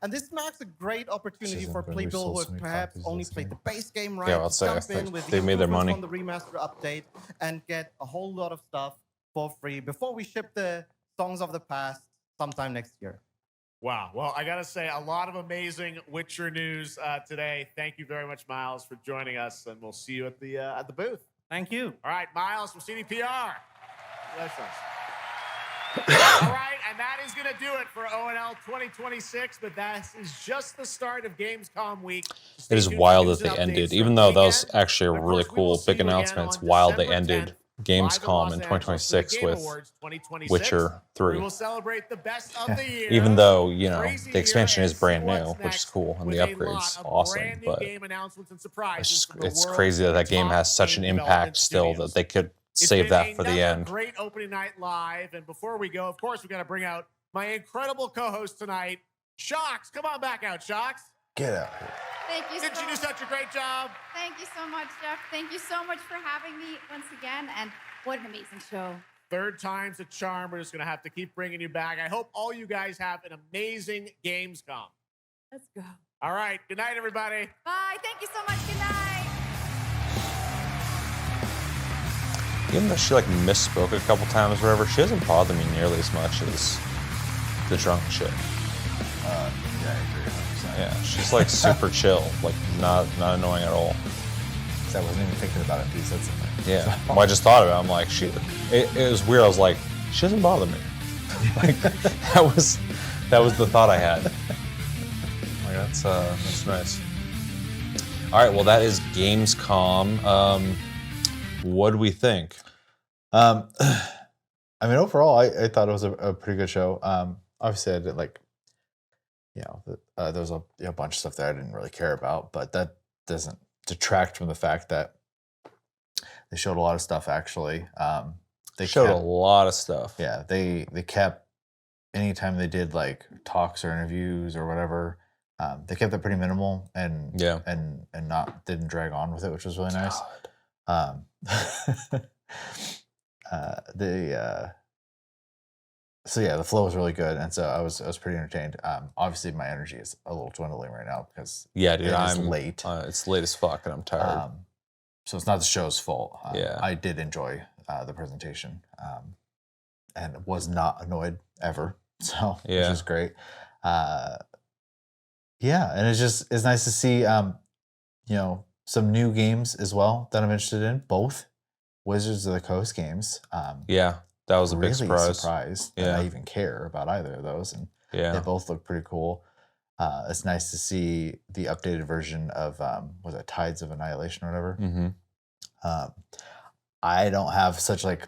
and this marks a great opportunity for people who have perhaps only played the base game, right? Yeah, I'll say, jump in with they made their money. on the remaster update and get a whole lot of stuff for free before we ship the Songs of the Past sometime next year. Wow. Well, I got to say, a lot of amazing Witcher news today. Thank you very much, Miles, for joining us, and we'll see you at the booth. Thank you. All right, Miles from CDPR. Congratulations. All right, and that is going to do it for ONL 2026, but that is just the start of Gamescom week. It is wild that they ended, even though that was actually a really cool big announcement. It's wild they ended Gamescom in 2026 with Witcher 3. We will celebrate the best of the year. Even though, the expansion is brand new, which is cool, and the upgrade's awesome, but it's crazy that game has such an impact still that they could save that for the end. Great opening night live, and before we go, of course, we got to bring out my incredible co-host tonight, Shocks. Come on back out, Shocks. Get out here. Thank you. Didn't you do such a great job? Thank you so much, Jeff. Thank you so much for having me once again, and what an amazing show. Third time's a charm. We're just going to have to keep bringing you back. I hope all you guys have an amazing Gamescom. Let's go. All right. Good night, everybody. Bye. Thank you so much. Good night. Even though she misspoke a couple times or whatever, she doesn't bother me nearly as much as the drunk chick. Yeah, I agree 100%. Yeah, she's super chill, not annoying at all. Because I wasn't even thinking about it until you said something. Yeah, well, I just thought of it. I'm like, it was weird. I was like, she doesn't bother me. That was the thought I had. That's nice. All right, well, that is Gamescom. What do we think? I mean, overall, I thought it was a pretty good show. Obviously, I did there was a bunch of stuff that I didn't really care about, but that doesn't detract from the fact that they showed a lot of stuff. Actually, they showed a lot of stuff. Yeah, they kept anytime they did like talks or interviews or whatever. They kept it pretty minimal and not didn't drag on with it, which was really nice. So yeah, the flow was really good, and so I was pretty entertained. Obviously, my energy is a little dwindling right now because dude, it's late. It's late as fuck, and I'm tired. So it's not the show's fault. Yeah, I did enjoy the presentation, and was not annoyed ever. So which is great. Yeah, and it's nice to see some new games as well that I'm interested in. Both Wizards of the Coast games. That was a big surprise. Surprised that I even care about either of those, and they both look pretty cool. It's nice to see the updated version of was it Tides of Annihilation or whatever. Mm-hmm. I don't have such like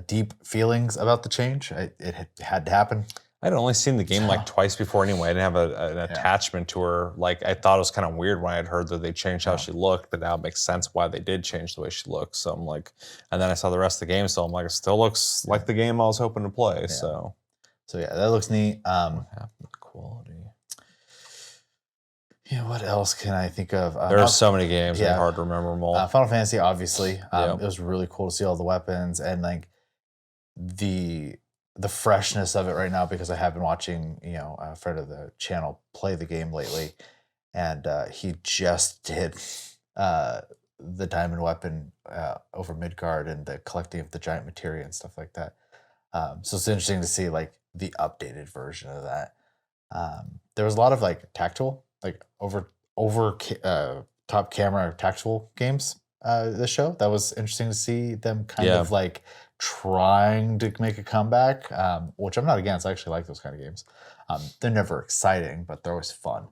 deep feelings about the change. It had to happen. I'd only seen the game like twice before anyway. I didn't have an attachment to her. Like I thought it was kind of weird when I had heard that they changed how she looked, but now it makes sense why they did change the way she looks. So I'm like, and then I saw the rest of the game, so I'm like, it still looks like the game I was hoping to play. So yeah, that looks neat. What happened with quality? Yeah, what else can I think of? There's so many games. It's hard to remember them all. Final Fantasy, obviously. It was really cool to see all the weapons and like the freshness of it right now, because I have been watching, a friend of the channel play the game lately, and he just did the diamond weapon over Midgard and the collecting of the giant materia and stuff like that. So it's interesting to see like the updated version of that. There was a lot of like tactile, like over top camera tactile games this show. That was interesting to see them kind of like trying to make a comeback, which I'm not against. I actually like those kind of games. They're never exciting, but they're always fun.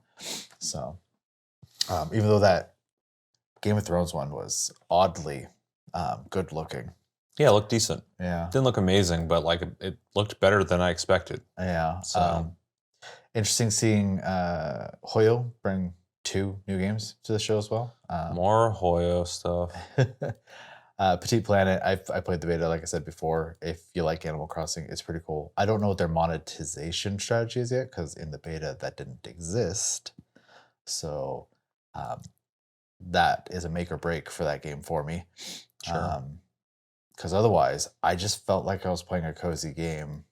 So even though that Game of Thrones one was oddly good looking. Yeah, it looked decent. Yeah. Didn't look amazing, but like it looked better than I expected. Yeah. So interesting seeing Hoyo bring 2 new games to the show as well. More Hoyo stuff. Petite Planet, I played the beta, like I said before. If you like Animal Crossing, it's pretty cool. I don't know what their monetization strategy is yet, because in the beta that didn't exist. So that is a make or break for that game for me. Sure. Because otherwise, I just felt like I was playing a cozy game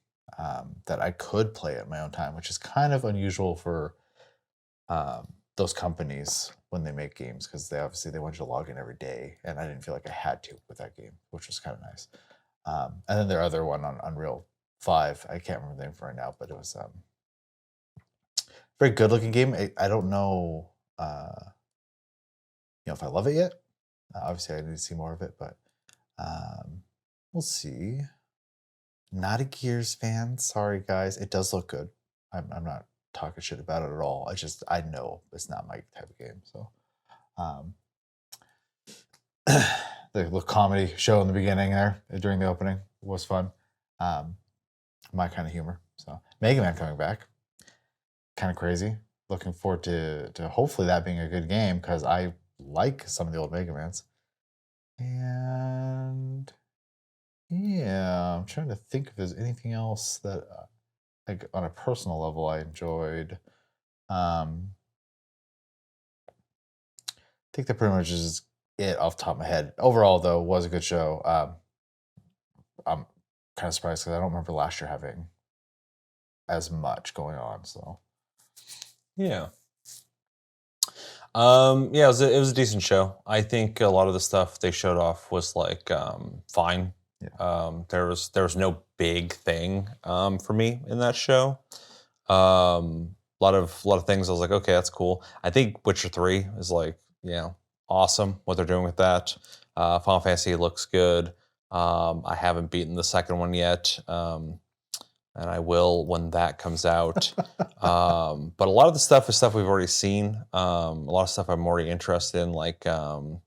that I could play at my own time, which is kind of unusual for those companies when they make games, because they want you to log in every day, and I didn't feel like I had to with that game, which was kind of nice. And then their other one on Unreal 5, I can't remember the name for right now, but it was very good looking game. I don't know, if I love it yet. Obviously, I need to see more of it, but we'll see. Not a Gears fan, sorry guys. It does look good. I'm not talking shit about it at all. I know it's not my type of game. So the little comedy show in the beginning there during the opening was fun. My kind of humor. So Mega Man coming back, kind of crazy. Looking forward to hopefully that being a good game, because I like some of the old Mega Mans. And yeah, I'm trying to think if there's anything else that like on a personal level I enjoyed. I think that pretty much is it off the top of my head. Overall, though, was a good show. I'm kind of surprised because I don't remember last year having as much going on. So yeah. It was a decent show. I think a lot of the stuff they showed off was like fine. Yeah. There was no big thing for me in that show. A lot of things I was like, okay, that's cool. I think Witcher 3 is like, awesome what they're doing with that. Final Fantasy looks good. I haven't beaten the second one yet. And I will when that comes out. But a lot of the stuff is stuff we've already seen. A lot of stuff I'm already interested in, like, oh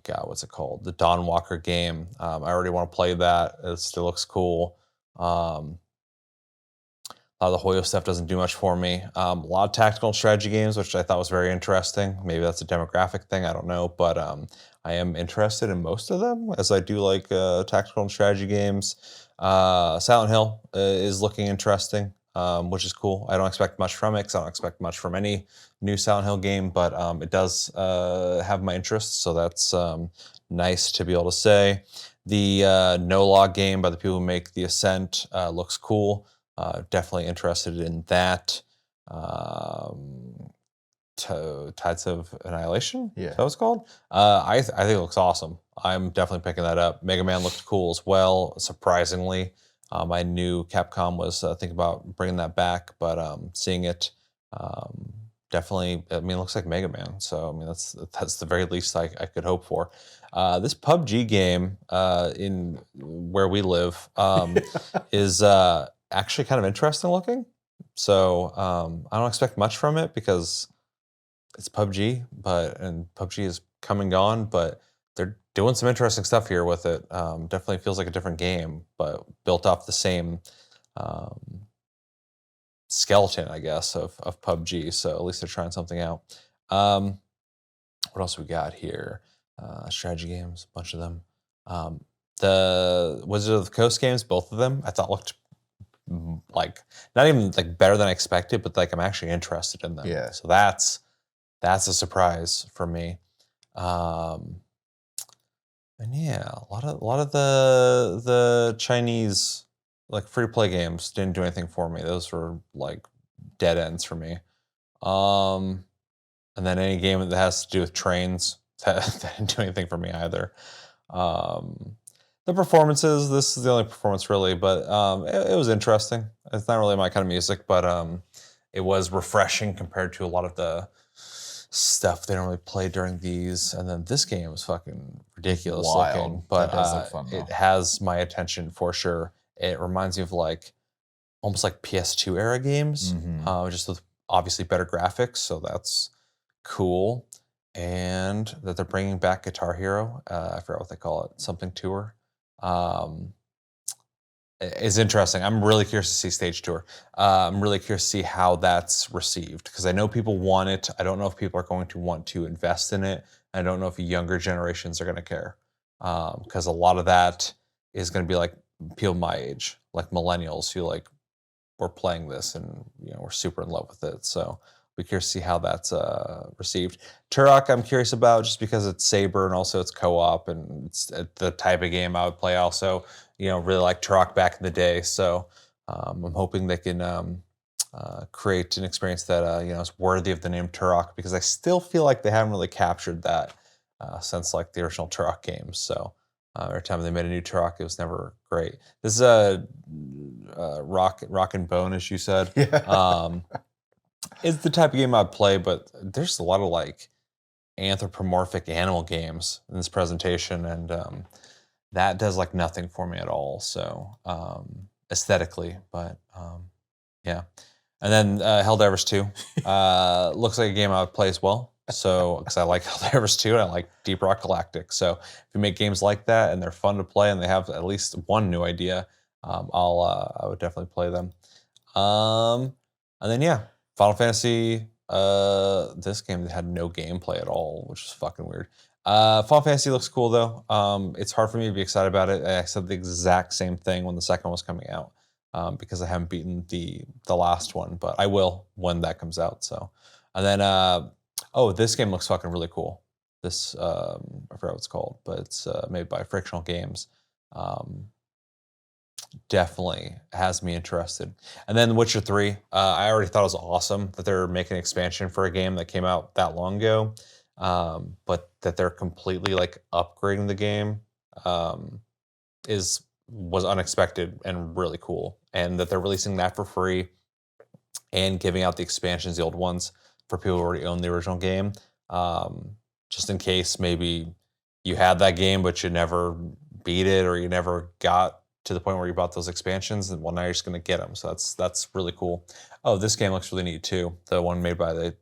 God, what's it called? The Dawn Walker game. I already want to play that. It still looks cool. A lot of the Hoyo stuff doesn't do much for me. A lot of tactical strategy games, which I thought was very interesting. Maybe that's a demographic thing, I don't know. But I am interested in most of them, as I do like tactical and strategy games. Silent Hill is looking interesting, which is cool. I don't expect much from it, because I don't expect much from any new Silent Hill game, but it does have my interest, so that's nice to be able to say. The No Log game by the people who make The Ascent looks cool. Definitely interested in that. Tides of Annihilation? Yeah. Is that what it's called? I think it looks awesome. I'm definitely picking that up. Mega Man looked cool as well, surprisingly. I knew Capcom was thinking about bringing that back, but seeing it definitely, I mean, it looks like Mega Man. So, I mean, that's the very least I could hope for. This PUBG game in where we live is actually kind of interesting looking. So I don't expect much from it because it's PUBG, and PUBG is come and gone, but they're doing some interesting stuff here with it. Definitely feels like a different game, but built off the same skeleton, I guess, of PUBG. So at least they're trying something out. What else we got here? Strategy games, a bunch of them. The Wizard of the Coast games, both of them, I thought looked like not even like better than I expected, but like I'm actually interested in them. Yeah. So that's a surprise for me. And yeah, a lot of the Chinese like free to play games didn't do anything for me. Those were like dead ends for me. And then any game that has to do with trains that didn't do anything for me either. The performances, this is the only performance really, but it was interesting. It's not really my kind of music, but it was refreshing compared to a lot of the stuff they normally play during these. And then this game was fucking ridiculous Wild. looking, but That does look fun, it though. has my attention for sure. It reminds me of like almost like PS2 era games, just with obviously better graphics, so that's cool. And that they're bringing back Guitar Hero. I forgot what they call it, something tour. Is interesting. I'm really curious to see Stage Tour. I'm really curious to see how that's received, because I know people want it. I don't know if people are going to want to invest in it. I don't know if younger generations are going to care, because a lot of that is going to be like people my age, like millennials who like were playing this and we're super in love with it. So we're curious to see how that's received. Turok, I'm curious about just because it's Saber and also it's co-op and it's the type of game I would play. Also, really like Turok back in the day. So I'm hoping they can create an experience that is worthy of the name Turok, because I still feel like they haven't really captured that since like the original Turok games. So every time they made a new Turok, it was never great. This is a rock and bone, as you said. It's the type of game I'd play, but there's a lot of like anthropomorphic animal games in this presentation, and that does like nothing for me at all. So aesthetically, but yeah. And then Helldivers 2 looks like a game I would play as well. So because I like Helldivers 2 and I like Deep Rock Galactic. So if you make games like that and they're fun to play and they have at least one new idea, I would definitely play them. And then yeah. Final Fantasy, this game had no gameplay at all, which is fucking weird. Final Fantasy looks cool though. It's hard for me to be excited about it. I said the exact same thing when the second one was coming out, because I haven't beaten the last one, but I will when that comes out. So, and then this game looks fucking really cool. This I forgot what it's called, but it's made by Frictional Games. Definitely has me interested. And then Witcher 3, I already thought it was awesome that they're making an expansion for a game that came out that long ago, but that they're completely like upgrading the game was unexpected and really cool. And that they're releasing that for free and giving out the expansions, the old ones, for people who already own the original game, just in case maybe you had that game but you never beat it or you never got to the point where you bought those expansions, and well, now you're just going to get them. So that's really cool. Oh, this game looks really neat too. The one made by the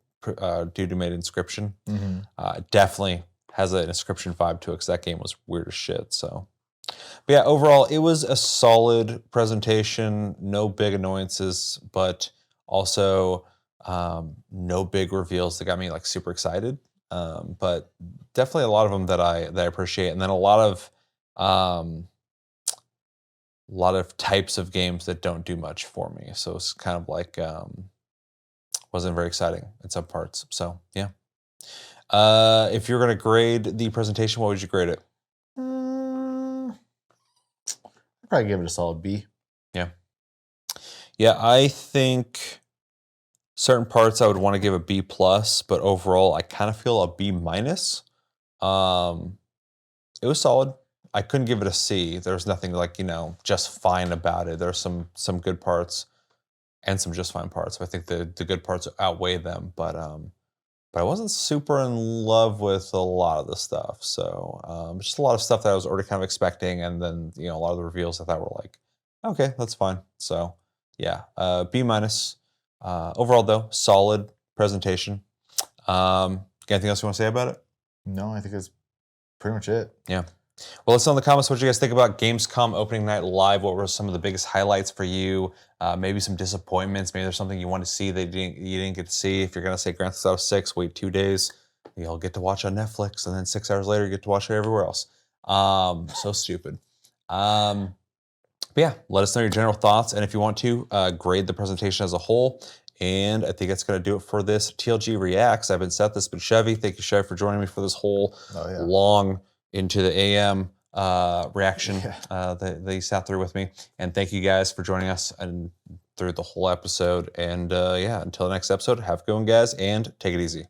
dude who made Inscription. Definitely has an Inscription vibe to it, because that game was weird as shit. So But yeah, overall, it was a solid presentation. No big annoyances, but also no big reveals that got me like super excited. But definitely a lot of them that I appreciate, and then a lot of types of games that don't do much for me. So it's kind of like wasn't very exciting in some parts. So yeah. If you're gonna grade the presentation, what would you grade it? I'd probably give it a solid B. Yeah. Yeah, I think certain parts I would want to give a B plus, but overall I kind of feel a B minus. It was solid. I couldn't give it a C. There's nothing like, just fine about it. There's some good parts and some just fine parts. So I think the good parts outweigh them, but I wasn't super in love with a lot of the stuff. So just a lot of stuff that I was already kind of expecting, and then a lot of the reveals I thought were like, okay, that's fine. So yeah, B minus. Overall though, solid presentation. Anything else you want to say about it? No, I think that's pretty much it. Yeah. Well, let's know in the comments what you guys think about Gamescom opening night live. What were some of the biggest highlights for you? Maybe some disappointments. Maybe there's something you want to see that you didn't get to see. If you're gonna say Grand Theft Auto 6, wait 2 days. You'll get to watch on Netflix, and then 6 hours later you get to watch it everywhere else. So stupid. But yeah, let us know your general thoughts, and if you want to grade the presentation as a whole. And I think that's going to do it for this TLG Reacts. I've been Seth, this has been Chevy. Thank you, Chevy, for joining me for this whole long into the AM reaction that you sat through with me. And thank you guys for joining us and through the whole episode. And yeah, until the next episode, have a good one, guys, and take it easy.